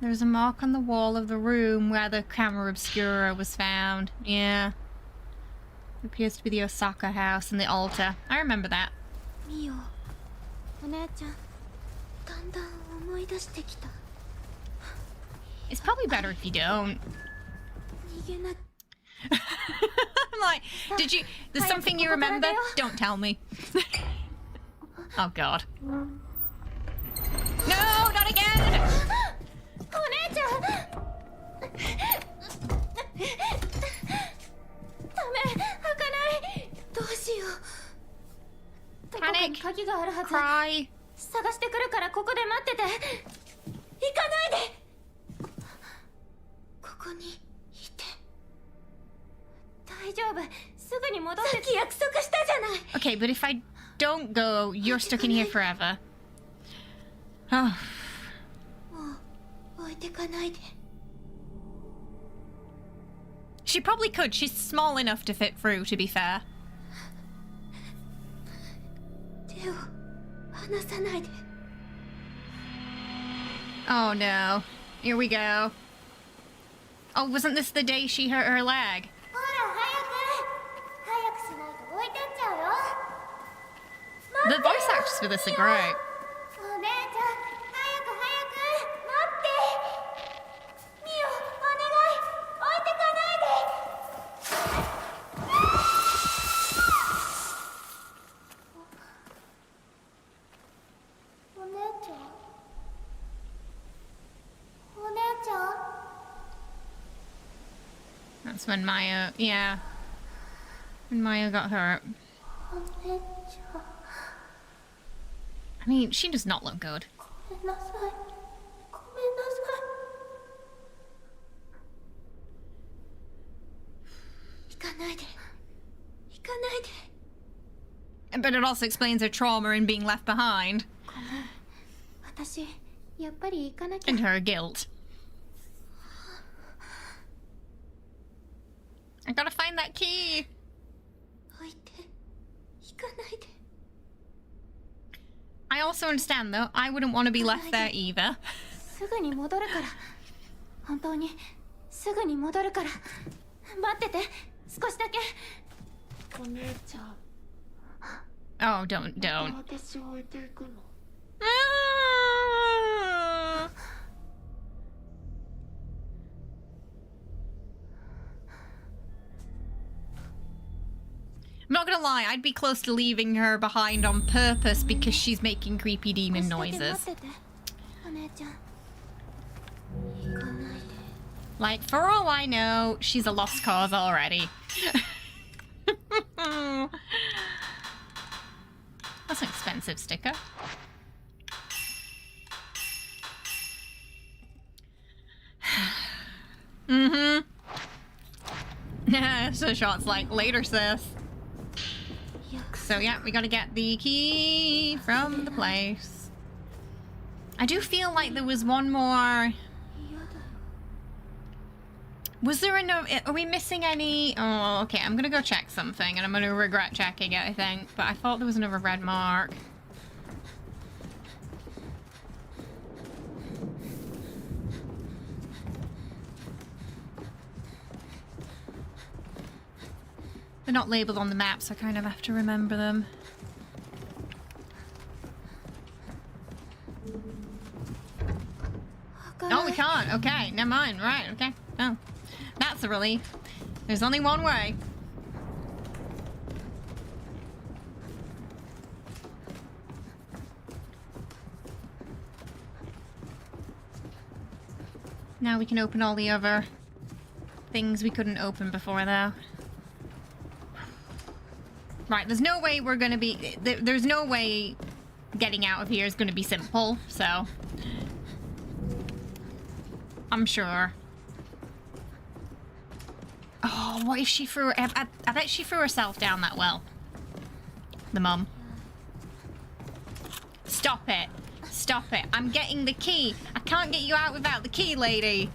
There's a mark on the wall of the room where the camera obscura was found. Yeah. It appears to be the Osaka house and the altar. I remember that. It's probably better if you don't. I'm like, there's something you remember? Don't tell me. Oh god. No, not again! Panic! Cry! Okay, but if I don't go, you're stuck in here forever. Oh. She probably could. She's small enough to fit through, to be fair. Oh no. Here we go. Oh, wasn't this the day she hurt her leg? The voice actors for this are great. That's when Maya, yeah. When Maya got hurt. I mean, she does not look good. But it also explains her trauma in being left behind. And her guilt. I gotta find that key. I also understand though, I wouldn't want to be left there either. Oh, don't. Ah! I'm not gonna lie, I'd be close to leaving her behind on purpose because she's making creepy demon noises. Like, for all I know, she's a lost cause already. That's an expensive sticker. So Shot's like, later, sis. So yeah, we gotta get the key from the place. I do feel like there was one more. Was there are we missing any? Oh, okay, I'm gonna go check something and I'm gonna regret checking it, I think. But I thought there was another red mark. They're not labeled on the map, so I kind of have to remember them. Oh, we can't. Okay, never mind. Right, okay. Oh, that's a relief. There's only one way. Now we can open all the other things we couldn't open before, though. Right, there's no way we're gonna be... There's no way getting out of here is gonna be simple, so... I'm sure. Oh, what if she threw... I bet she threw herself down that well. The mum. Stop it. Stop it. I'm getting the key. I can't get you out without the key, lady.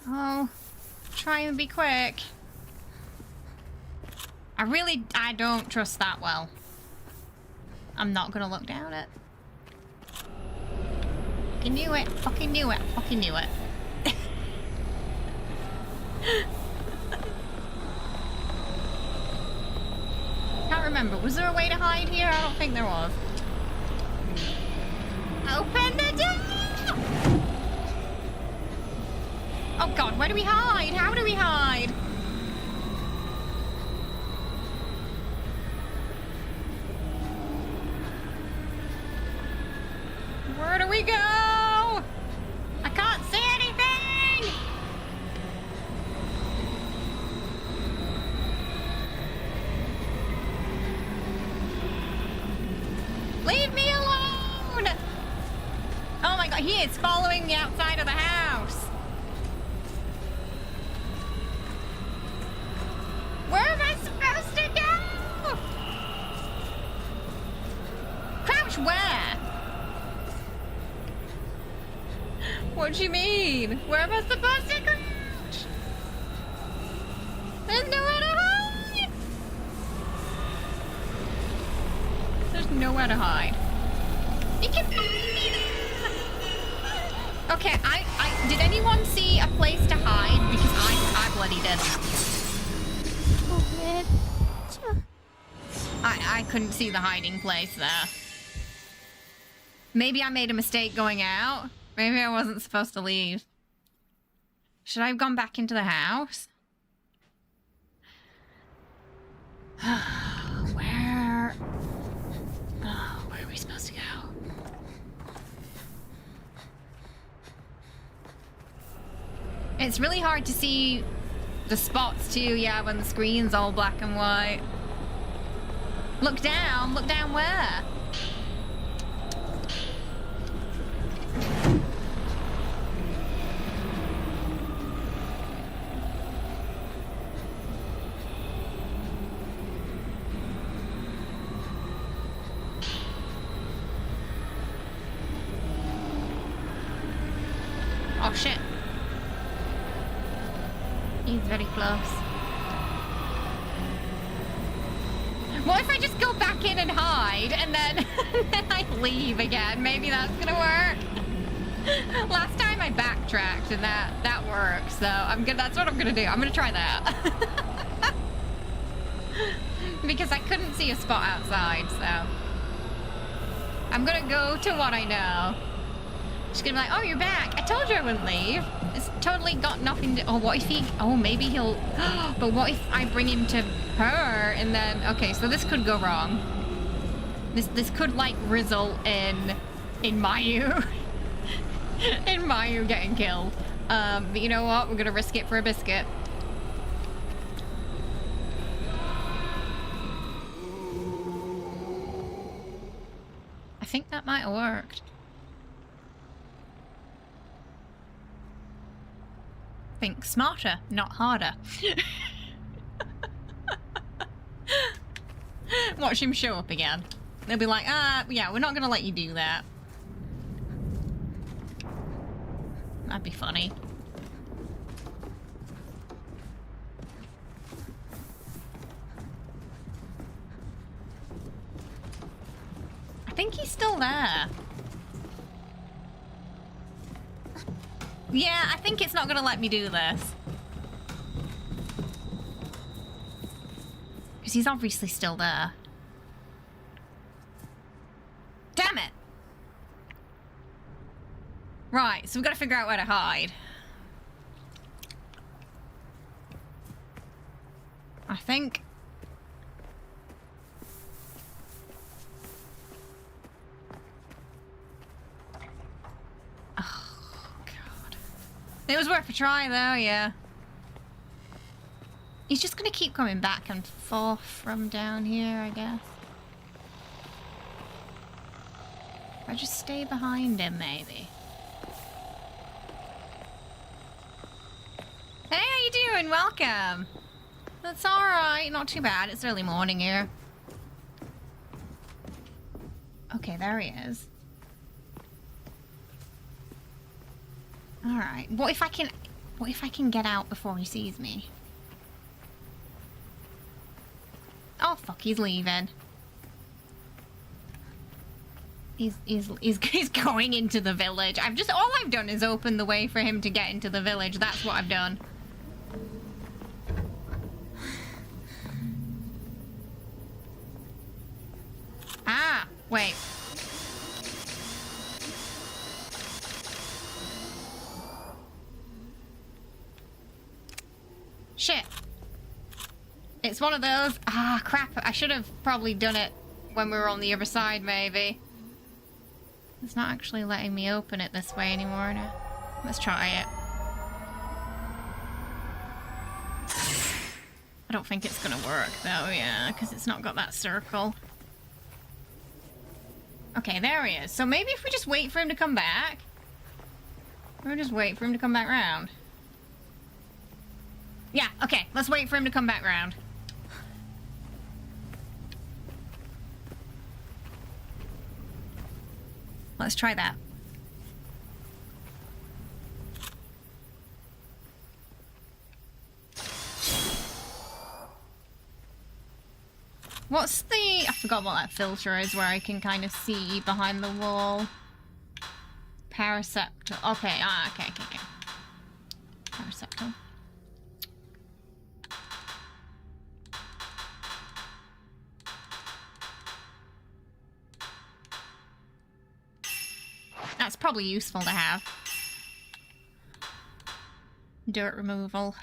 Oh, try and be quick. I don't trust that well. I'm not gonna look down it. Fucking knew it, fucking knew it, fucking knew it. Can't remember, was there a way to hide here? I don't think there was. Open the door! Oh god, where do we hide? How do we hide? Where do we go? I can't see anything! Leave me alone! Oh my god, he is following me outside of the house. Where am I supposed to go? Crouch where? What do you mean? Where am I supposed to crouch? There's nowhere to hide! There's nowhere Okay, did anyone see a place to hide? Because I bloody did. Oh man. I couldn't see the hiding place there. Maybe I made a mistake going out. Maybe I wasn't supposed to leave. Should I have gone back into the house? Where are we supposed to go? It's really hard to see the spots too, yeah, when the screen's all black and white. Look down where? Oh shit. He's very close. What if I just go back in and hide and then, then I leave again? Maybe that's gonna work. Last time I backtracked and that worked, so that's what I'm gonna do. I'm gonna try that. Because I couldn't see a spot outside, so I'm gonna go to what I know. She's gonna be like, oh, you're back. I told you I wouldn't leave. It's totally got nothing to... Oh, what if he... Oh, maybe he'll... But what if I bring him to her and then... Okay, so this could go wrong. This could, like, result in Mayu... in Mayu getting killed. But you know what? We're gonna risk it for a biscuit. I think that might have worked. Think smarter, not harder. Watch him show up again. They'll be like, yeah, we're not gonna let you do that. That'd be funny. I think he's still there. Yeah, I think it's not gonna let me do this. Because he's obviously still there. Damn it! Right, so we've got to figure out where to hide. I think... It was worth a try, though, yeah. He's just gonna keep coming back and forth from down here, I guess. If I just stay behind him, maybe. Hey, how you doing? Welcome. That's alright, not too bad. It's early morning here. Okay, there he is. Alright. What if I can get out before he sees me? Oh fuck, he's leaving. He's going into the village. All I've done is open the way for him to get into the village. That's what I've done. Ah, wait. Shit. It's one of those... Ah, crap. I should have probably done it when we were on the other side, maybe. It's not actually letting me open it this way anymore now. Let's try it. I don't think it's gonna work, though, yeah, because it's not got that circle. Okay, there he is. So maybe if we just wait for him to come back... Or just wait for him to come back round. Yeah, okay, let's wait for him to come back round. Let's try that. What's the... I forgot what that filter is where I can kind of see behind the wall. Paraseptal. Okay, okay. Paraseptal. That's probably useful to have. Dirt removal.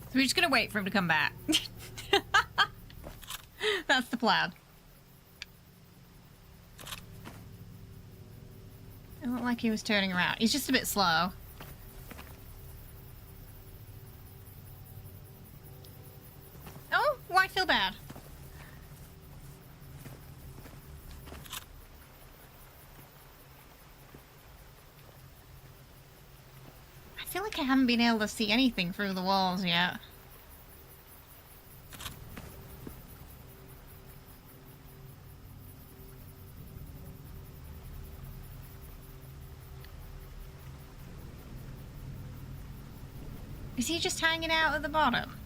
So we're just gonna wait for him to come back. That's the plan. It looked like he was turning around. He's just a bit slow. Oh, why feel bad? I feel like I haven't been able to see anything through the walls yet. Is he just hanging out at the bottom?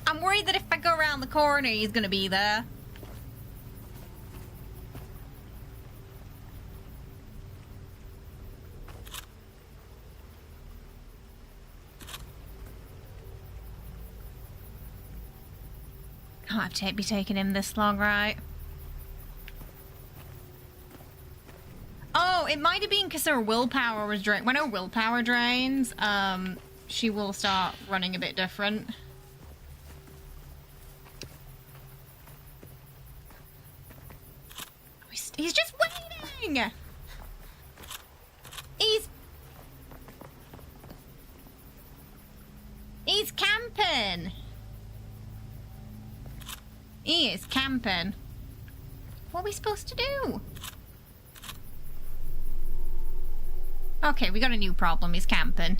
I'm worried that if I go around the corner, he's gonna be there. Can't have to be taking him this long, right? Oh, it might have been because her willpower was drained. When her willpower drains, she will start running a bit different. He's just waiting! He's camping! He is camping. What are we supposed to do? Okay, we got a new problem. He's camping.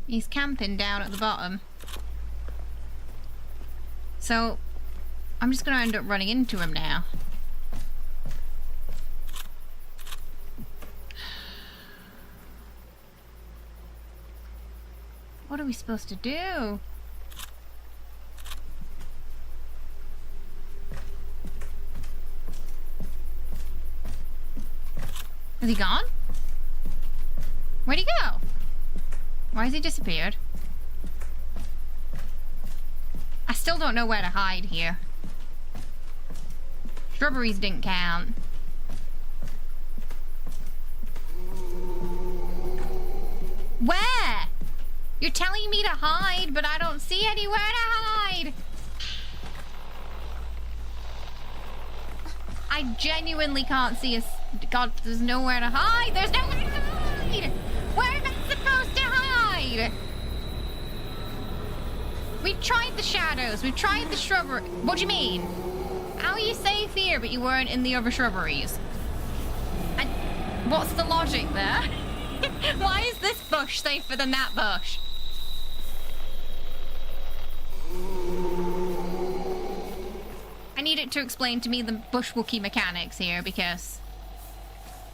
He's camping down at the bottom. So, I'm just gonna end up running into him now. What are we supposed to do? Is he gone? Where'd he go? Why has he disappeared? I still don't know where to hide here. Shrubberies didn't count. Where? You're telling me to hide, but I don't see anywhere to hide. I genuinely can't see us. God, there's nowhere to hide. There's nowhere to hide. Where am I supposed to hide? We've tried the shadows. We've tried the shrubbery. What do you mean? How are you safe here, but you weren't in the other shrubberies? And what's the logic there? Why is this bush safer than that bush? I need it to explain to me the bush Wookiee mechanics here, because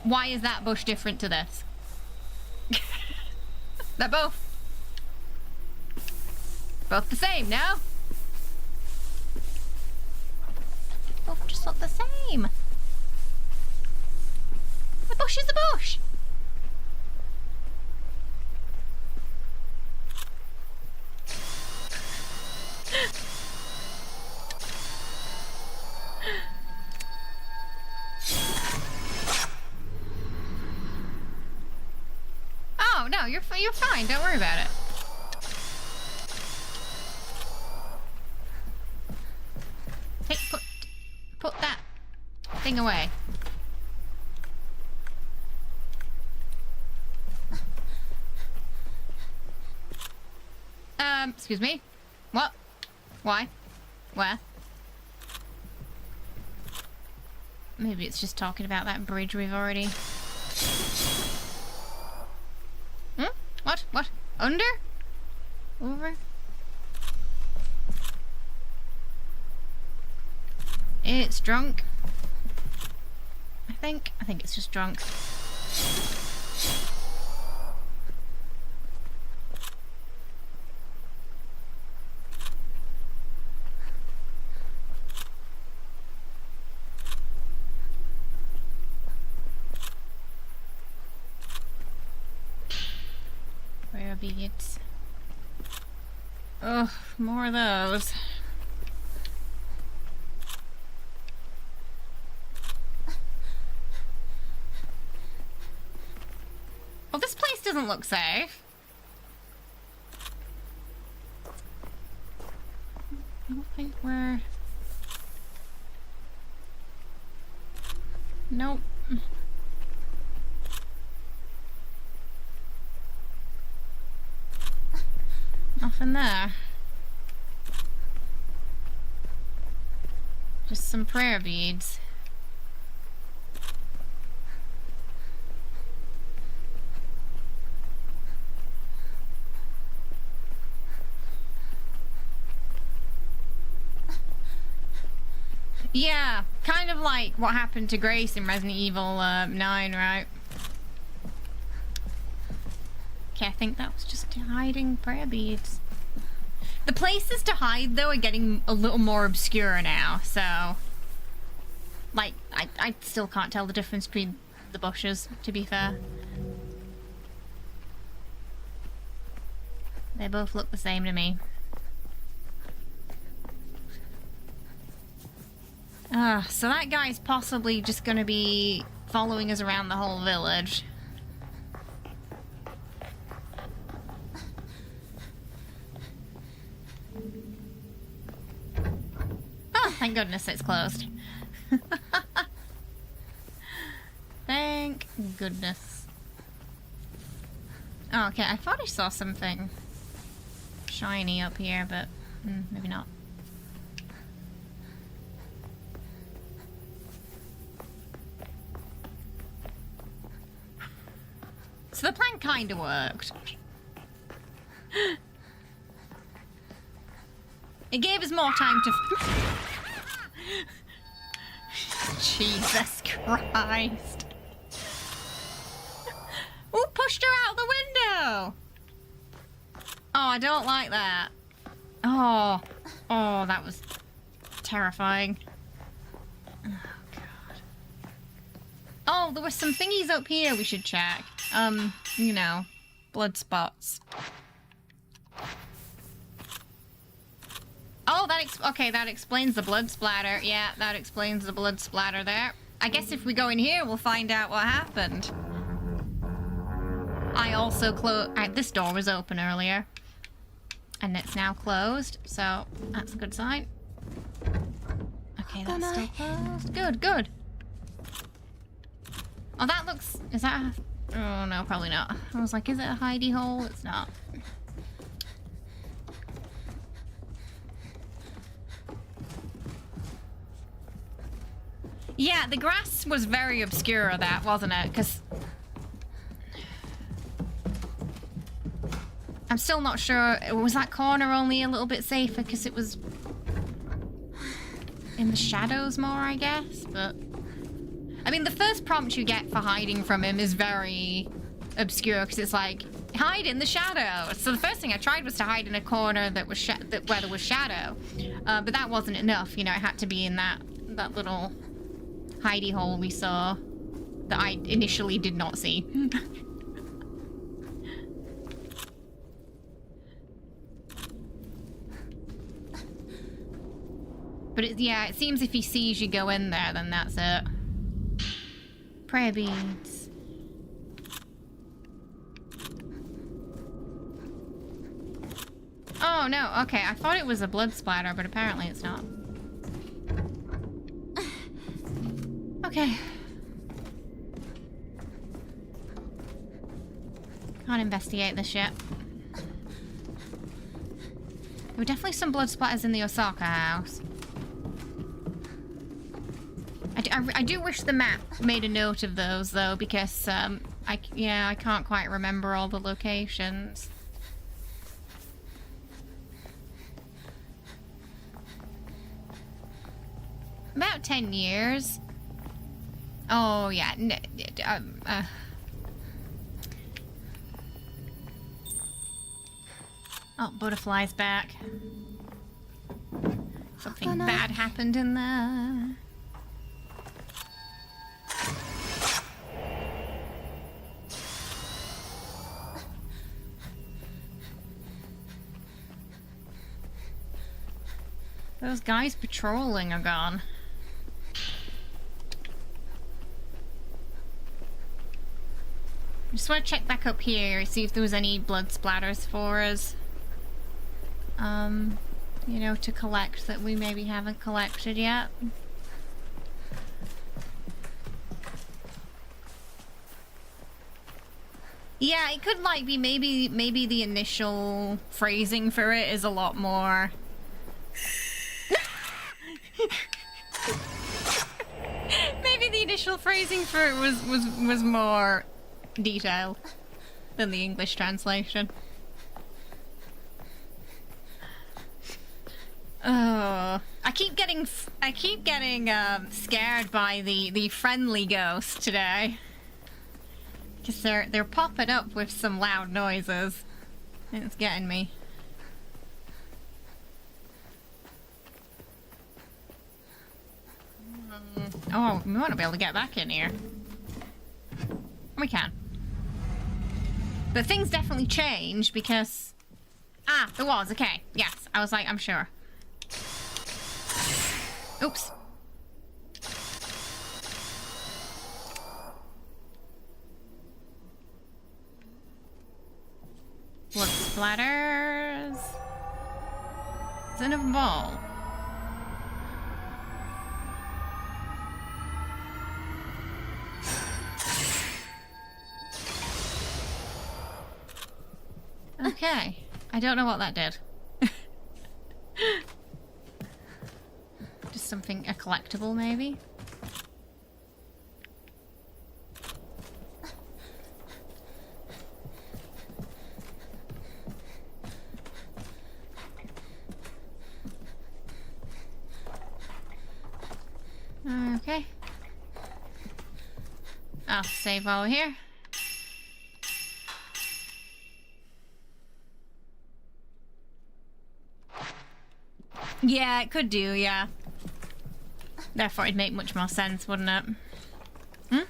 why is that bush different to this? They're both the same, no? Both just look the same. The bush is a bush. Oh no, you're fine. Don't worry about it. Put that thing away. Excuse me? What? Why? Where? Maybe it's just talking about that bridge we've already... What? What? Under? Over? It's drunk. I think it's just drunk. Prayer beads. Ugh, more of those. Well, this place doesn't look safe. I don't think we're... Nope. Nothing there. Just some prayer beads. Yeah, kind of like what happened to Grace in Resident Evil 9, right? Okay, I think that was just hiding prayer beads. The places to hide, though, are getting a little more obscure now, so... Like, I still can't tell the difference between the bushes, to be fair. They both look the same to me. So that guy's possibly just gonna be following us around the whole village. Oh, thank goodness it's closed. Thank goodness. Oh, okay, I thought I saw something shiny up here, but maybe not. So the plan kinda worked. It gave us more time to... Jesus Christ. Who pushed her out the window? Oh, I don't like that. Oh, that was terrifying. Oh, God. Oh, there were some thingies up here we should check. You know, blood spots. Oh, okay, that explains the blood splatter. Yeah, that explains the blood splatter there. I guess if we go in here, we'll find out what happened. I also this door was open earlier. And it's now closed, so that's a good sign. Okay, that's still closed. Good, good. Oh, that looks... Is that a... Oh, no, probably not. I was like, is it a hidey hole? It's not. Yeah, the grass was very obscure, that, wasn't it? Because... I'm still not sure. Was that corner only a little bit safer because it was... in the shadows more, I guess? But... I mean, the first prompt you get for hiding from him is very obscure because it's like, hide in the shadow. So the first thing I tried was to hide in a corner that was where there was shadow, but that wasn't enough. You know, it had to be in that little hidey hole we saw that I initially did not see. But yeah, it seems if he sees you go in there, then that's it. Prayer beads. Oh no, okay, I thought it was a blood splatter, but apparently it's not. Okay. Can't investigate this yet. There were definitely some blood splatters in the Osaka house. I do wish the map made a note of those, though, because, I can't quite remember all the locations. About 10 years. Oh, yeah. Oh, butterfly's back. Something bad happened in there. Those guys patrolling are gone. Just want to check back up here, see if there was any blood splatters for us. You know, to collect that we maybe haven't collected yet. Yeah, it could like be maybe the initial phrasing for it is a lot more. Maybe the initial phrasing for it was more detailed than the English translation. Oh, I keep getting scared by the friendly ghost today, because they're popping up with some loud noises. It's getting me. Oh, we want to be able to get back in here. We can. But things definitely changed because... Ah, there was, okay. Yes, I was like, I'm sure. Oops. Blood splatters. It's in a ball. Okay. I don't know what that did. Just something, a collectible maybe? Okay. I'll save while we're here. Yeah, it could do, yeah. Therefore, it'd make much more sense, wouldn't it? Hmm?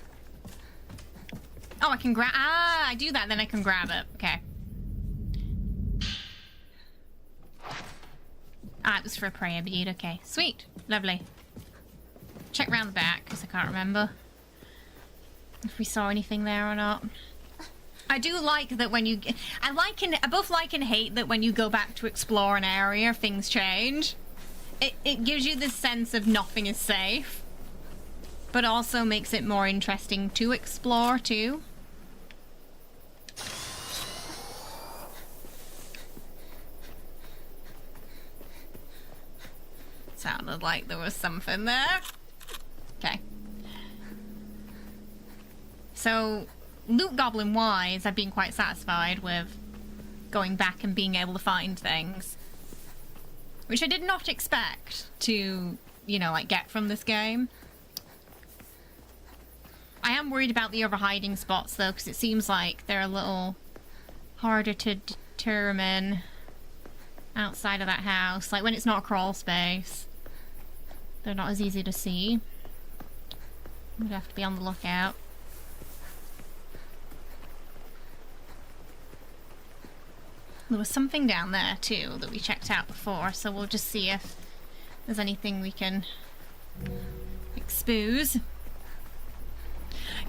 Oh, I can grab... Ah, I do that, then I can grab it. Okay. Ah, it was for a prayer bead. Okay, sweet. Lovely. Check round the back, because I can't remember if we saw anything there or not. I do like that when you... I both like and hate that when you go back to explore an area, things change. It gives you this sense of nothing is safe, but also makes it more interesting to explore too. Sounded like there was something there. Okay. So, loot goblin wise, I've been quite satisfied with going back and being able to find things. Which I did not expect to, you know, like, get from this game. I am worried about the other hiding spots, though, because it seems like they're a little harder to determine outside of that house. Like, when it's not a crawl space, they're not as easy to see. We'd have to be on the lookout. There was something down there too that we checked out before, so we'll just see if there's anything we can expose.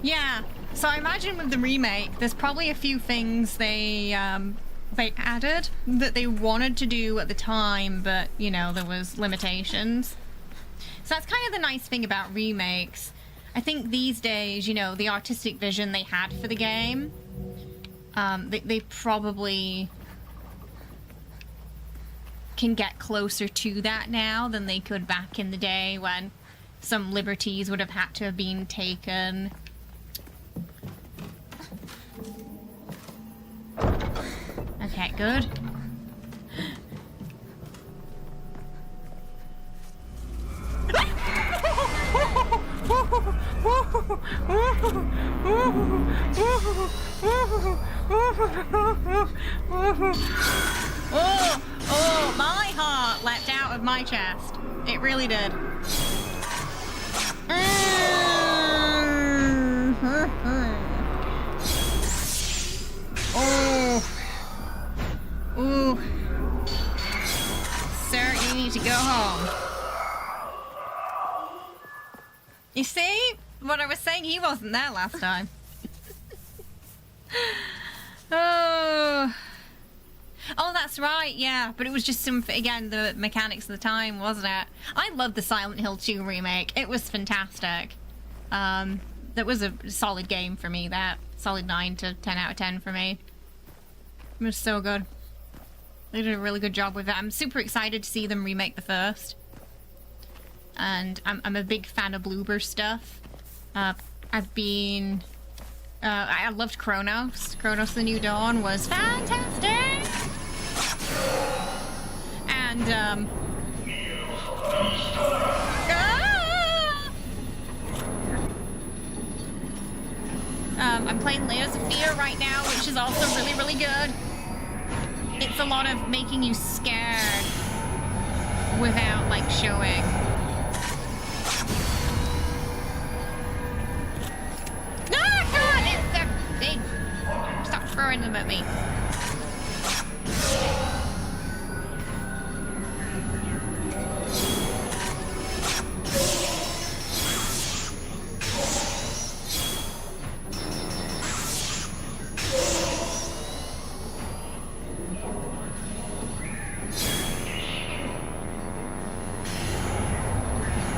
Yeah, so I imagine with the remake, there's probably a few things they added that they wanted to do at the time, but, you know, there was limitations. So that's kind of the nice thing about remakes. I think these days, you know, the artistic vision they had for the game, they probably can get closer to that now than they could back in the day when some liberties would have had to have been taken. Okay, good. Oh, my heart leapt out of my chest. It really did. Oh. Ooh. Sir, you need to go home. You see? What I was saying, he wasn't there last time. Oh. Oh, that's right, yeah. But it was just again, the mechanics of the time, wasn't it? I loved the Silent Hill 2 remake. It was fantastic. That was a solid game for me, that. Solid 9 to 10 out of 10 for me. It was so good. They did a really good job with it. I'm super excited to see them remake the first. And I'm a big fan of Bloober stuff. I've been... I loved Chronos. Chronos the New Dawn was fantastic! And, I'm playing Layers of Fear right now, which is also really, really good. It's a lot of making you scared without, like, showing. Ah, God! They're big. Stop throwing them at me.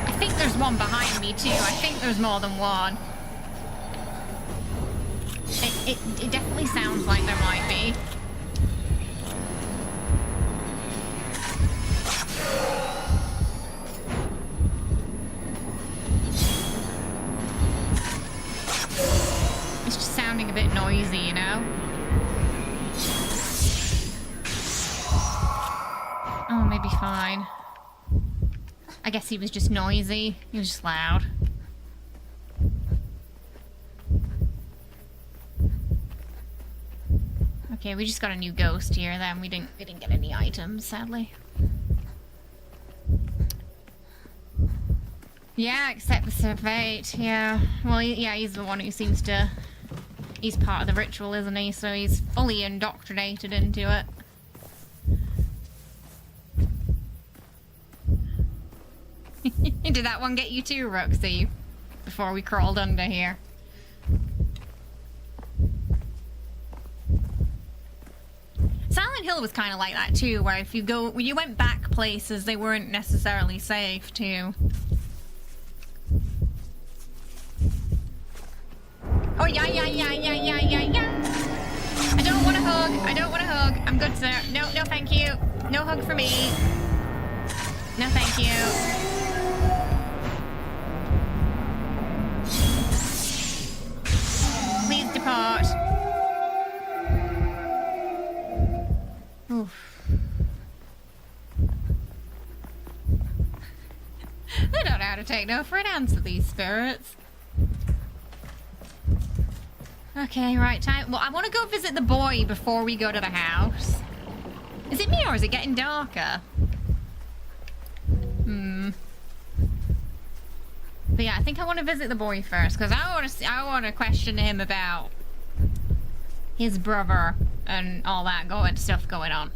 I think there's one behind me too. I think there's more than one. It definitely sounds like there might be. It's just sounding a bit noisy, you know? Oh, maybe fine. I guess he was just noisy. He was just loud. Okay, we just got a new ghost here then. We didn't get any items, sadly. Yeah, except for Sir Fate, yeah. Well, yeah, he's the one who seems to... He's part of the ritual, isn't he? So he's fully indoctrinated into it. Did that one get you too, Roxy? Before we crawled under here. Silent Hill was kind of like that too, where if you go, when you went back places, they weren't necessarily safe too. Oh yeah. I don't want a hug. I don't want a hug. I'm good, sir. No, thank you. No hug for me. No, thank you. Please depart. Oof. They don't know how to take no for an answer, these spirits. Okay, right, time. Well, I want to go visit the boy before we go to the house. Is it me or is it getting darker? But yeah, I think I want to visit the boy first because I want to question him about his brother and all that stuff going on.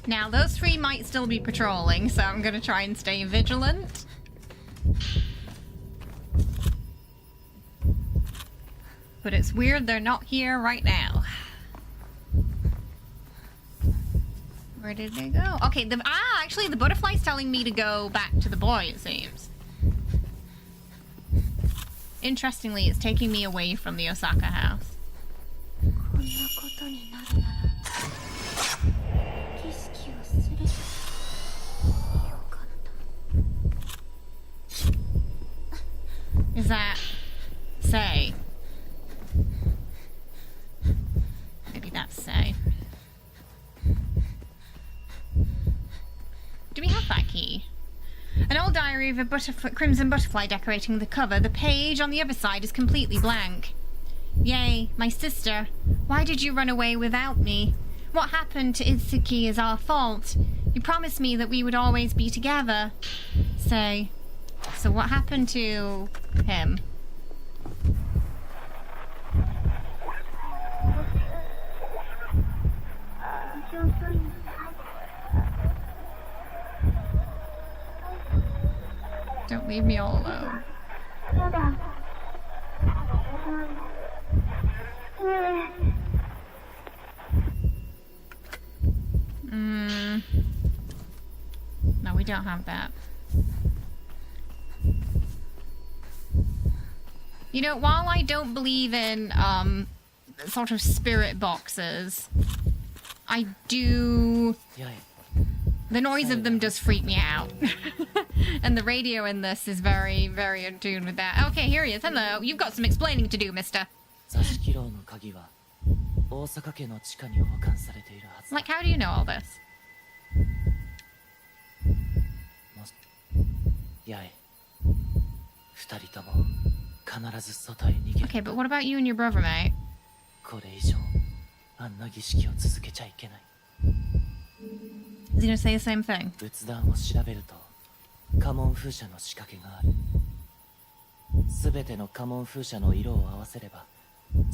Now, those three might still be patrolling, so I'm gonna try and stay vigilant. But it's weird they're not here right now. Where did they go? Okay, actually the butterfly's telling me to go back to the boy, it seems. Interestingly, it's taking me away from the Osaka house. that say? Maybe that's say. Do we have that key? An old diary of a crimson butterfly decorating the cover. The page on the other side is completely blank. Yay, my sister. Why did you run away without me? What happened to Itsuki is our fault. You promised me that we would always be together. Say, so what happened to him? Don't leave me all alone. No, we don't have that. You know, while I don't believe in sort of spirit boxes, I do... The noise of them does freak me out. And the radio in this is very, very in tune with that. Okay, here he is. Hello. You've got some explaining to do, mister. Like, how do you know all this? Okay, but what about you and your brother, mate? Is he gonna say the same thing?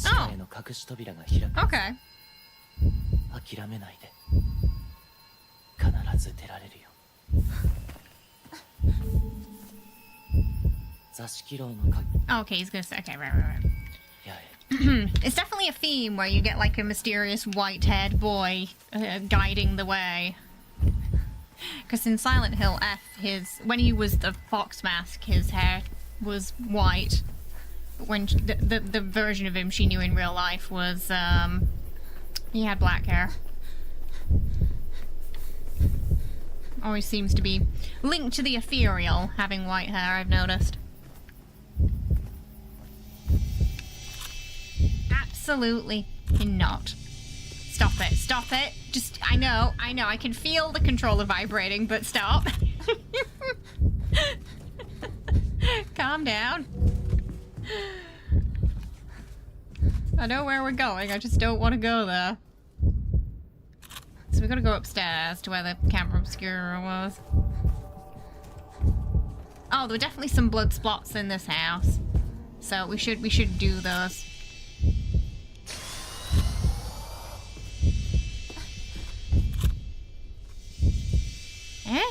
Oh. Okay. Okay, he's gonna say, okay, right. It's definitely a theme where you get like a mysterious white-haired boy guiding the way. Because in Silent Hill F, when he was the fox mask, his hair was white. But when the version of him she knew in real life was, he had black hair. Always seems to be linked to the ethereal, having white hair, I've noticed. Absolutely not. Stop it, stop it. Just, I know, I can feel the controller vibrating, but stop. Calm down. I know where we're going, I just don't want to go there. So we gotta go upstairs to where the camera obscura was. Oh, there were definitely some blood spots in this house. So we should do those. Eh?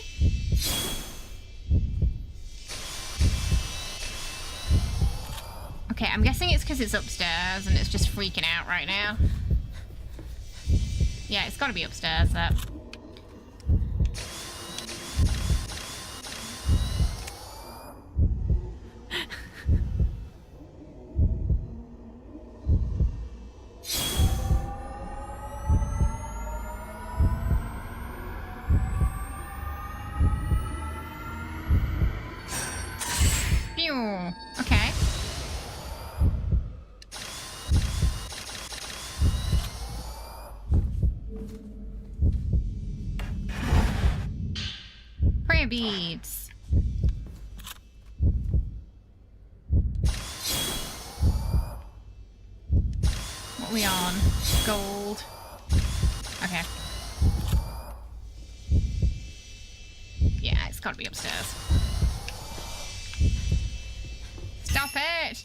Okay, I'm guessing it's because it's upstairs and it's just freaking out right now. Yeah, it's gotta be upstairs, that. Phew. Okay. Prayer beads. What are we on? Gold. Okay. Yeah, it's gotta be upstairs. Stop it!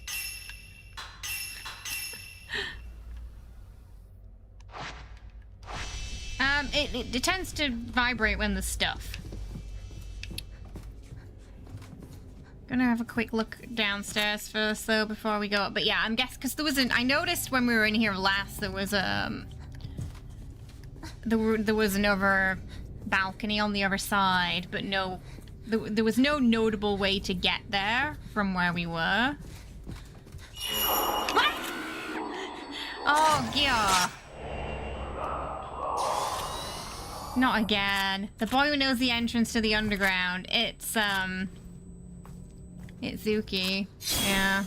It tends to vibrate when there's stuff. Gonna have a quick look downstairs first, though, before we go up. But yeah, I'm guessing because there was I noticed when we were in here last, there was there was another balcony on the other side, but no, there was no notable way to get there from where we were. What? Oh, yeah. Not again. The boy who knows the entrance to the underground. It's, Itsuki. Yeah.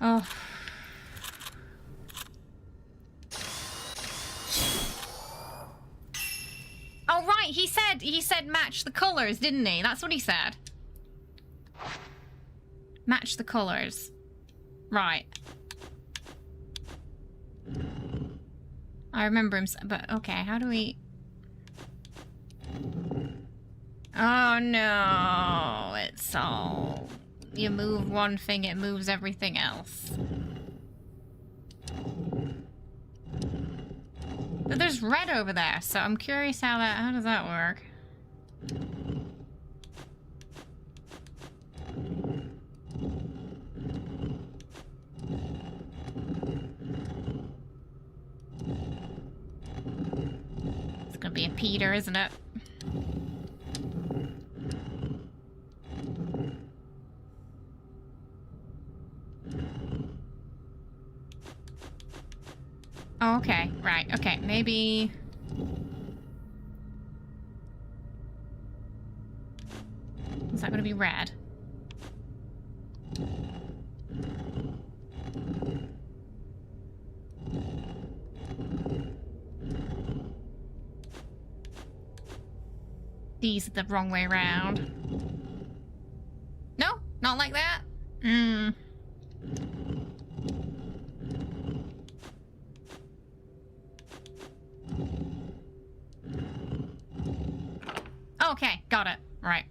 Oh. Oh right, he said match the colors, didn't he? That's what he said. Match the colors. Right. I remember him, but okay, how do we... Oh no, it's all... You move one thing, it moves everything else. But there's red over there, so I'm curious how does that work? It's gonna be a Peter, isn't it? Oh, okay, right, okay, maybe... Is that gonna be red? These are the wrong way around. No? Not like that? Hmm. Okay, got it. Right.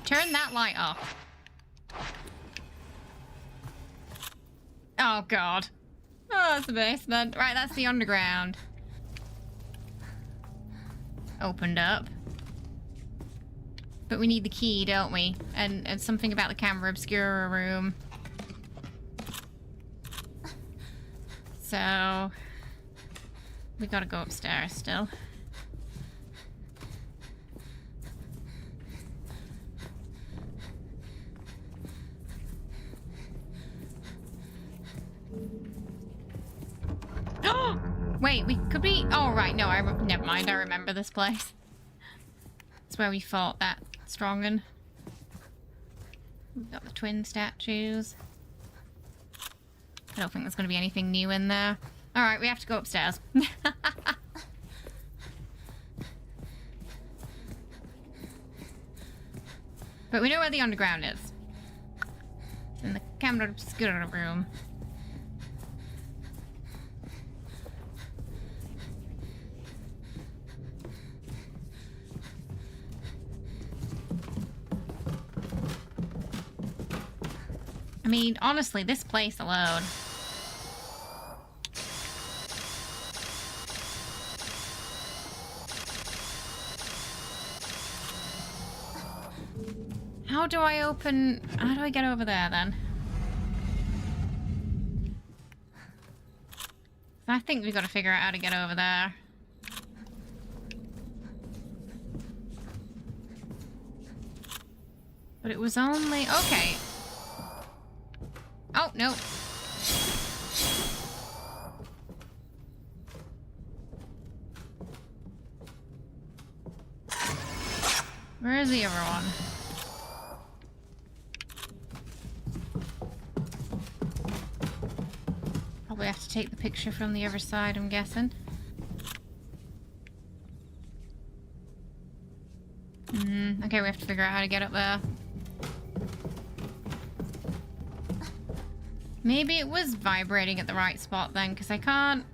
Turn that light off. Oh, God. Oh, that's the basement. Right, that's the underground. Opened up. But we need the key, don't we? And something about the camera obscura room. So... we gotta go upstairs still. Wait, could we? Oh right, no, never mind. I remember this place. It's where we fought that Strongen. We've got the twin statues. I don't think there's going to be anything new in there. All right, we have to go upstairs. But we know where the underground is. It's in the camera obscura room. I mean, honestly, this place alone. How do I get over there then? I think we've got to figure out how to get over there. But it was only... okay. Oh, no. Where is the other one? Probably have to take the picture from the other side, I'm guessing. Okay, we have to figure out how to get up there. Maybe it was vibrating at the right spot then, because I can't...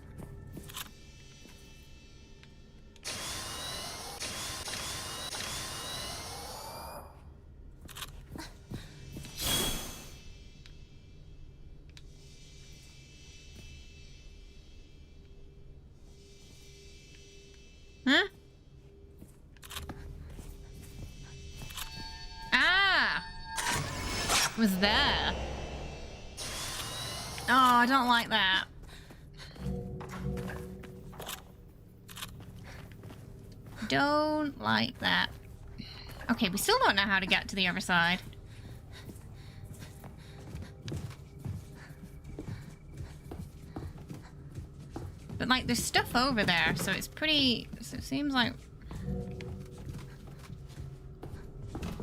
Huh? Ah! It was there. Oh, I don't like that. Don't like that. Okay, we still don't know how to get to the other side. But, like, there's stuff over there, so it's pretty... So it seems like...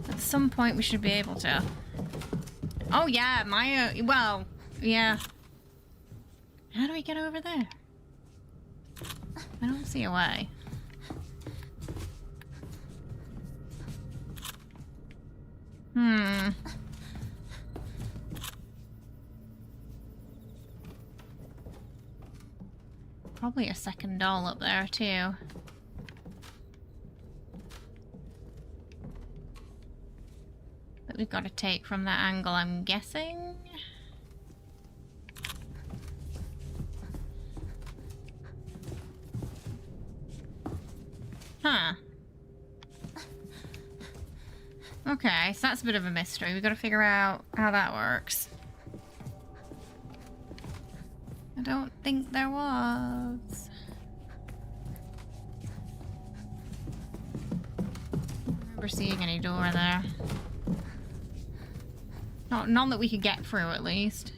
At some point we should be able to... Oh, yeah, well, yeah. How do we get over there? I don't see a way. Probably a second doll up there, too. That we've got to take from that angle, I'm guessing. Huh. Okay, so that's a bit of a mystery. We've got to figure out how that works. I don't think there was. I don't remember seeing any door there. None that we could get through, at least.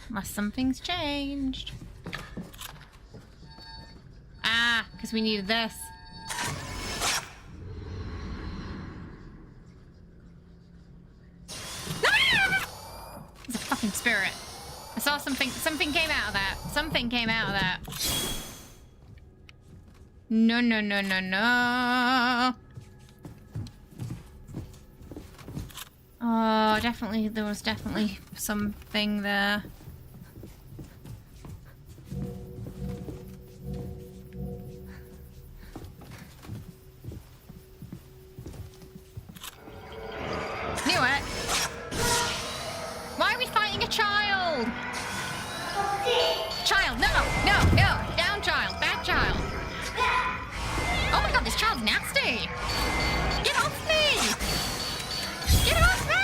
Unless something's changed. Ah, because we needed this. It's a fucking spirit. I saw something. Something came out of that. Something came out of that. No, no, no, no, no. Oh, definitely. There was definitely something there. Knew it. Why are we fighting a child? Child, no, no, no. Down child, bad child. Oh my god, this child's nasty. Get off me. Get off me.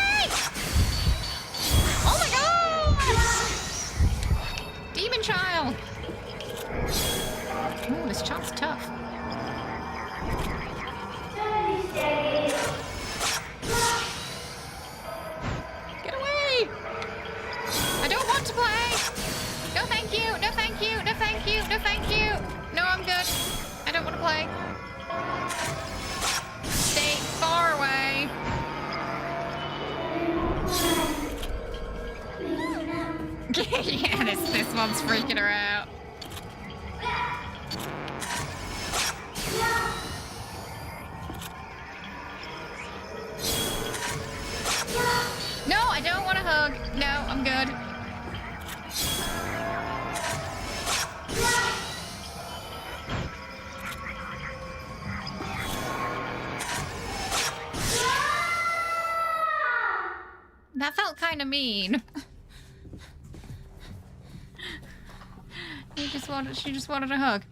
Oh my god. Demon child. Ooh, this child's tough. Get away! I don't want to play! No thank you, no thank you, no thank you, no thank you! No, I'm good. I don't want to play. Stay far away. Yeah, this one's freaking her out. No, I don't want to hug. No, I'm good. That felt kind of mean. She just wanted a hug.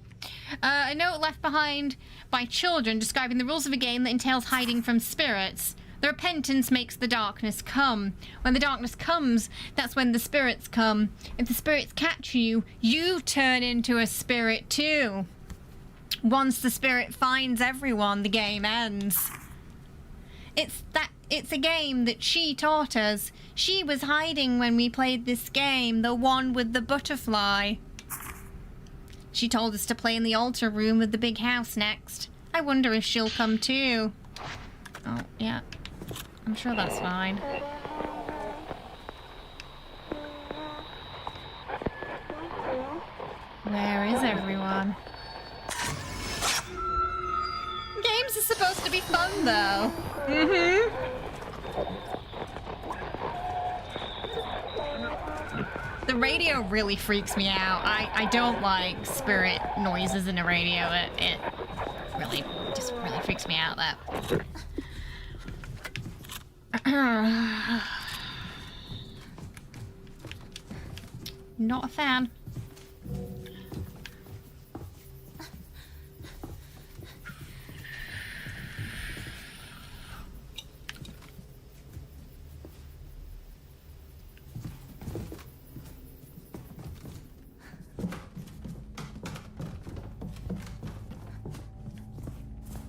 A note left behind by children describing the rules of a game that entails hiding from spirits. The repentance makes the darkness come. When the darkness comes, that's when the spirits come. If the spirits catch you, you turn into a spirit too. Once the spirit finds everyone, the game ends. It's a game that she taught us. She was hiding when we played this game, the one with the butterfly. She told us to play in the altar room with the big house next. I wonder if she'll come too. Oh, yeah. I'm sure that's fine. Where is everyone? Games are supposed to be fun, though. The radio really freaks me out. I don't like spirit noises in a radio. It really freaks me out, that. Not a fan.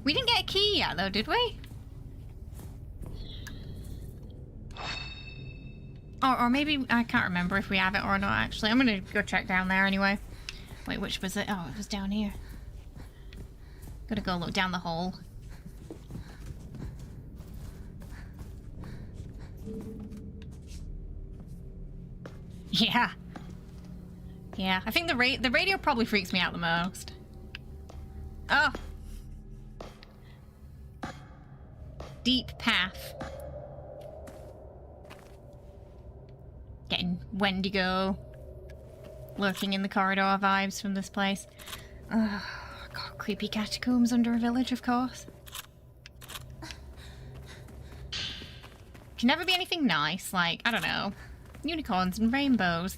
We didn't get a key yet, though, did we? Or maybe, I can't remember if we have it or not, actually. I'm gonna go check down there anyway. Wait, which was it? Oh, it was down here. Gotta go look down the hole. Yeah. Yeah, I think the radio probably freaks me out the most. Oh. Deep path. Getting Wendigo lurking in the corridor vibes from this place. God, creepy catacombs under a village, of course. Can never be anything nice, like, I don't know, unicorns and rainbows.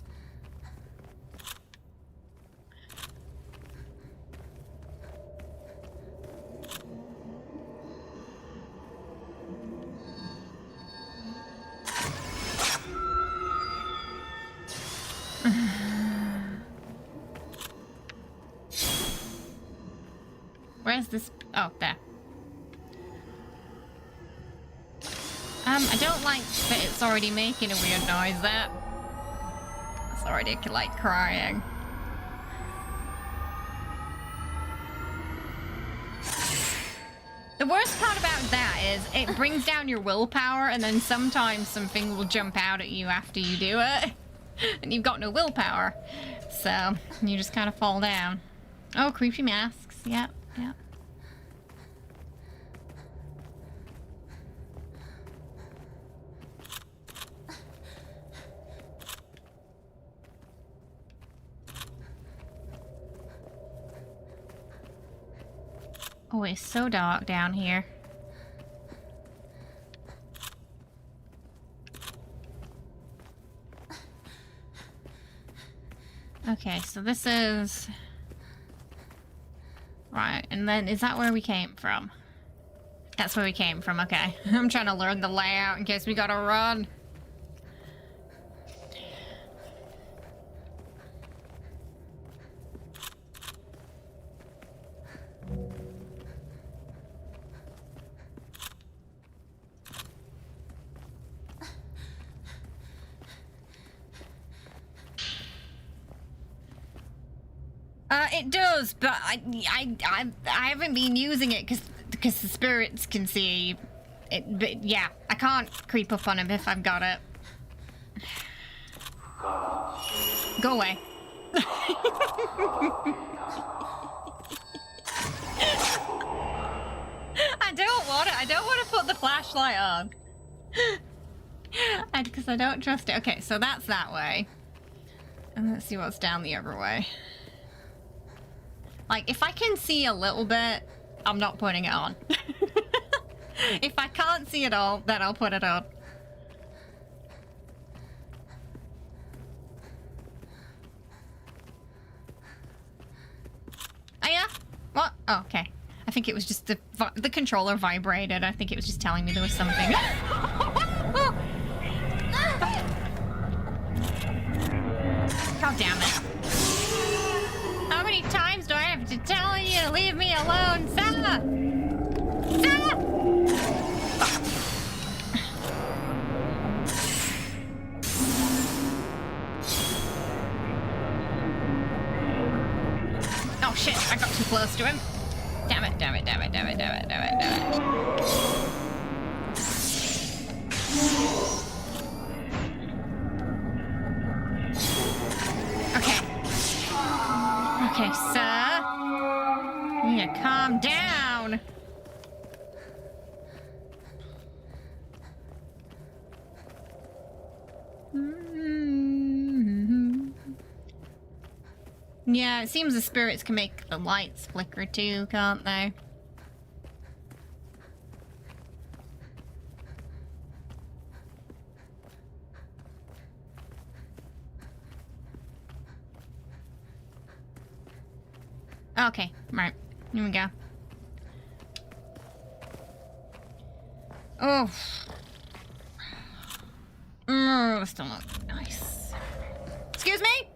Where's this? Oh, there. I don't like that it's already making a weird noise there. It's already, like, crying. The worst part about that is it brings down your willpower, and then sometimes something will jump out at you after you do it. And you've got no willpower. So, you just kind of fall down. Oh, creepy masks. Yep, yep. Oh, it's so dark down here. Okay, so this is... Right, and then is that where we came from? That's where we came from, okay. I'm trying to learn the layout in case we gotta run. It does, but I haven't been using it because the spirits can see it. But yeah, I can't creep up on him if I've got it. Go away. I don't want it. I don't want to put the flashlight on. Because I don't trust it. Okay, so that's that way. And let's see what's down the other way. Like, if I can see a little bit, I'm not putting it on. If I can't see it all, then I'll put it on. Oh yeah? What? Oh, okay. I think it was just the controller vibrated. I think it was just telling me there was something. God damn it. How many times do I have to tell you to leave me alone, Sarah? Sarah! Oh shit, I got too close to him. Damn it, damn it, damn it, damn it, damn it, damn it, damn it. Okay, sir. You need to calm down. Yeah, it seems the spirits can make the lights flicker too, can't they? Okay, right. Here we go. Oh. Still not nice. Excuse me?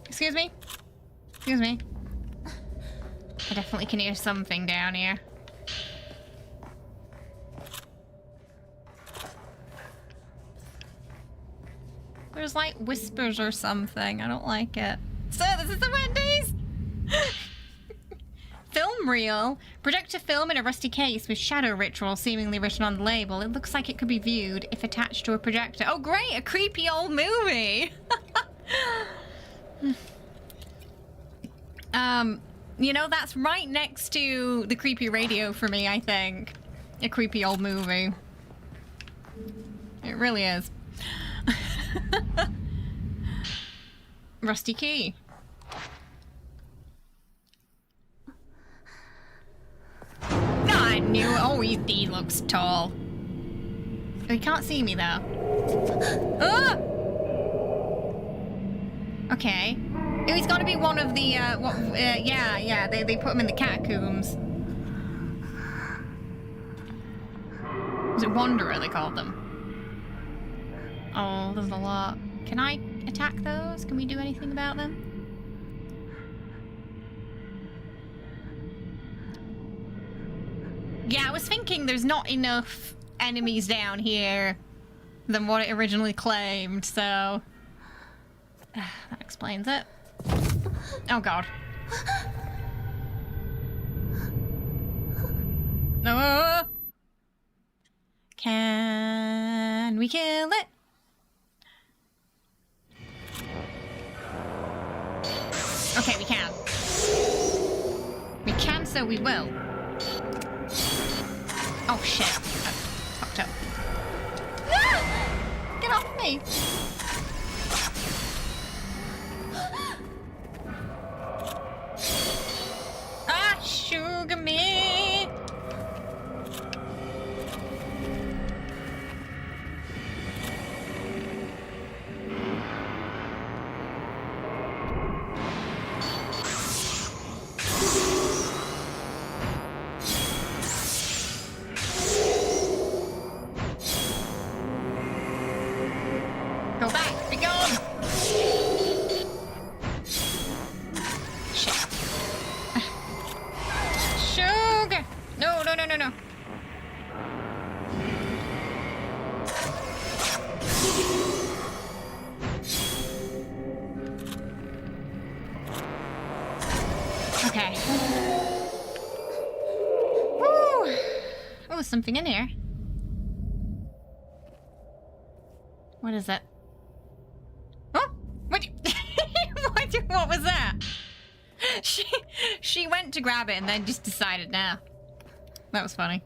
Excuse me? Excuse me? I definitely can hear something down here. There's like whispers or something. I don't like it. So this is the Wendy's. Film reel. Projector film in a rusty case with shadow ritual seemingly written on the label. It looks like it could be viewed if attached to a projector. Oh great, a creepy old movie. You know, that's right next to the creepy radio for me, I think. A creepy old movie. It really is. Rusty key. I knew. Oh, he looks tall. He can't see me though. Ah! Okay. Oh, he's got to be one of the. Yeah. They put him in the catacombs. Was it Wanderer they called them? Oh, there's a lot. Can I attack those? Can we do anything about them? Yeah, I was thinking there's not enough enemies down here than what it originally claimed, so... that explains it. Oh god. No! Can we kill it? Okay, we can. We can, so we will. Oh shit. That's fucked up. Ah! Get off me! Ah, sugar me! Go back! Be gone! Shit. Sugar! No. Okay. Woo! Oh, something in here. What is it? Oh! What? What was that? She went to grab it and then just decided now. That was funny.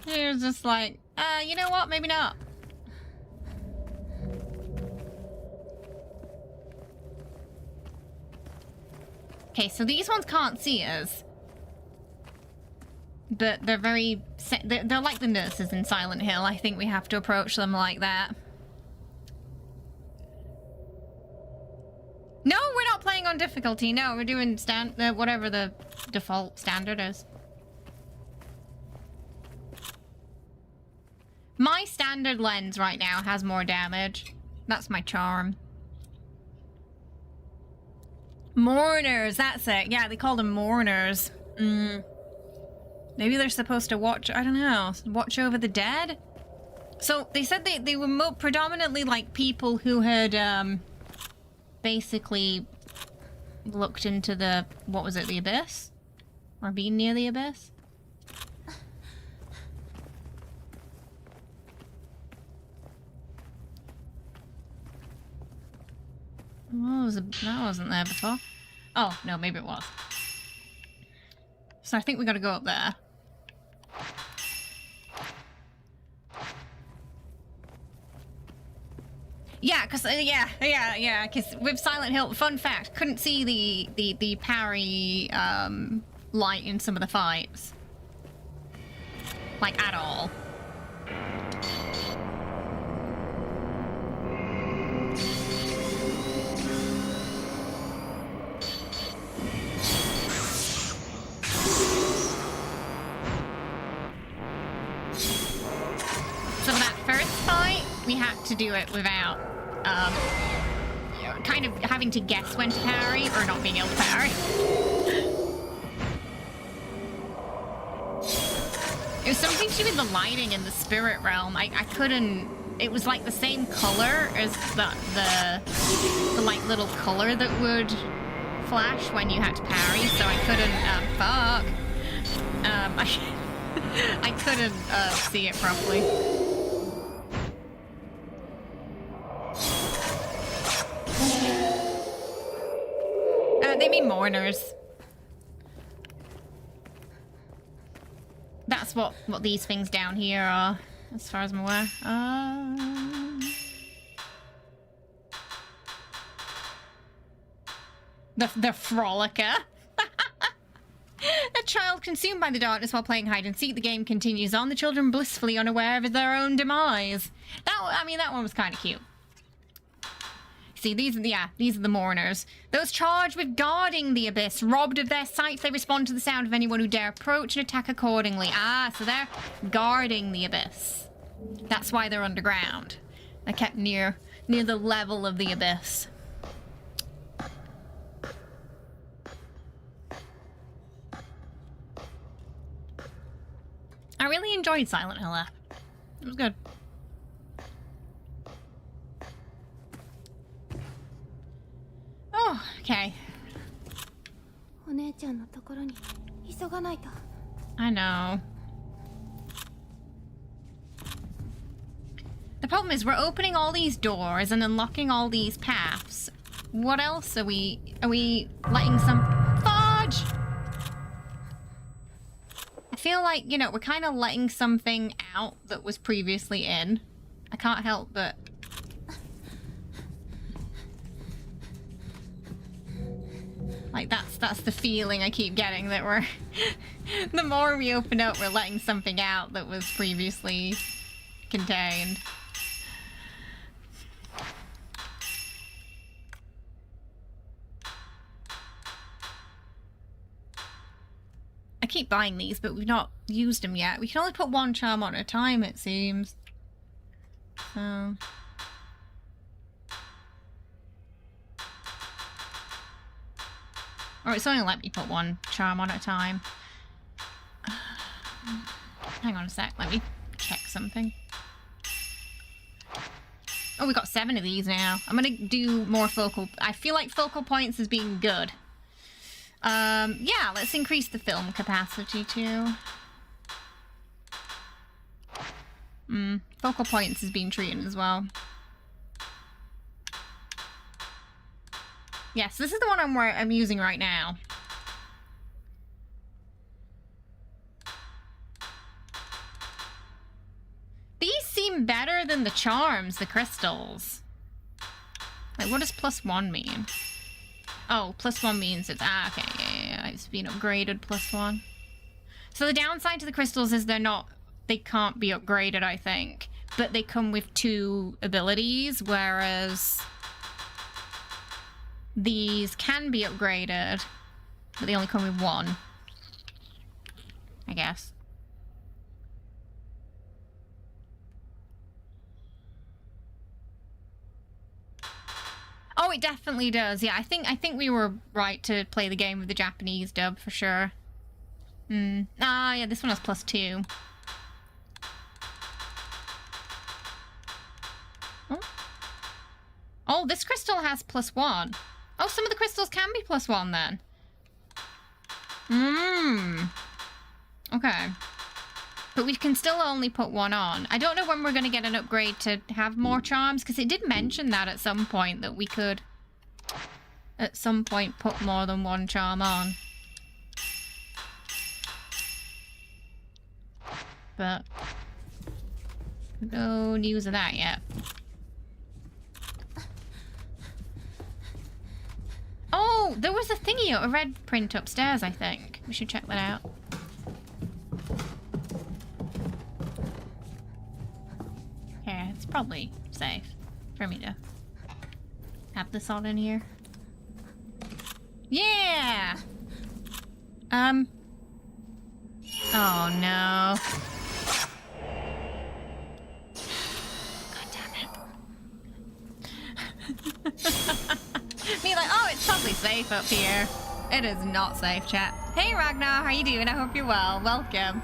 He was just like, you know what? Maybe not. Okay, so these ones can't see us. But they're very... They're like the nurses in Silent Hill. I think we have to approach them like that. No, we're not playing on difficulty. No, we're doing whatever the default standard is. My standard lens right now has more damage. That's my charm. Mourners, that's it. Yeah, they call them mourners. Maybe they're supposed to watch, I don't know, watch over the dead? So they said they were predominantly like people who had basically looked into the, what was it, the abyss? Or been near the abyss? That wasn't there before. Oh, no, maybe it was. So I think we gotta go up there. Yeah, because because with Silent Hill, fun fact, couldn't see the parry light in some of the fights. Like, at all. So that first fight, we had to do it without, kind of having to guess when to parry or not being able to parry. was something to do with the lighting in the spirit realm. I couldn't... It was like the same color as the like little color that would flash when you had to parry, so I couldn't... I couldn't see it properly. They mean mourners. That's what these things down here are, as far as I'm aware. The frolicker. A child consumed by the darkness while playing hide and seek. The game continues on. The children blissfully unaware of their own demise. That one was kind of cute. See, these are the mourners. Those charged with guarding the abyss. Robbed of their sight, they respond to the sound of anyone who dare approach and attack accordingly. Ah, so they're guarding the abyss. That's why they're underground. They're kept near the level of the abyss. I really enjoyed Silent Hill. It was good. Oh, okay. I know. The problem is we're opening all these doors and unlocking all these paths. What else are we letting some fudge? I feel like, you know, we're kind of letting something out that was previously in. I can't help but... Like, that's the feeling I keep getting, that we're... the more we open up, we're letting something out that was previously contained. I keep buying these, but we've not used them yet. We can only put one charm on at a time, it seems. So... Or it's only let me put one charm on at a time. Hang on a sec, let me check something. Oh, we got 7 of these now. I'm gonna do more focal... I feel like focal points is being good. Yeah, let's increase the film capacity too. Focal points is being treated as well. Yes, this is the one I'm using right now. These seem better than the charms, the crystals. Like, what does +1 mean? Oh, +1 means it's... Ah, okay, yeah. It's been upgraded +1. So the downside to the crystals is they can't be upgraded, I think. But they come with 2 abilities, whereas... These can be upgraded, but they only come with 1. I guess. Oh, it definitely does. Yeah, I think we were right to play the game with the Japanese dub for sure. Ah, yeah, this one has +2. Oh, this crystal has +1. Oh, some of the crystals can be +1 then. Okay. But we can still only put 1 on. I don't know when we're going to get an upgrade to have more charms, because it did mention that at some point, that we could, at some point, put more than 1 charm on. But no news of that yet. Oh, there was a thingy, a red print upstairs, I think. We should check that out. Okay, it's probably safe for me to have this all in here. Yeah! Oh no. God damn it. Me like, oh, it's probably safe up here. It is not safe, chat. Hey Ragnar, how you doing? I hope you're well. Welcome.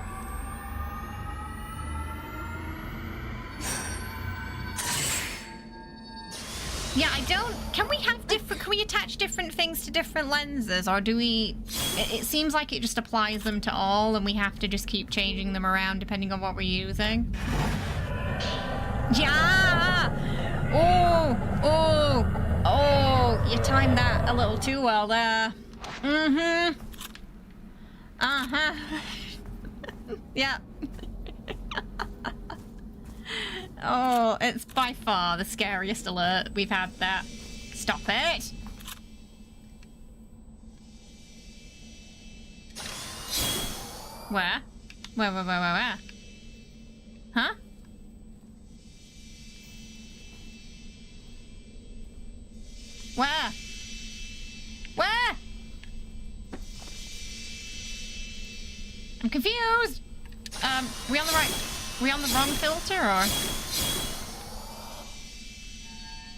Yeah, I don't... Can we have different... Can we attach different things to different lenses? Or do we... It seems like it just applies them to all and we have to just keep changing them around depending on what we're using. Yeah! Oh, you timed that a little too well there. Mm-hmm. Uh-huh. Yeah. Oh, it's by far the scariest alert we've had there. Stop it! Where? Where? Huh? Where? Where? I'm confused! We on the right... We on the wrong filter, or...?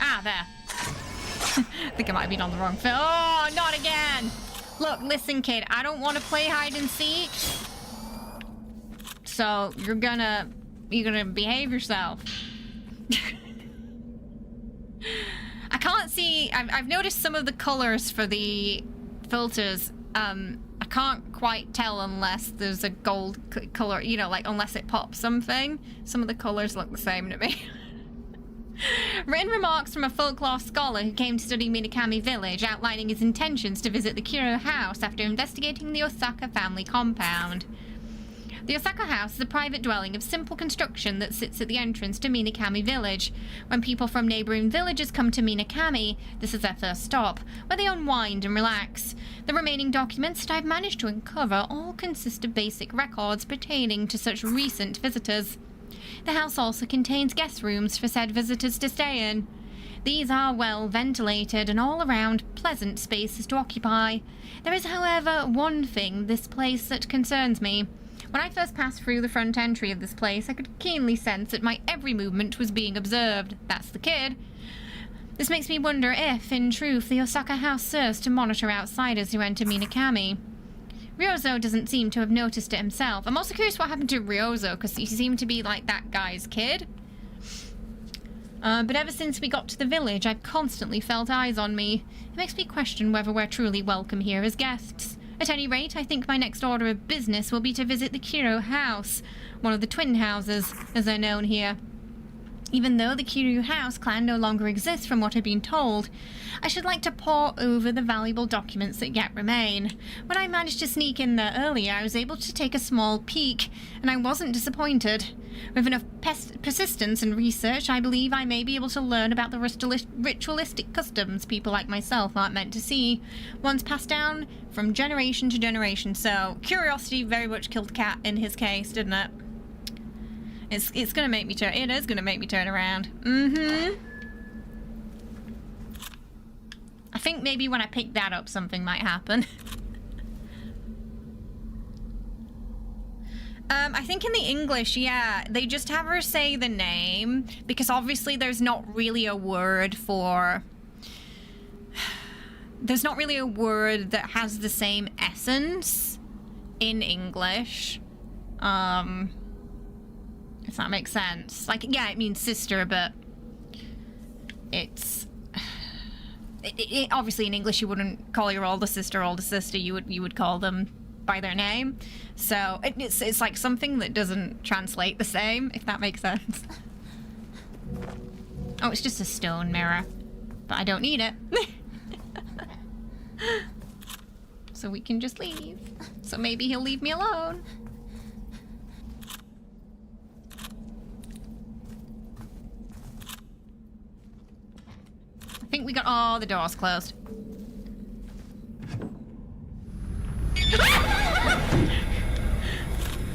Ah, there. I think I might have been on the wrong filter. Oh, not again! Look, listen, kid, I don't want to play hide and seek. So, you're gonna behave yourself. I can't see... I've noticed some of the colors for the filters. I can't quite tell unless there's a gold color, you know, like unless it pops something. Some of the colors look the same to me. Written remarks from a folklore scholar who came to study Minakami Village, outlining his intentions to visit the Kiro house after investigating the Osaka family compound. The Osaka house is a private dwelling of simple construction that sits at the entrance to Minakami Village. When people from neighbouring villages come to Minakami, this is their first stop, where they unwind and relax. The remaining documents that I've managed to uncover all consist of basic records pertaining to such recent visitors. The house also contains guest rooms for said visitors to stay in. These are well ventilated and all around pleasant spaces to occupy. There is, however, one thing this place that concerns me. When I first passed through the front entry of this place, I could keenly sense that my every movement was being observed. That's the kid. This makes me wonder if, in truth, the Osaka house serves to monitor outsiders who enter Minakami. Ryozo doesn't seem to have noticed it himself. I'm also curious what happened to Ryozo, because he seemed to be like that guy's kid. But ever since we got to the village, I've constantly felt eyes on me. It makes me question whether we're truly welcome here as guests. At any rate, I think my next order of business will be to visit the Kiro house, one of the twin houses, as they're known here. Even though the Kiryu house clan no longer exists from what I've been told, I should like to pore over the valuable documents that yet remain. When I managed to sneak in there earlier, I was able to take a small peek, and I wasn't disappointed. With enough persistence and research, I believe I may be able to learn about the ritualistic customs people like myself aren't meant to see, ones passed down from generation to generation. So, curiosity very much killed the cat in his case, didn't it? It's gonna make me turn. It is gonna make me turn around. Mm-hmm. I think maybe when I pick that up, something might happen. I think in the English, yeah, they just have her say the name because obviously there's not really a word for. There's not really a word that has the same essence in English. If that makes sense. Like, yeah, it means sister, but it's... obviously in English you wouldn't call your older sister, you would call them by their name. So it's like something that doesn't translate the same, if that makes sense. Oh, it's just a stone mirror. But I don't need it. So we can just leave. So maybe he'll leave me alone. I think we got all the doors closed.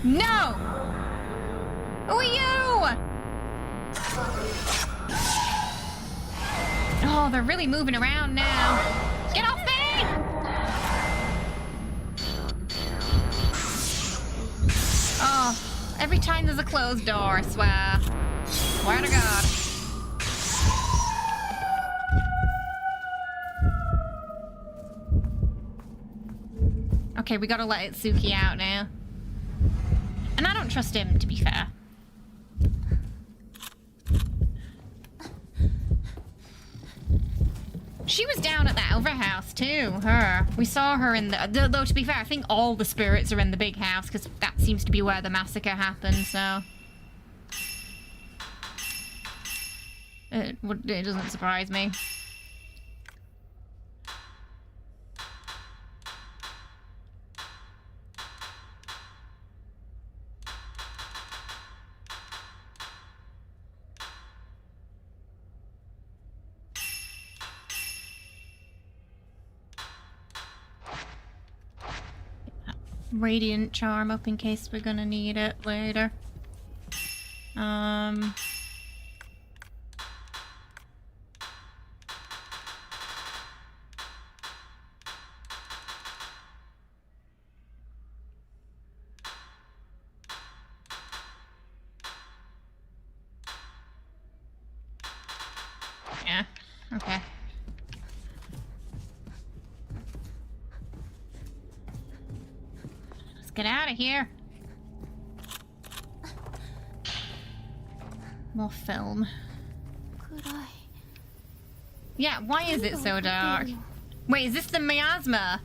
No! Who are you? Oh, they're really moving around now. Get off me! Oh, every time there's a closed door, I swear. Swear to God. Okay, we gotta let Itsuki out now. And I don't trust him, to be fair. She was down at that other house too, her. We saw her in the... Though, to be fair, I think all the spirits are in the big house, because that seems to be where the massacre happened, so... It doesn't surprise me. Radiant charm up in case we're gonna need it later. Yeah, okay. Get out of here. More film. Yeah, why is it so dark? Wait, is this the miasma?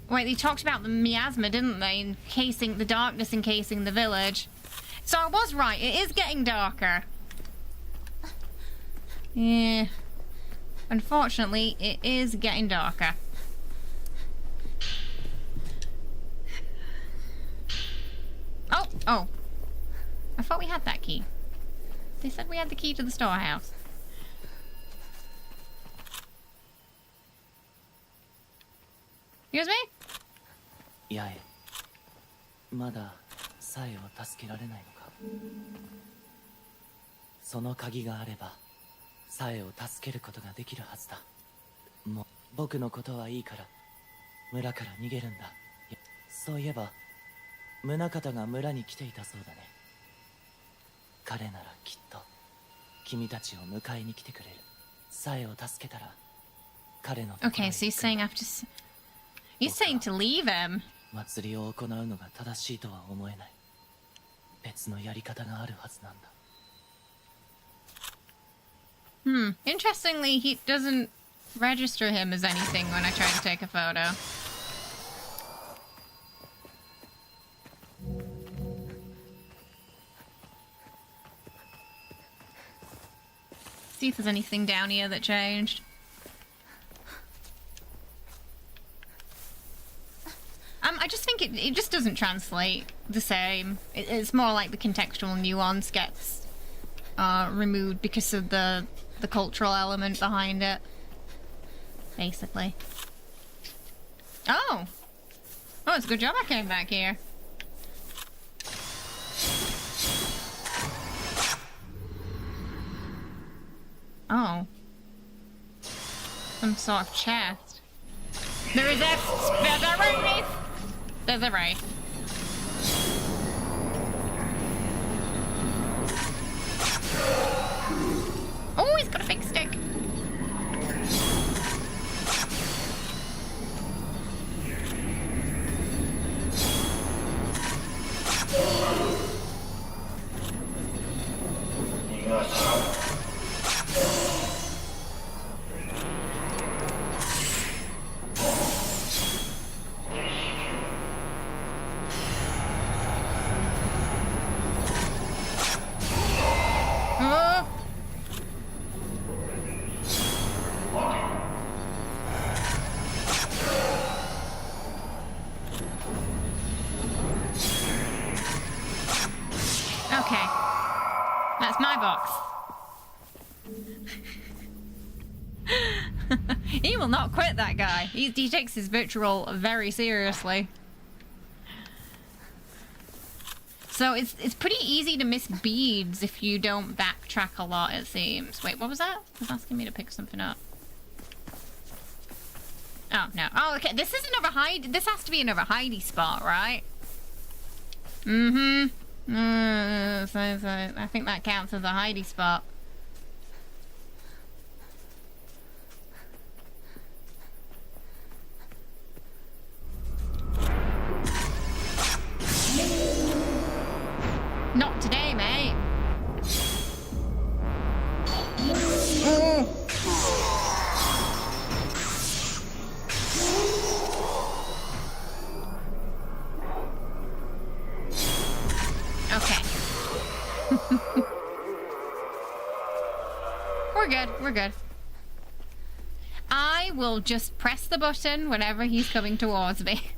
Wait, they talked about the miasma, didn't they? Encasing the darkness, encasing the village. So I was right, it is getting darker. Yeah. Unfortunately, it is getting darker. Oh. I thought we had that key. They said we had the key to the storehouse. Excuse me? 八重、まだサエを助けられないのか。その鍵があればサエを助けることができるはずだ。もう僕のことはいいから村から逃げるんだ。そういえば宗方が村に来ていたそうだね。彼ならきっと君たちを迎えに来てくれる。サエを助けたら彼のところへ行く。 Okay, so he's saying after... He's saying to leave him. 祭りを行うのが正しいとは思えない。別のやり方があるはずなんだ。Interestingly, he doesn't register him as anything when I try to take a photo. See if there's anything down here that changed. I just think it just doesn't translate the same. It's more like the contextual nuance gets removed because of the cultural element behind it, basically. Oh, it's a good job I came back here. Oh, some sort of chest. There is there's a wraith. There's a wraith. Oh, he's got a big stick. Okay. That's my box. He will not quit, that guy. He takes his virtual very seriously. So it's pretty easy to miss beads if you don't backtrack a lot, it seems. Wait, what was that? It was asking me to pick something up. Oh, no. Oh, okay. This is another hide. This has to be another hidey spot, right? Mm-hmm. So I think that counts as a hidey spot. Not today, mate. good. We're good. I will just press the button whenever he's coming towards me.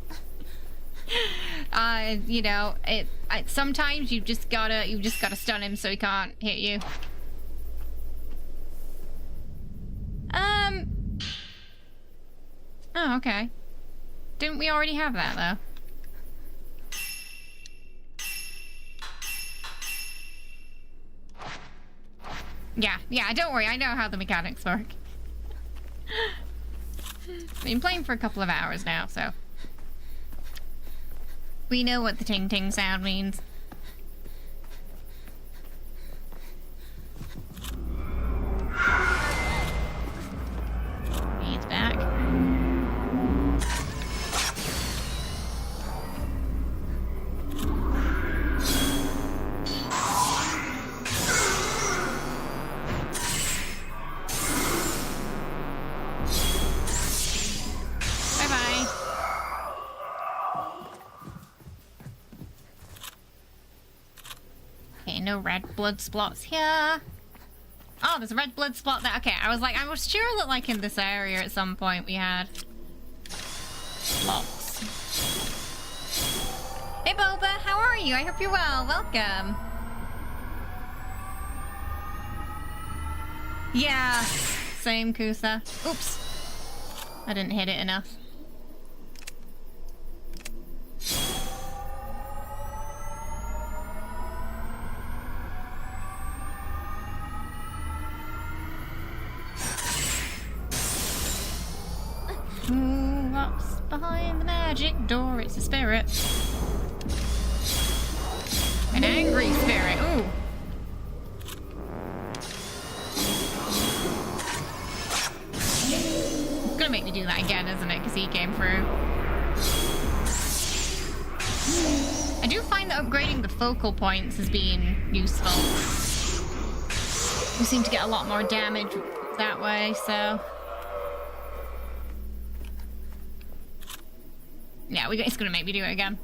You know, sometimes you just gotta stun him so he can't hit you. Oh, okay. Didn't we already have that, though? Yeah, don't worry, I know how the mechanics work. I've been playing for a couple of hours now, so... we know what the ting-ting sound means. He's back. Bye-bye. Okay, no red blood spots here. Oh, there's a red blood spot there. Okay, I was sure that like in this area at some point we had blocks. Hey Boba, how are you? I hope you're well. Welcome. Yeah, same Kusa. Oops. I didn't hit it enough. Ooh, what's behind the magic door? It's a spirit. An angry spirit. Ooh. It's gonna make me do that again, isn't it? Because he came through. I do find that upgrading the focal points has been useful. We seem to get a lot more damage that way, so... yeah, it's gonna make me do it again.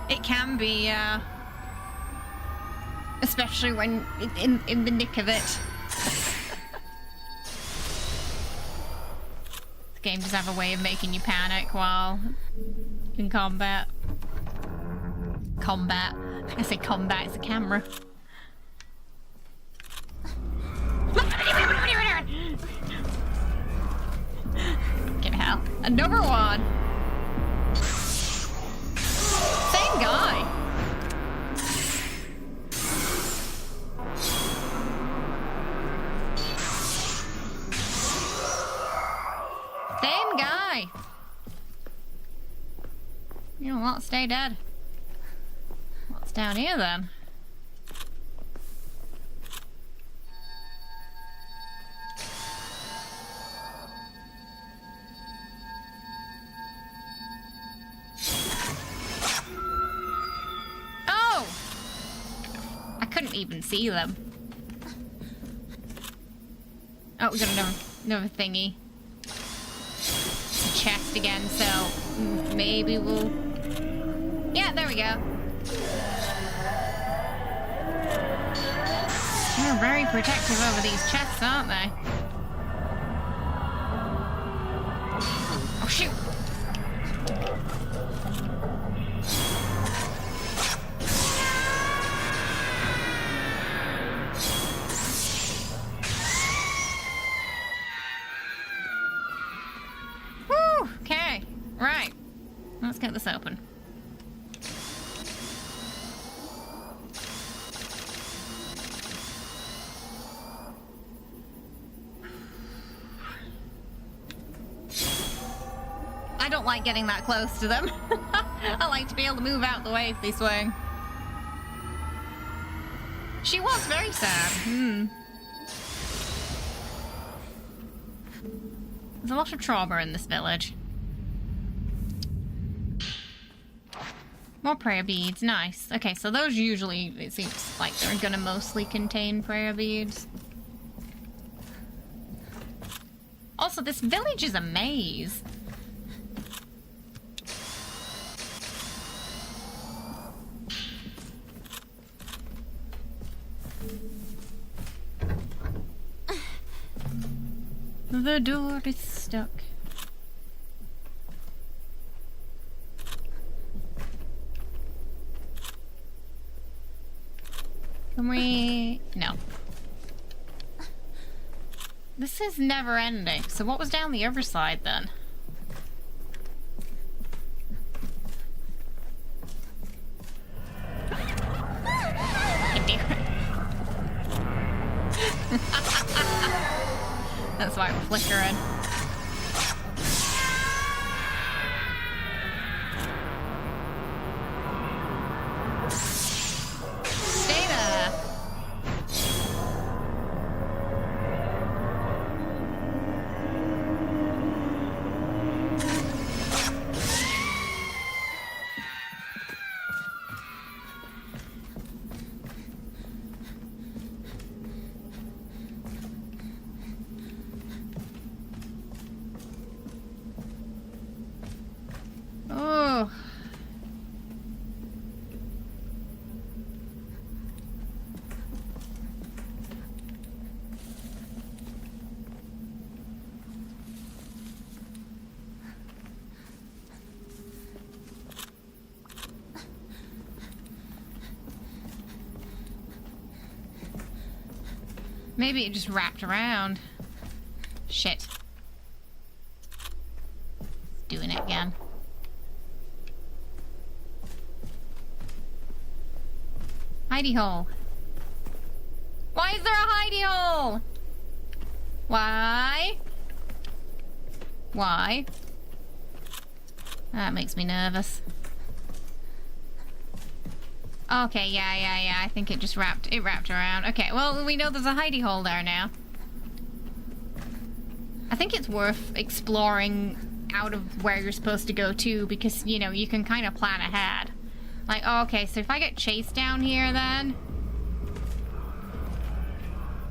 It can be, especially when in the nick of it. The game does have a way of making you panic while in combat. I say combat, it's a camera. Get hell. Another one. Same guy. Same guy. You know what? Stay dead. What's down here then? Even see them. Oh, we got another thingy. It's a chest again, so maybe we'll... yeah, there we go. They're very protective over these chests, aren't they? Oh, shoot! Let's get this open. I don't like getting that close to them. I like to be able to move out the way if they swing. She was very sad. There's a lot of trauma in this village. More prayer beads, nice. Okay, so those usually, it seems like they're gonna mostly contain prayer beads. Also, this village is a maze. The door is stuck. Can we... No. This is never ending. So what was down the other side then? That's why we're flickering. Stay there. Oh. Maybe it just wrapped around. Shit. Doing it again. Hidey hole. Why is there a hidey hole? Why? Why? That makes me nervous. Okay, yeah. I think it just wrapped around. Okay, well, we know there's a hidey hole there now. I think it's worth exploring out of where you're supposed to go to, because, you know, you can kind of plan ahead. Like, oh, okay, so if I get chased down here, then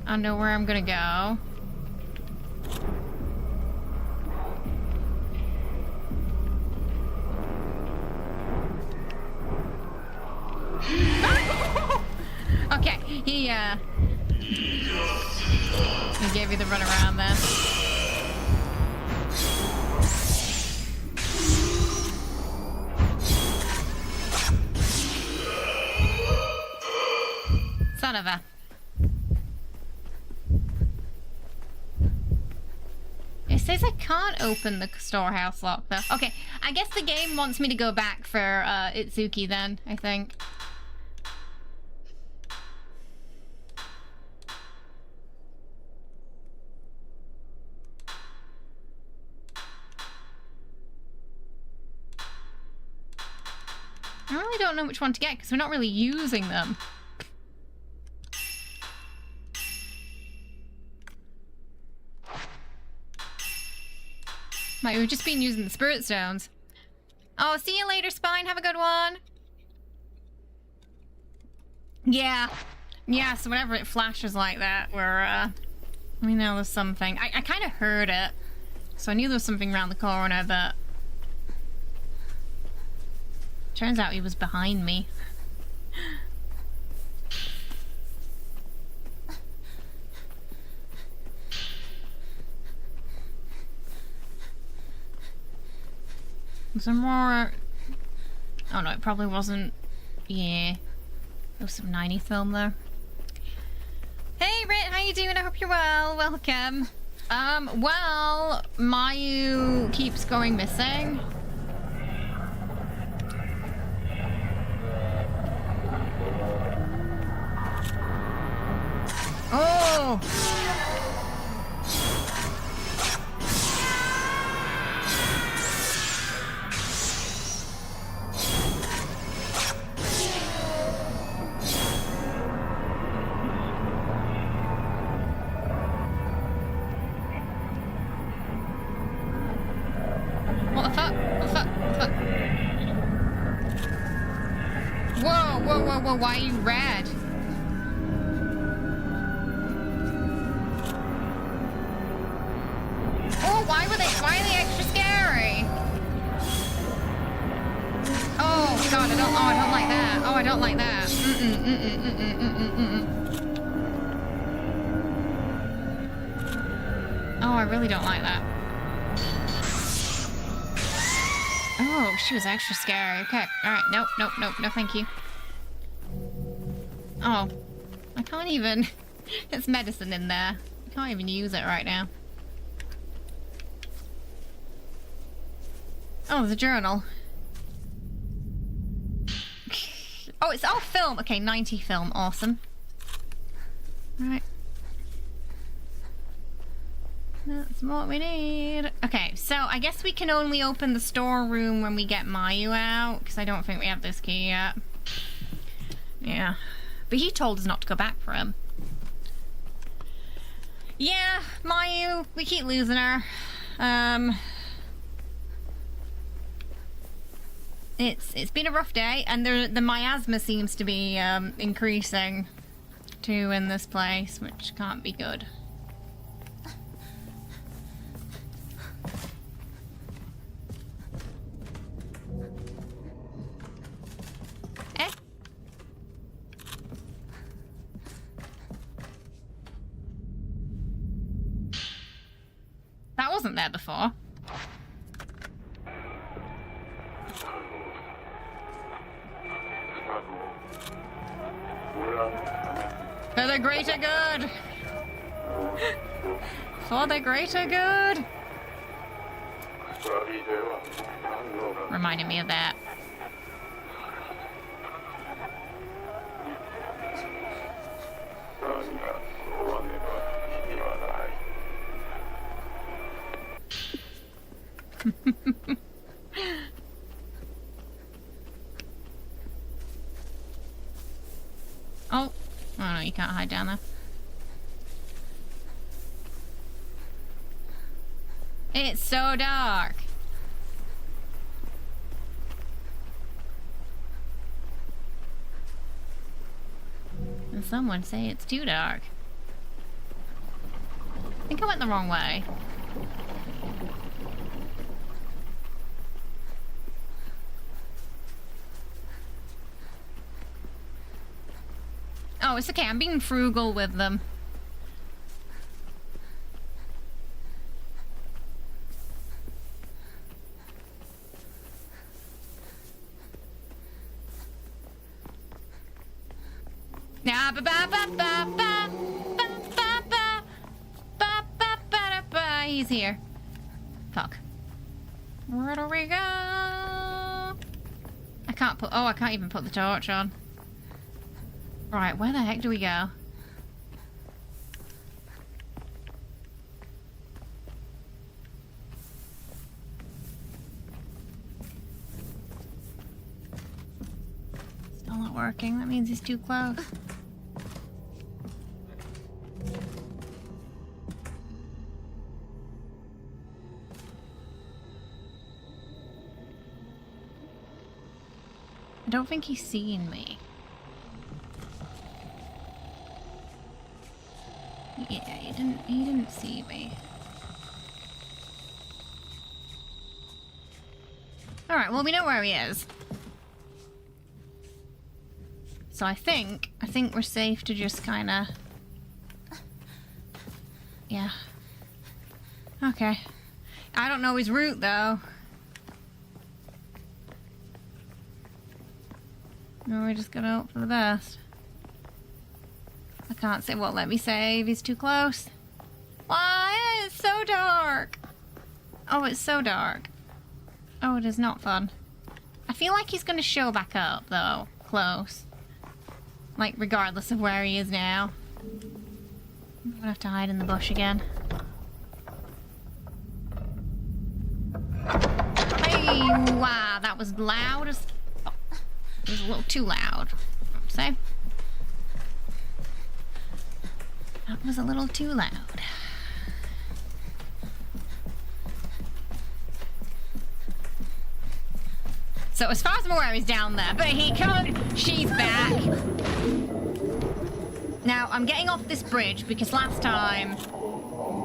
I know where I'm gonna go. Okay, he gave you the run around then. Son of a... It says I can't open the storehouse lock though. Okay, I guess the game wants me to go back for Itsuki then, I think. I really don't know which one to get because we're not really using them. Like, we've just been using the spirit stones. Oh, see you later, Spine. Have a good one. Yeah. Yeah, so whenever it flashes like that, we know there's something. I kind of heard it. So I knew there was something around the corner, but... Turns out he was behind me. Was there more? Oh no, it probably wasn't. Yeah. There was some 90 film there. Hey Rit, how you doing? I hope you're well. Welcome. Well, Mayu keeps going missing. Oh! What the fuck? What the fuck? What the fuck? Whoa, whoa, whoa, whoa, why are you red? Oh, why are they extra scary? Oh god, I don't like that. Oh, I don't like that. I really don't like that. Oh, she was extra scary. Okay, alright. Nope, nope, nope, no thank you. Oh, I can't even... It's medicine in there. I can't even use it right now. Oh, there's a journal. Oh, it's all film. Okay, 90 film. Awesome. Right. That's what we need. Okay, so I guess we can only open the storeroom when we get Mayu out, because I don't think we have this key yet. Yeah. But he told us not to go back for him. Yeah, Mayu, we keep losing her. It's been a rough day, and the miasma seems to be increasing too in this place, which can't be good. Eh? That wasn't there before. For the greater good! For the greater good! Reminded me of that. Oh. Oh no, you can't hide down there. It's so dark. And some would say it's too dark. I think I went the wrong way. Oh, it's okay. I'm being frugal with them. Nah, ba ba ba ba ba ba ba ba ba ba ba ba. He's here. Fuck. Where do we go? I can't put. Oh, I can't even put the torch on. Right, where the heck do we go? Still not working. That means he's too close. I don't think he's seeing me. Yeah, he didn't see me. Alright, well we know where he is. So I think we're safe to just kinda... Yeah. Okay. I don't know his route though. No, we're just gonna hope for the best. I can't say, well, let me save. He's too close. Why? It's so dark. Oh, it's so dark. Oh, it is not fun. I feel like he's going to show back up, though. Close. Like, regardless of where he is now. I'm going to have to hide in the bush again. Hey, wow, that was loud as fuck. It was a little too loud, I'd say. That was a little too loud. So as far as I'm aware, he's down there. But he can't. She's back. Now, I'm getting off this bridge because last time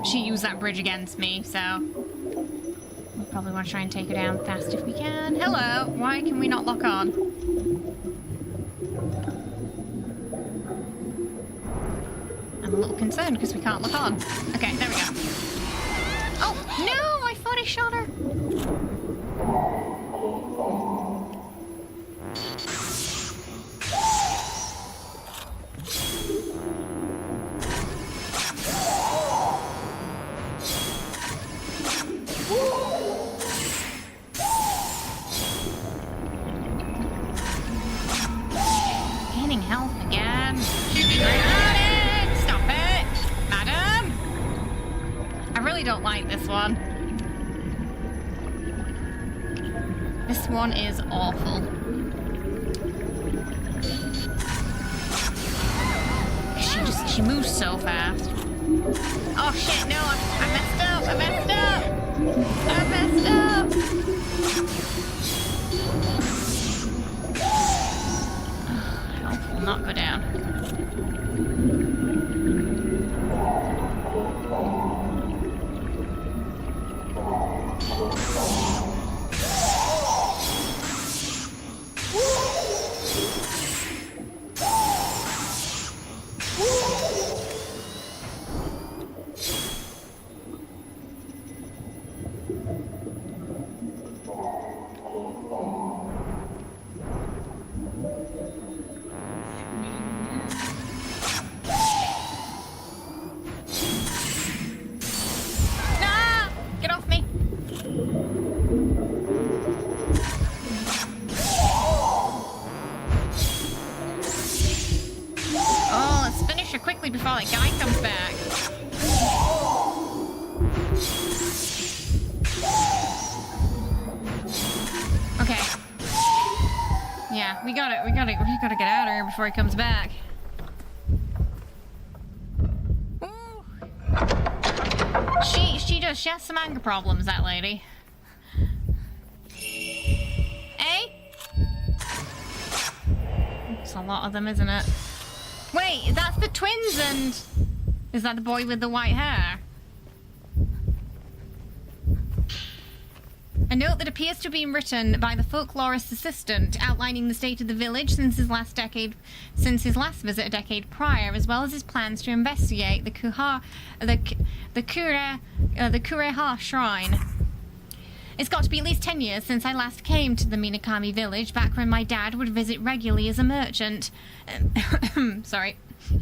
she used that bridge against me, so we probably want to try and take her down fast if we can. Hello. Why can we not lock on? I'm a little concerned because we can't lock on. Okay, there we go. No, I thought I shot her. Gaining health again. Stop it, madam. I really don't like this one. This one is awful. She moves so fast. Oh shit, no, I messed up, I messed up! I messed up! Health will not go down. Before that guy comes back. Okay. Yeah, we gotta get out of here before he comes back. Ooh. She has some anger problems, that lady. Eh? It's a lot of them, isn't it? Wait, that's the twins and... Is that the boy with the white hair? A note that appears to have been written by the folklorist's assistant, outlining the state of the village since his last visit a decade prior, as well as his plans to investigate the Kureha shrine. It's got to be at least 10 years since I last came to the Minakami village, back when my dad would visit regularly as a merchant. Sorry.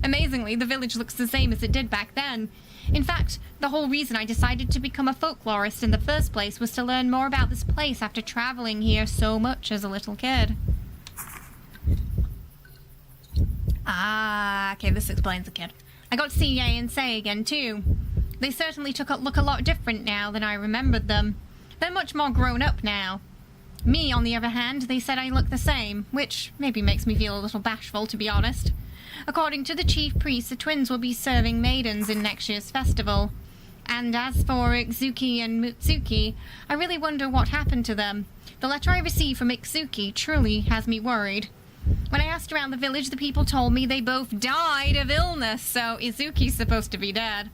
Amazingly, the village looks the same as it did back then. In fact, the whole reason I decided to become a folklorist in the first place was to learn more about this place after traveling here so much as a little kid. Ah, okay, this explains the kid. I got to see Ye and Sei again, too. They certainly look a lot different now than I remembered them. They're much more grown up now. Me, on the other hand, they said I look the same, which maybe makes me feel a little bashful, to be honest. According to the chief priest, the twins will be serving maidens in next year's festival. And as for Ikzuki and Mutsuki, I really wonder what happened to them. The letter I received from Ikzuki truly has me worried. When I asked around the village, the people told me they both died of illness, so Izuki's supposed to be dead.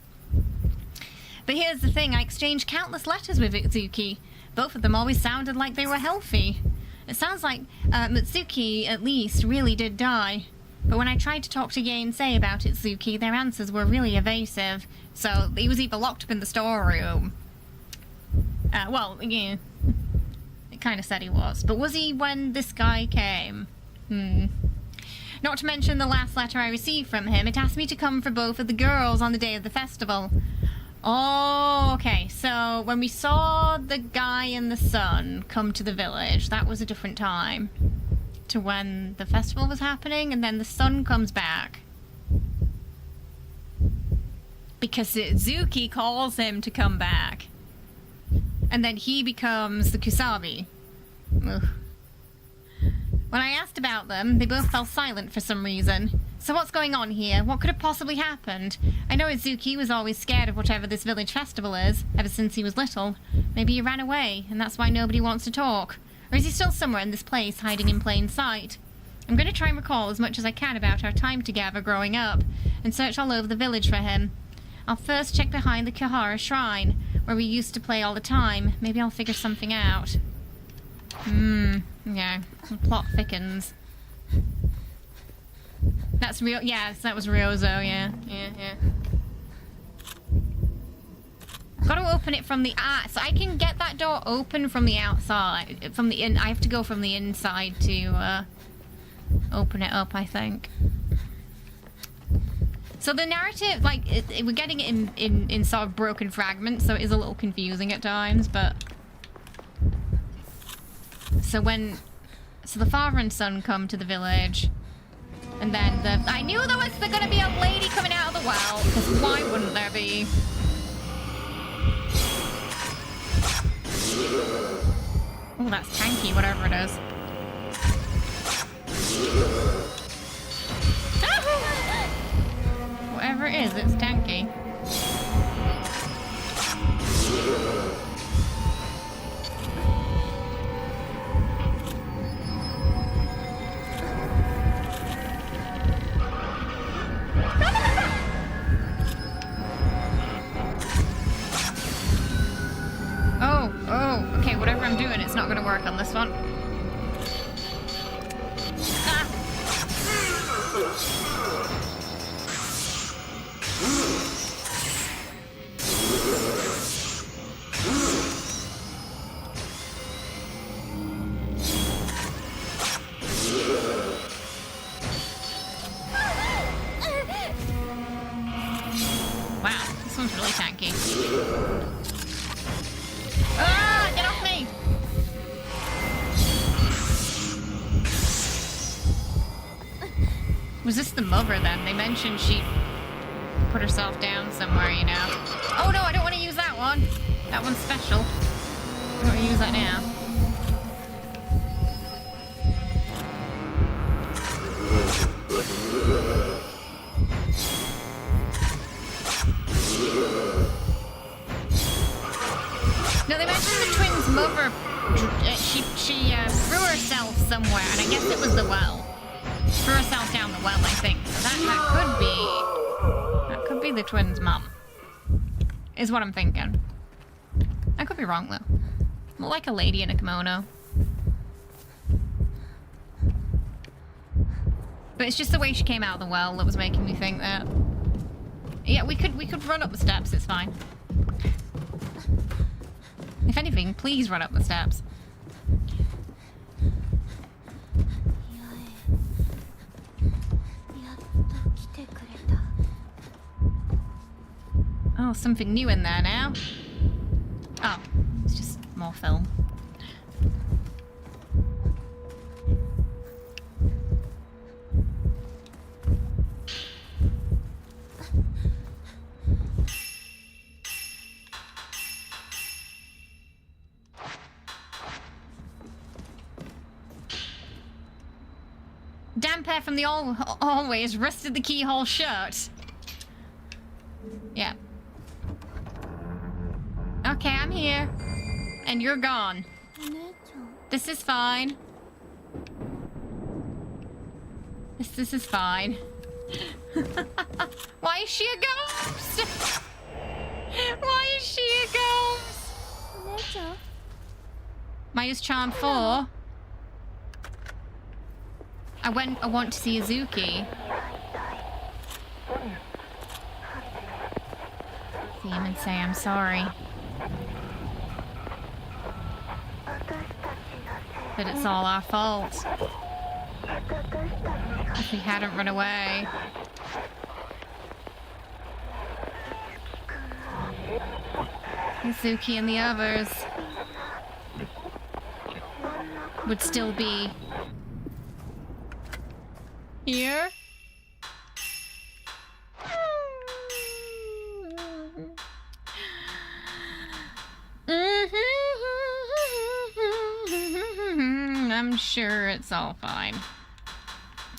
But here's the thing, I exchanged countless letters with Itsuki. Both of them always sounded like they were healthy. It sounds like Mutsuki, at least, really did die. But when I tried to talk to Ye and Sei about Itsuki, their answers were really evasive. So he was either locked up in the storeroom. Well, yeah, it kind of said he was. But was he when this guy came? Not to mention the last letter I received from him. It asked me to come for both of the girls on the day of the festival. Oh, okay. So when we saw the guy and the son come to the village, that was a different time to when the festival was happening, and then the son comes back. Because Itsuki calls him to come back. And then he becomes the Kusabi. Ugh. When I asked about them, they both fell silent for some reason. So what's going on here? What could have possibly happened? I know Itsuki was always scared of whatever this village festival is, ever since he was little. Maybe he ran away, and that's why nobody wants to talk. Or is he still somewhere in this place, hiding in plain sight? I'm going to try and recall as much as I can about our time together growing up, and search all over the village for him. I'll first check behind the Kuhara shrine, where we used to play all the time. Maybe I'll figure something out. Yeah, the plot thickens. That's real. Yes, that was Ryozo. Yeah. Gotta open it from the so I can get that door open from the outside. From the I have to go from the inside to open it up, I think. So the narrative, like, we're getting it in sort of broken fragments, so it is a little confusing at times, but... So the father and son come to the village, and then I knew there was gonna be a lady coming out of the well, because why wouldn't there be? Oh, that's tanky, whatever it is. Whatever it is, it's tanky. Oh, okay, whatever I'm doing, it's not gonna work on this one. Ah. Wow, this one's really tanky. Ah, get off me! Was this the mother then? They mentioned she put herself down somewhere, you know. Oh no, I don't want to use that one. That one's special. I don't want to use that now. No, they mentioned the twins' mother. She threw herself somewhere, and I guess it was the well. Threw herself down the well, I think. So that could be the twins' mum. Is what I'm thinking. I could be wrong though. More like a lady in a kimono. But it's just the way she came out of the well that was making me think that. Yeah, we could run up the steps. It's fine. If anything, please run up the steps. Oh, something new in there now. Oh, it's just more film. Damp air from the always rusted the keyhole shut. Yeah. Okay, I'm here. And you're gone. This is fine. This is fine. Why is she a ghost? Why is she a ghost? Maya's charm 4. I want to see Izuki. See him and say I'm sorry. That it's all our fault. If we hadn't run away. Izuki and the others would still be here. I'm sure it's all fine.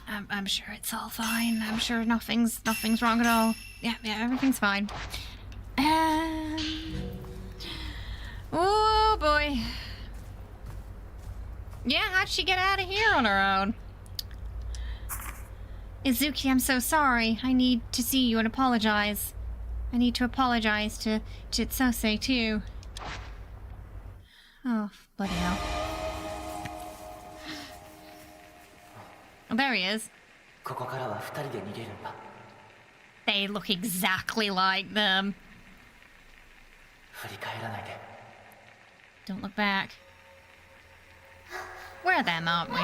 I'm sure it's all fine. I'm sure nothing's wrong at all. Yeah, everything's fine. Oh boy. Yeah, how'd she get out of here on her own? Izuki, I'm so sorry. I need to see you and apologize. I need to apologize to Tsose too. Oh, bloody hell. Oh, there he is. They look exactly like them. 振り返らないで。 Don't look back. We're them, aren't we?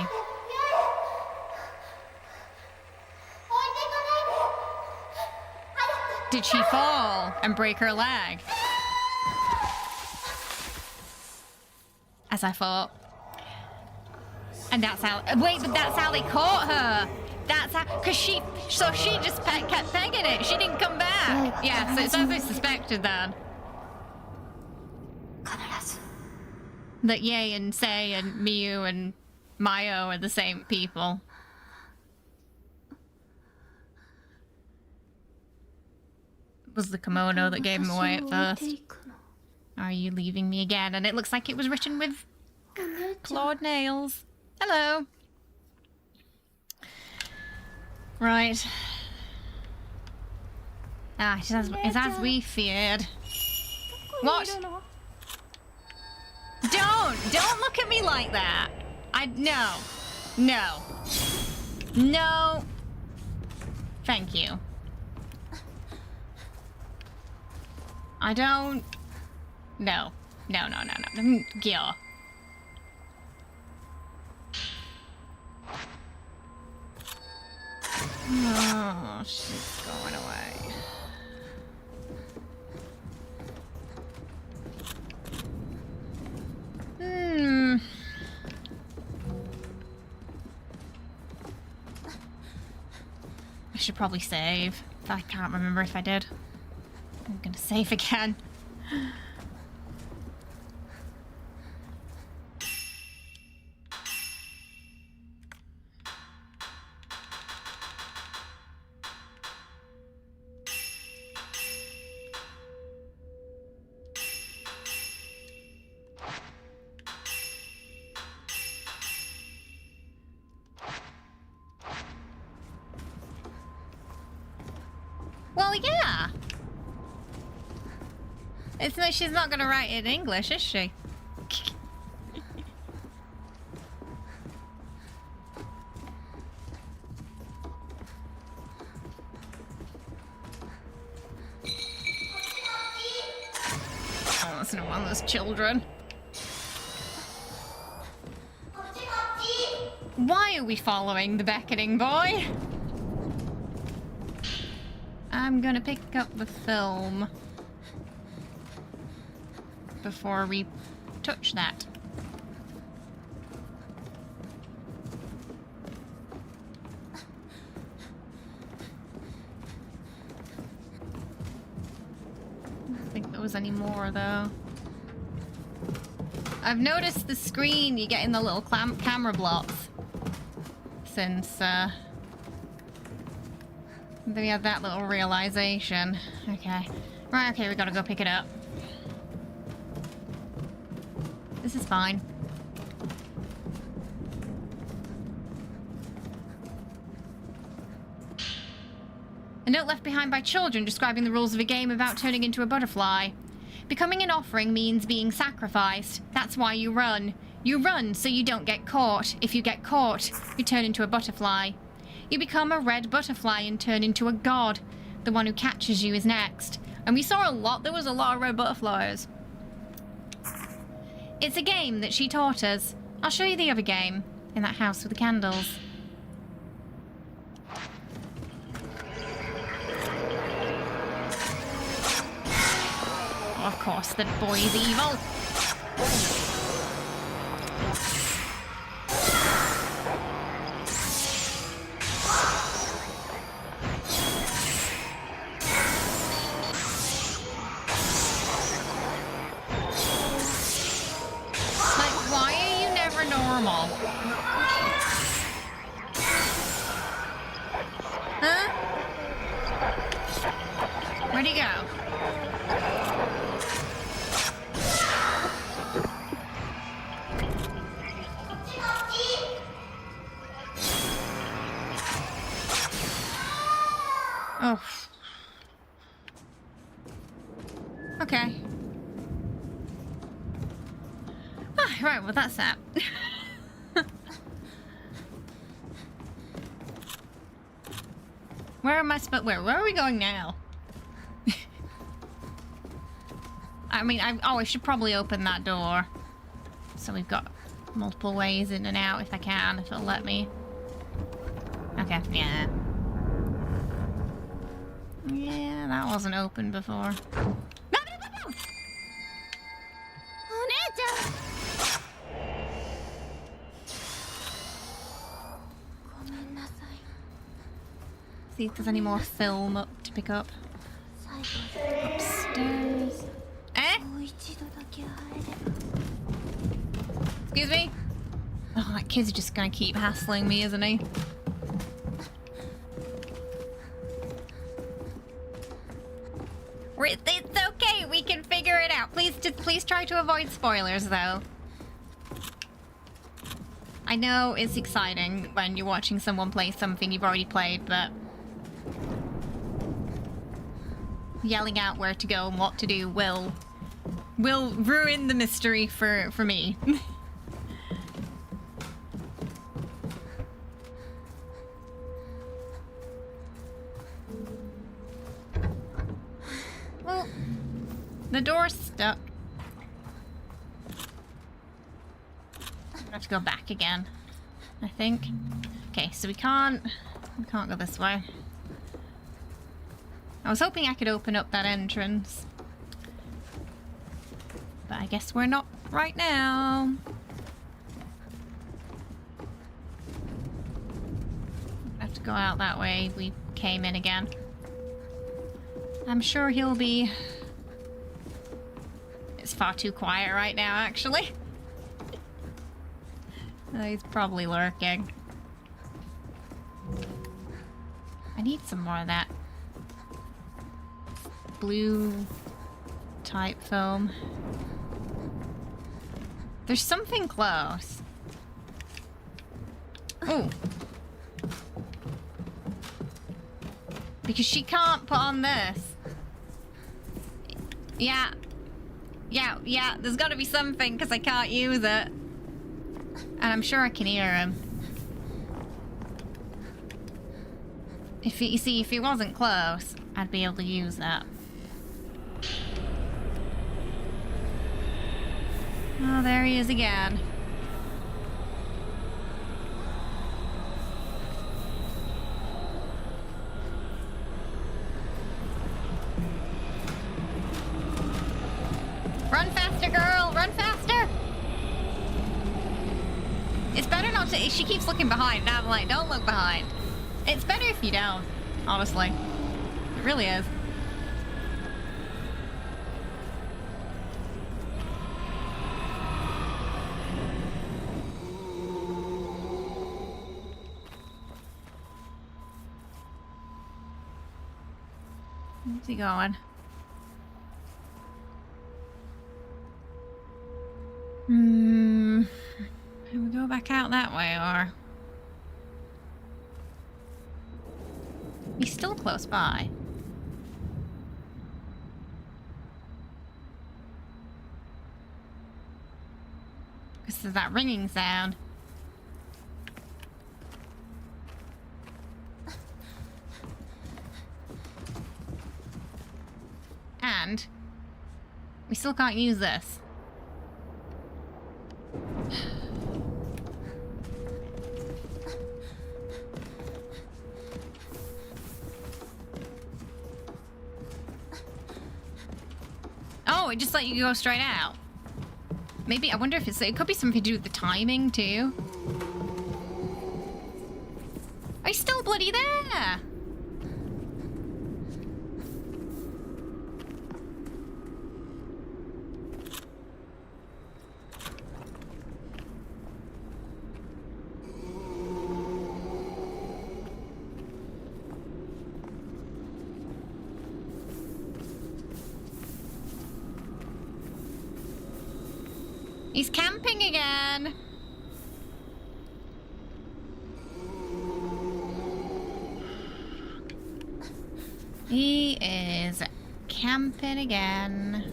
Did she fall and break her leg? As I thought. And that's how. Wait, but that's how they caught her. That's how. Because she just kept pegging it. She didn't come back. Yeah, so it's as they suspected then. That Ye and Sei and Miyu and Mayo are the same people. It was the kimono that gave him away at first. Are you leaving me again? And it looks like it was written with clawed nails. Hello. Right. Ah, it's as we feared. What? Don't look at me like that. No. Thank you. I don't. No. Gyo. Oh, she's going away. I should probably save. I can't remember if I did. I'm gonna save again. Well, yeah. It's like she's not gonna write it in English, is she? Oh, that's not one of those children. Why are we following the beckoning boy? I'm gonna pick up the film before we touch that. I don't think there was any more though. I've noticed the screen you get in the little camera blocks since we had that little realization. Okay. Right, okay, we gotta go pick it up. This is fine. A note left behind by children describing the rules of a game about turning into a butterfly. Becoming an offering means being sacrificed. That's why you run. You run so you don't get caught. If you get caught, you turn into a butterfly. You become a red butterfly and turn into a god. The one who catches you is next. And we saw there was a lot of red butterflies. It's a game that she taught us. I'll show you the other game, in that house with the candles. Oh, of course, the boy's evil. Huh? Where'd he go? Oh. Okay. Ah, right, well that's that. Where am I where are we going now? I mean, I should probably open that door. So we've got multiple ways in and out if I can, if it'll let me. Okay, yeah. Yeah, that wasn't open before. No, no, no, no! お姉ちゃんごめんなさい See if there's any more film up to pick up. 最後に Upstairs. Eh? もう一度だけ会えれば Excuse me? Oh, that kid's just gonna keep hassling me, isn't he? It's okay, we can figure it out. Please try to avoid spoilers, though. I know it's exciting when you're watching someone play something you've already played, but yelling out where to go and what to do will ruin the mystery for me. Well, the door's stuck. I have to go back again, I think. Okay, so we can't go this way. I was hoping I could open up that entrance, but I guess we're not right now. I have to go out that way we came in again. I'm sure he'll be... It's far too quiet right now, actually. He's probably lurking. I need some more of that blue type film. There's something close. Oh. Because she can't put on this. Yeah, there's gotta be something because I can't use it. And I'm sure I can hear him. If he wasn't close, I'd be able to use that. Oh, there he is again. Run faster, girl! Run faster! It's better not to... She keeps looking behind, and I'm like, don't look behind. It's better if you don't, honestly. It really is. Where's he going? Can we go back out that way, or... He's still close by. Because there's that ringing sound. And we still can't use this. Oh, it just let you go straight out. Maybe, I wonder if it could be something to do with the timing too. Are you still bloody there? He's camping again. He is camping again.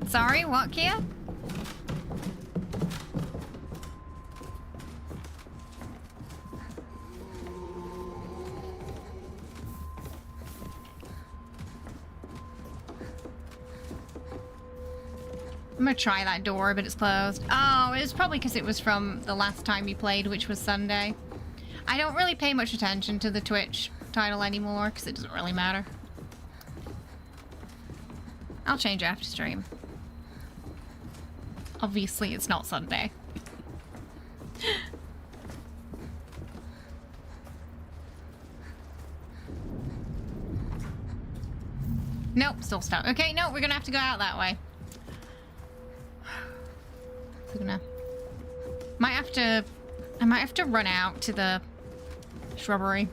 Sorry, what, Kia? I'm gonna try that door, but it's closed. Oh, it was probably because it was from the last time we played, which was Sunday. I don't really pay much attention to the Twitch title anymore, because it doesn't really matter. I'll change after stream. Obviously, it's not Sunday. Nope, still stuck. Okay, no, we're gonna have to go out that way. So gonna... I might have to run out to the shrubbery.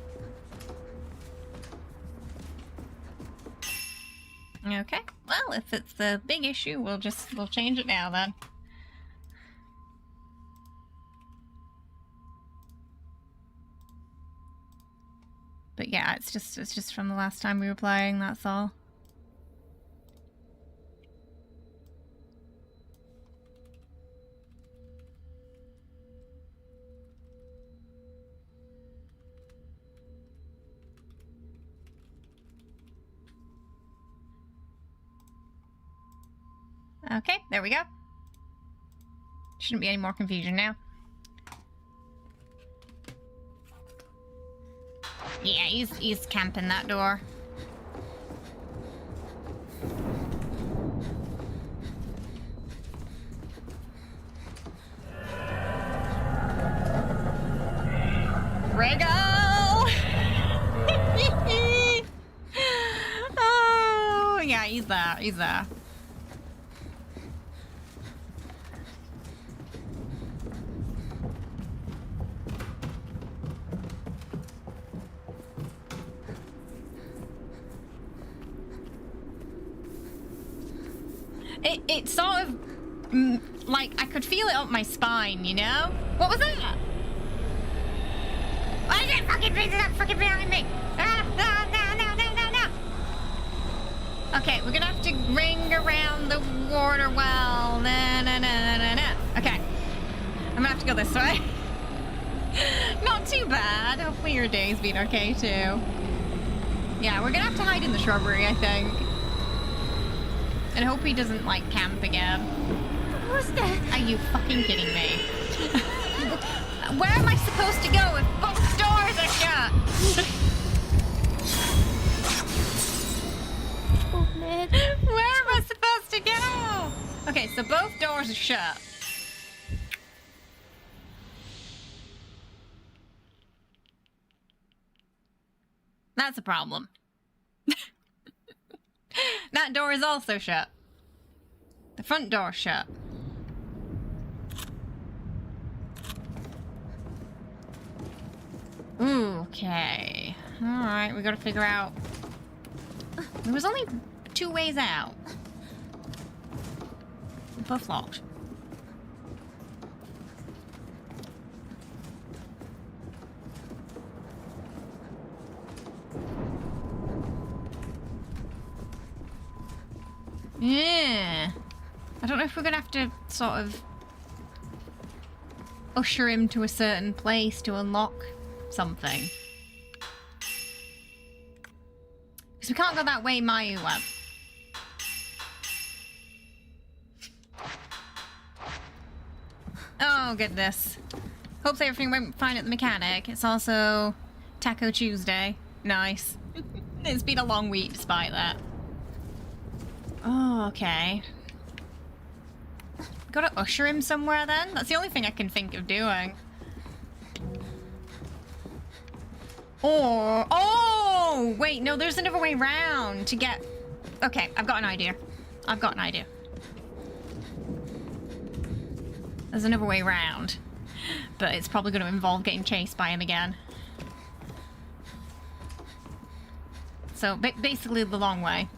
Okay, well, if it's the big issue, we'll change it now then. But yeah, it's just from the last time we were playing, that's all. Okay, there we go. Shouldn't be any more confusion now. Yeah, he's camping that door. Rego! Oh, yeah, he's there, he's there. It sort of, like, I could feel it up my spine, you know? What was that? Why is it fucking behind me? No. Okay, we're gonna have to ring around the water well. Okay. I'm gonna have to go this way. Not too bad. Hopefully your day's been okay, too. Yeah, we're gonna have to hide in the shrubbery, I think. And hope he doesn't, like, camp again. Are you fucking kidding me? Where am I supposed to go if both doors are shut? Where am I supposed to go? Okay, so both doors are shut. That's a problem. That door is also shut. The front door's shut. Okay. Alright, we gotta figure out... There was only 2 ways out. They're both locked. Yeah. I don't know if we're gonna have to sort of usher him to a certain place to unlock something. Because we can't go that way Mayu went. Oh goodness. Hopefully everything went fine at the mechanic. It's also Taco Tuesday. Nice. It's been a long week despite that. Oh, okay. Gotta usher him somewhere then? That's the only thing I can think of doing. Or... Oh! Wait, no, there's another way round to get... Okay, I've got an idea. I've got an idea. There's another way round. But it's probably going to involve getting chased by him again. So, basically the long way.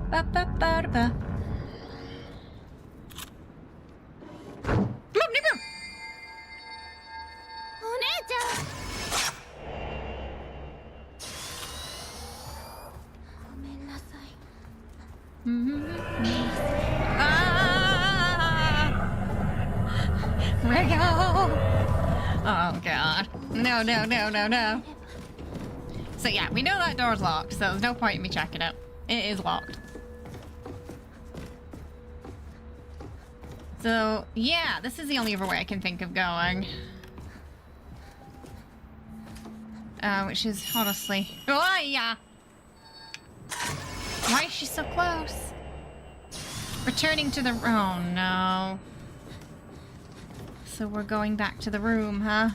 Ba-ba-ba-da-ba. Oh god. No. So yeah, we know that door's locked, so there's no point in me checking it. It is locked. So yeah, this is the only other way I can think of going. Which is honestly... Oh yeah! Why is she so close? Returning to the... Oh no. So we're going back to the room, huh?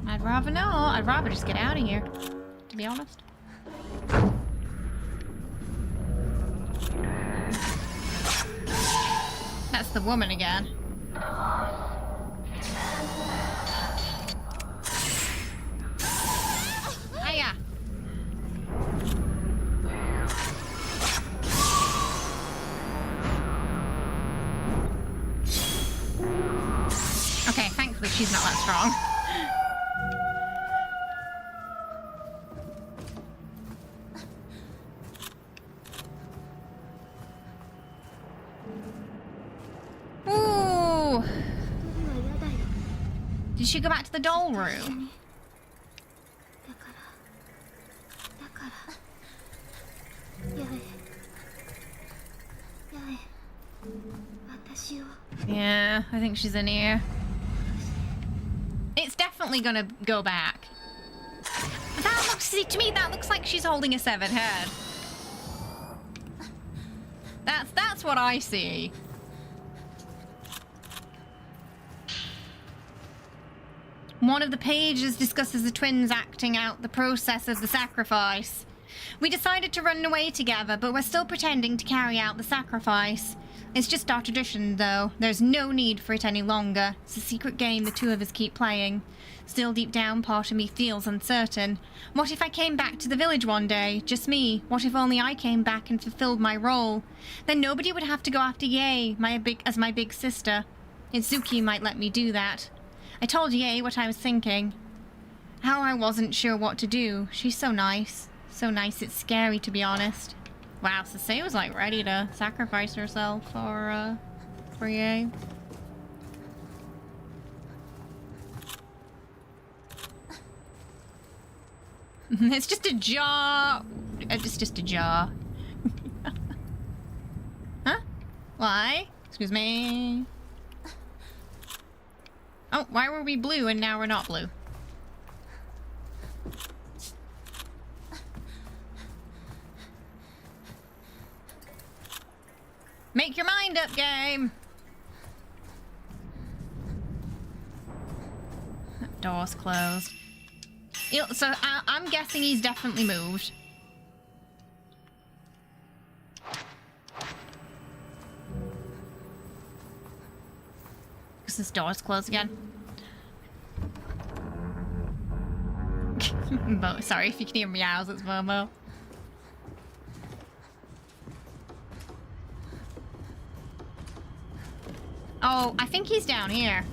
I'd rather know. I'd rather just get out of here, to be honest. That's the woman again. Hiya. Okay, thankfully she's not that strong. Ooh! Did she go back to the doll room? だから八重私を Yeah, I think she's in here. It's definitely gonna go back. That looks, see, to me, that looks like she's holding a severed head. That's what I see. One of the pages discusses the twins acting out the process of the sacrifice. We decided to run away together, but we're still pretending to carry out the sacrifice. It's just our tradition, though. There's no need for it any longer. It's a secret game the two of us keep playing. Still deep down, part of me feels uncertain. What if I came back to the village one day? Just me. What if only I came back and fulfilled my role? Then nobody would have to go after Yae, as my big sister. Itsuki might let me do that. I told Yae what I was thinking. How I wasn't sure what to do. She's so nice. So nice it's scary, to be honest. Wow, Sasei was like ready to sacrifice herself for Yae. It's just a jar. It's just a jar. Huh? Why? Excuse me. Oh, why were we blue and now we're not blue? Make your mind up, game! That door's closed. So I'm guessing he's definitely moved. Because this door's closed again. Sorry if you can hear meows, it's Momo. Oh, I think he's down here.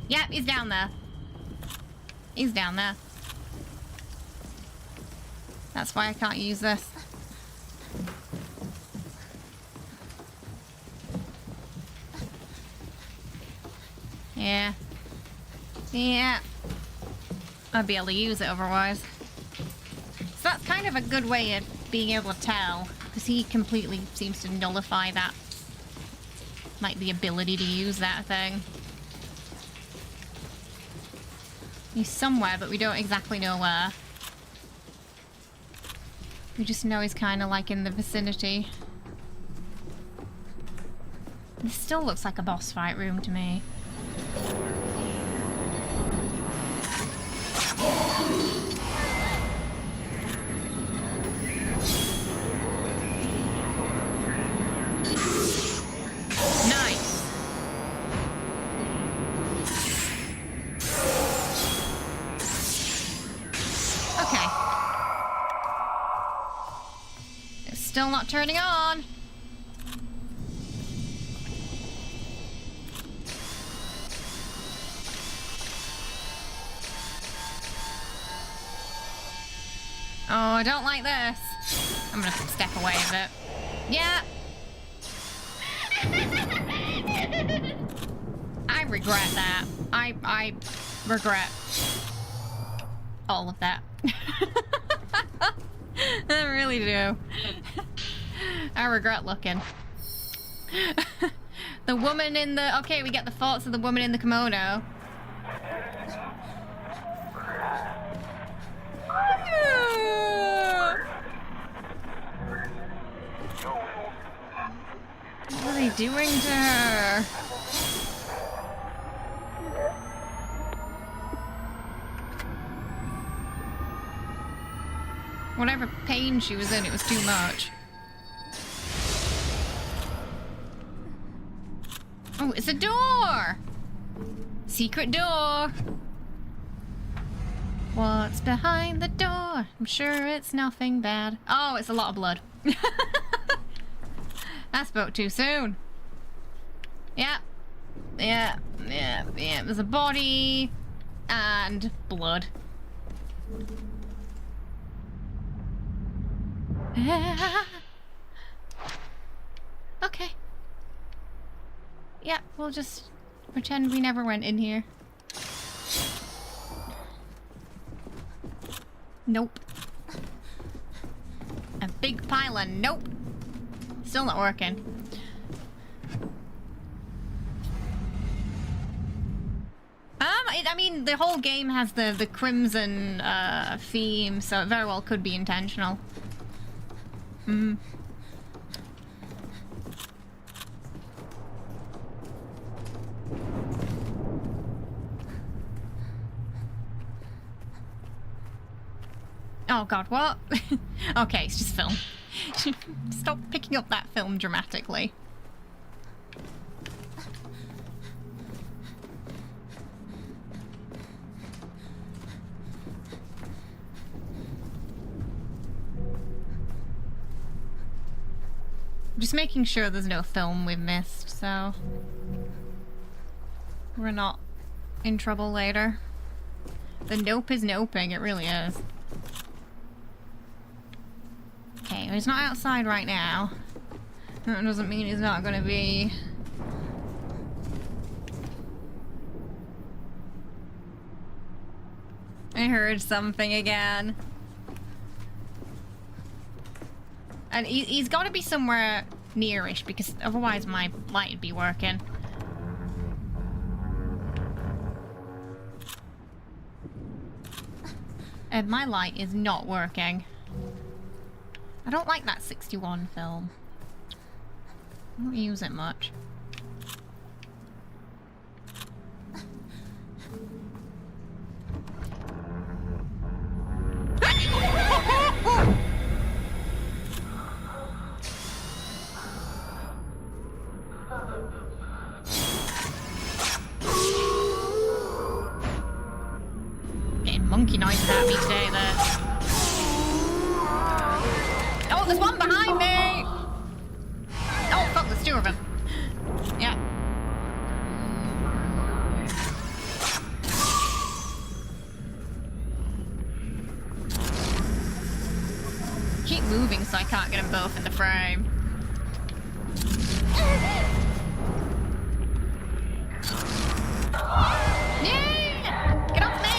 Yep, he's down there. He's down there. That's why I can't use this. Yeah. Yeah. I'd be able to use it otherwise. So that's kind of a good way of being able to tell, because he completely seems to nullify that. Like the ability to use that thing. He's somewhere, but we don't exactly know where. We just know he's kind of like in the vicinity. This still looks like a boss fight room to me. Nice. Okay. It's still not turning on. Oh, I don't like this. I'm gonna step away a bit. Yeah. I regret that. I regret. all of that. I really do. I regret looking. The woman in the... Okay, we get the thoughts of the woman in the kimono. What are they doing to her? Whatever pain she was in, it was too much. Oh, it's a door! Secret door! What's behind the door? I'm sure it's nothing bad. Oh, it's a lot of blood. I spoke too soon. Yeah. There's a body and blood. Okay. Yeah, we'll just pretend we never went in here. Nope. A big pile of nope. Still not working. I mean, the whole game has the crimson theme, so it very well could be intentional. Hmm. Oh god, what? Okay, it's just film. Stop picking up that film dramatically. Just making sure there's no film we've missed, so we're not in trouble later. The nope is noping, it really is. Okay, he's not outside right now. That doesn't mean he's not gonna be. I heard something again. And he's got to be somewhere nearish, because otherwise my light would be working. And my light is not working. I don't like that 61 film. I don't use it much. Getting monkey noises at me today there. Oh, there's one behind me! Oh, fuck, there's two of them. Yeah. Keep moving so I can't get them both in the frame. Yeah! Get off me!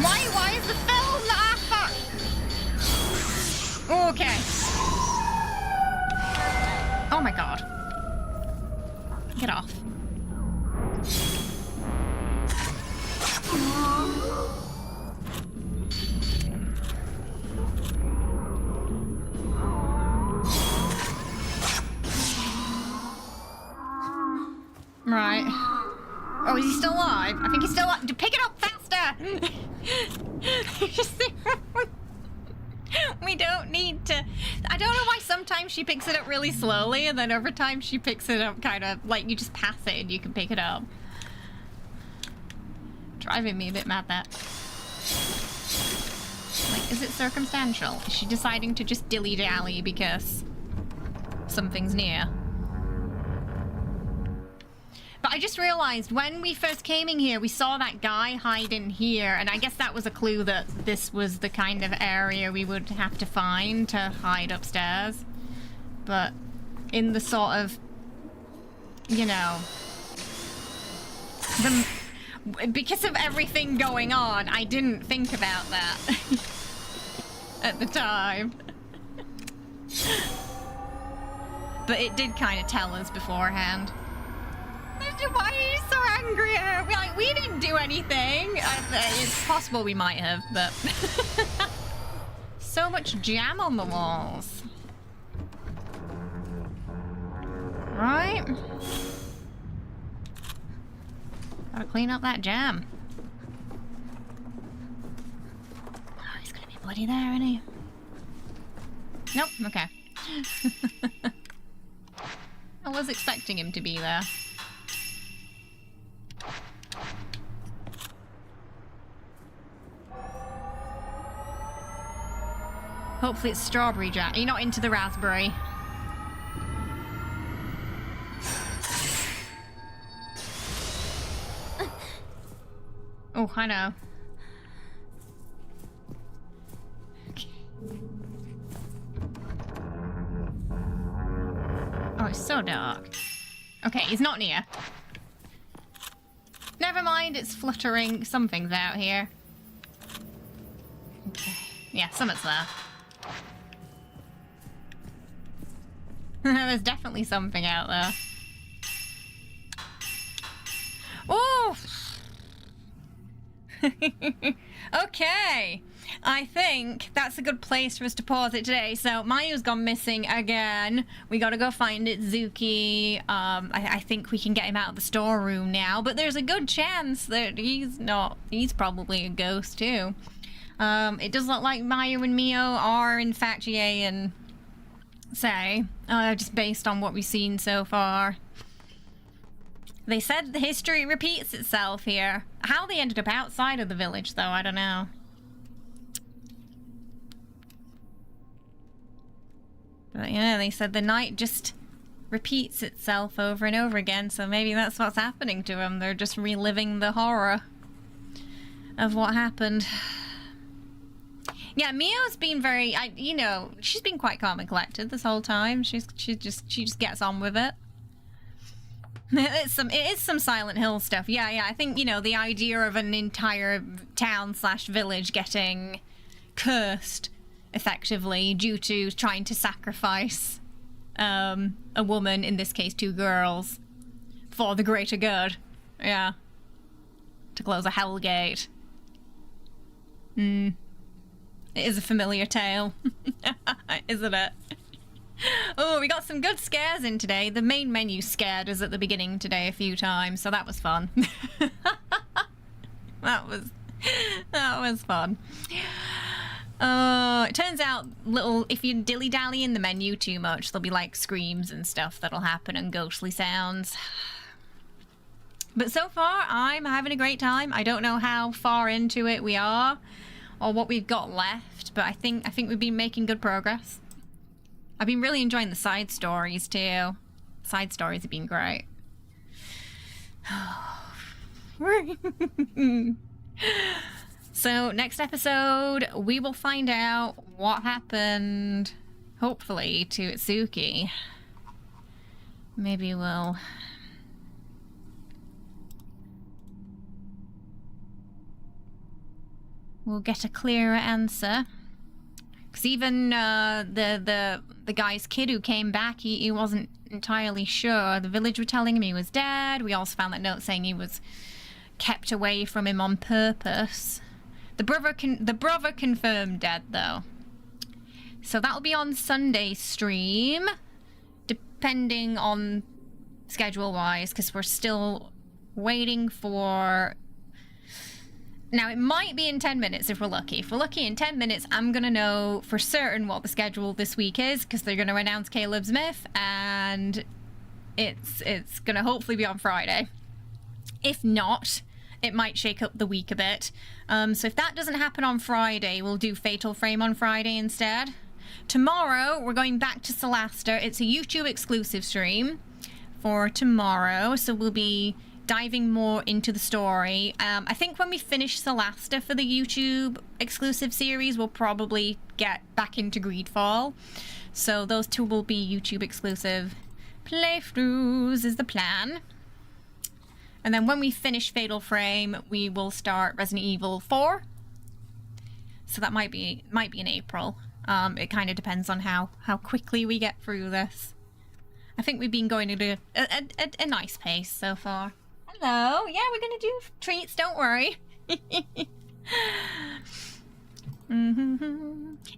Why is the film not fuck? Okay. Oh my god. Get off. Right. Oh, is he still alive? I think he's still alive. Pick it up faster! We don't need to... I don't know why sometimes she picks it up really slowly, and then over time she picks it up kind of like you just pass it and you can pick it up. Driving me a bit mad, that. Like, is it circumstantial? Is she deciding to just dilly-dally because something's near? But I just realized when we first came in here, we saw that guy hide in here, and I guess that was a clue that this was the kind of area we would have to find to hide upstairs. But in the sort of, you know, because of everything going on, I didn't think about that at the time. But it did kind of tell us beforehand. Why are you so angry? We didn't do anything. It's possible we might have, but... So much jam on the walls. Right? Gotta clean up that jam. Oh, he's gonna be bloody there, isn't he? Nope, okay. I was expecting him to be there. Hopefully it's strawberry jam. You're not into the raspberry. Oh, I know. Okay. Oh, it's so dark. Okay, he's not near. Never mind, it's fluttering. Something's out here. Okay. Yeah, something's there. There's definitely something out there. Oh! Okay. I think that's a good place for us to pause it today. So Mayu's gone missing again. We gotta go find Itsuki. I think we can get him out of the storeroom now, but there's a good chance that he's not. He's probably a ghost too. It does look like Mayu and Mio are in fact Ye and Sei, just based on what we've seen so far. They said the history repeats itself here. How they ended up outside of the village, though, I don't know. But yeah, they said the night just repeats itself over and over again, so maybe that's what's happening to them. They're just reliving the horror of what happened. Yeah, Mio's been very, you know, she's been quite calm and collected this whole time. She just gets on with it. It is some Silent Hill stuff. Yeah, I think, you know, the idea of an entire town/village getting cursed, effectively, due to trying to sacrifice a woman, in this case 2 girls, for the greater good. Yeah. To close a hell gate. It is a familiar tale, isn't it? Oh, we got some good scares in today. The main menu scared us at the beginning today a few times, so that was fun. That was fun. It turns out, if you dilly-dally in the menu too much, there'll be like screams and stuff that'll happen and ghostly sounds. But so far, I'm having a great time. I don't know how far into it we are, or what we've got left, but I think we've been making good progress. I've been really enjoying the side stories too. Side stories have been great. So next episode, we will find out what happened, hopefully, to Itsuki. Maybe we'll... we'll get a clearer answer. Because even the guy's kid who came back, he wasn't entirely sure. The village were telling him he was dead. We also found that note saying he was kept away from him on purpose. The brother confirmed dead, though. So that'll be on Sunday stream, depending on schedule-wise, because we're still waiting for... Now, it might be in 10 minutes if we're lucky. If we're lucky in 10 minutes, I'm going to know for certain what the schedule this week is, because they're going to announce Caleb's Myth, and it's going to hopefully be on Friday. If not, it might shake up the week a bit. So if that doesn't happen on Friday, we'll do Fatal Frame on Friday instead. Tomorrow, we're going back to Solasta. It's a YouTube exclusive stream for tomorrow, so we'll be diving more into the story. I think when we finish Solasta for the YouTube exclusive series, we'll probably get back into Greedfall. So those two will be YouTube exclusive playthroughs is the plan. And then when we finish Fatal Frame, we will start Resident Evil 4. So that might be in April. It kind of depends on how quickly we get through this. I think we've been going at a nice pace so far. Hello. Yeah, we're gonna do treats, don't worry.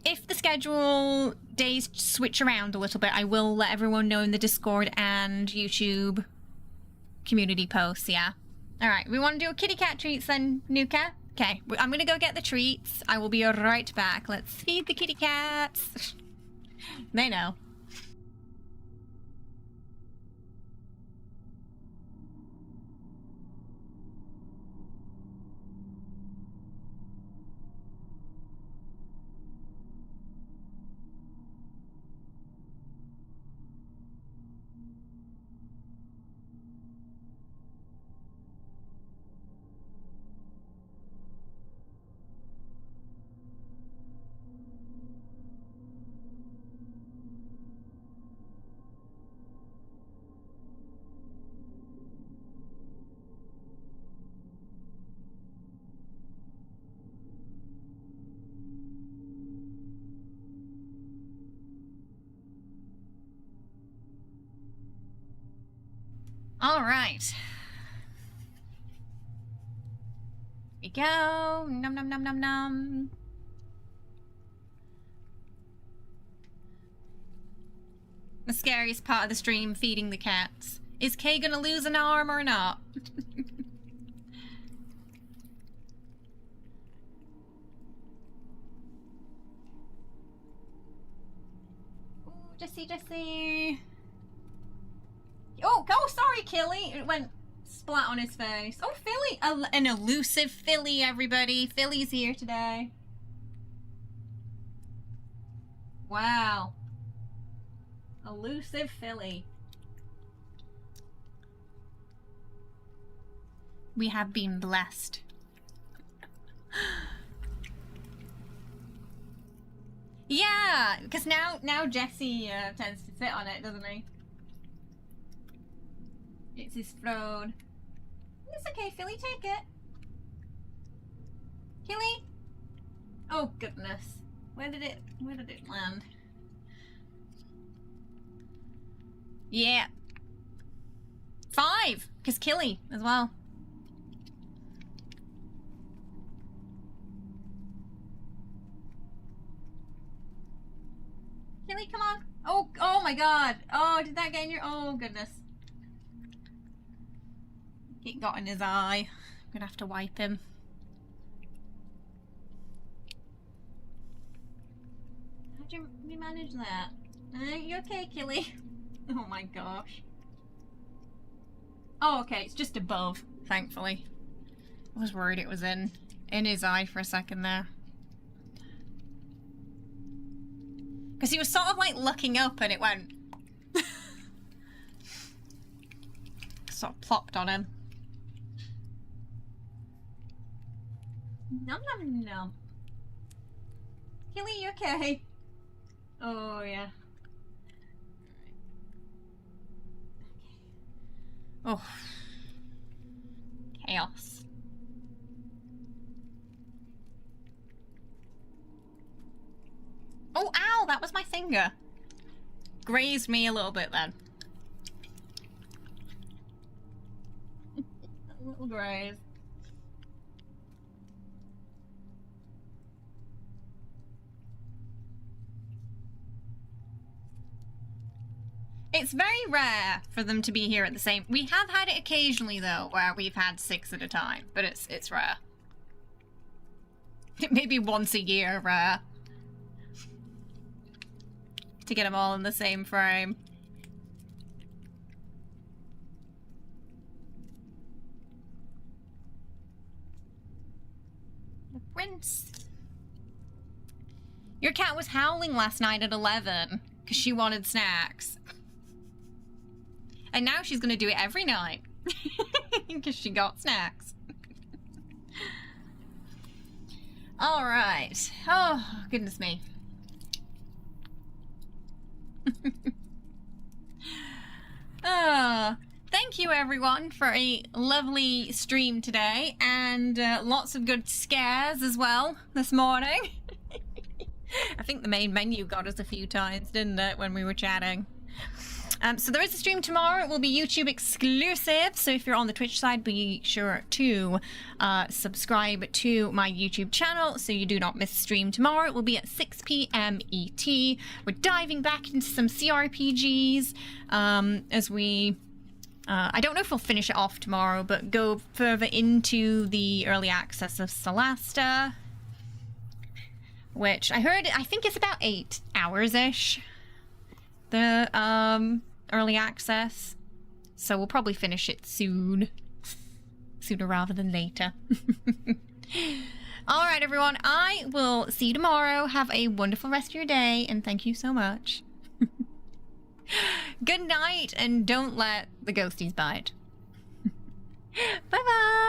If the schedule days switch around a little bit, I will let everyone know in the Discord and YouTube community posts, yeah. Alright, we want to do a kitty cat treats then, Nuka? Okay, I'm gonna go get the treats. I will be right back. Let's feed the kitty cats. They know. All right. Here we go. Num num num num num. The scariest part of the stream, feeding the cats. Is Kay gonna lose an arm or not? Ooh, Jesse. Oh, sorry, Killy. It went splat on his face. Oh, Philly. An elusive Philly, everybody. Philly's here today. Wow. Elusive Philly. We have been blessed. Yeah, because now Jesse tends to sit on it, doesn't he? It's his throne. It's okay, Philly, take it. Killy? Oh goodness. Where did it land? Yeah. 5, because Killy as well. Killy, come on. Oh my god. Oh, did that get in your... Oh goodness. It got in his eye. I'm gonna have to wipe him. How'd you manage that? You okay, Killy? Oh my gosh. Oh, okay, it's just above, thankfully. I was worried it was in his eye for a second there. Because he was sort of like looking up and it went... sort of plopped on him. Nom nom nom. Killy, you okay? Oh, yeah. Oh. Chaos. Oh, ow! That was my finger. Grazed me a little bit then. A little graze. It's very rare for them to be here at the same... We have had it occasionally, though, where we've had 6 at a time, but it's rare. Maybe once a year rare. To get them all in the same frame. The prince. Your cat was howling last night at 11 because she wanted snacks. And now she's gonna do it every night because she got snacks. All right. Oh, goodness me. Thank thank you everyone for a lovely stream today, and lots of good scares as well this morning. I think the main menu got us a few times, didn't it, when we were chatting? So there is a stream tomorrow. It will be YouTube exclusive. So if you're on the Twitch side, be sure to subscribe to my YouTube channel so you do not miss stream tomorrow. It will be at 6 p.m. ET. We're diving back into some CRPGs as we... I don't know if we'll finish it off tomorrow, but go further into the early access of Solasta, which I heard, I think it's about 8 hours-ish. The early access, so we'll probably finish it sooner rather than later. All right, everyone, I will see you tomorrow. Have a wonderful rest of your day, and thank you so much. Good night, and don't let the ghosties bite. Bye bye.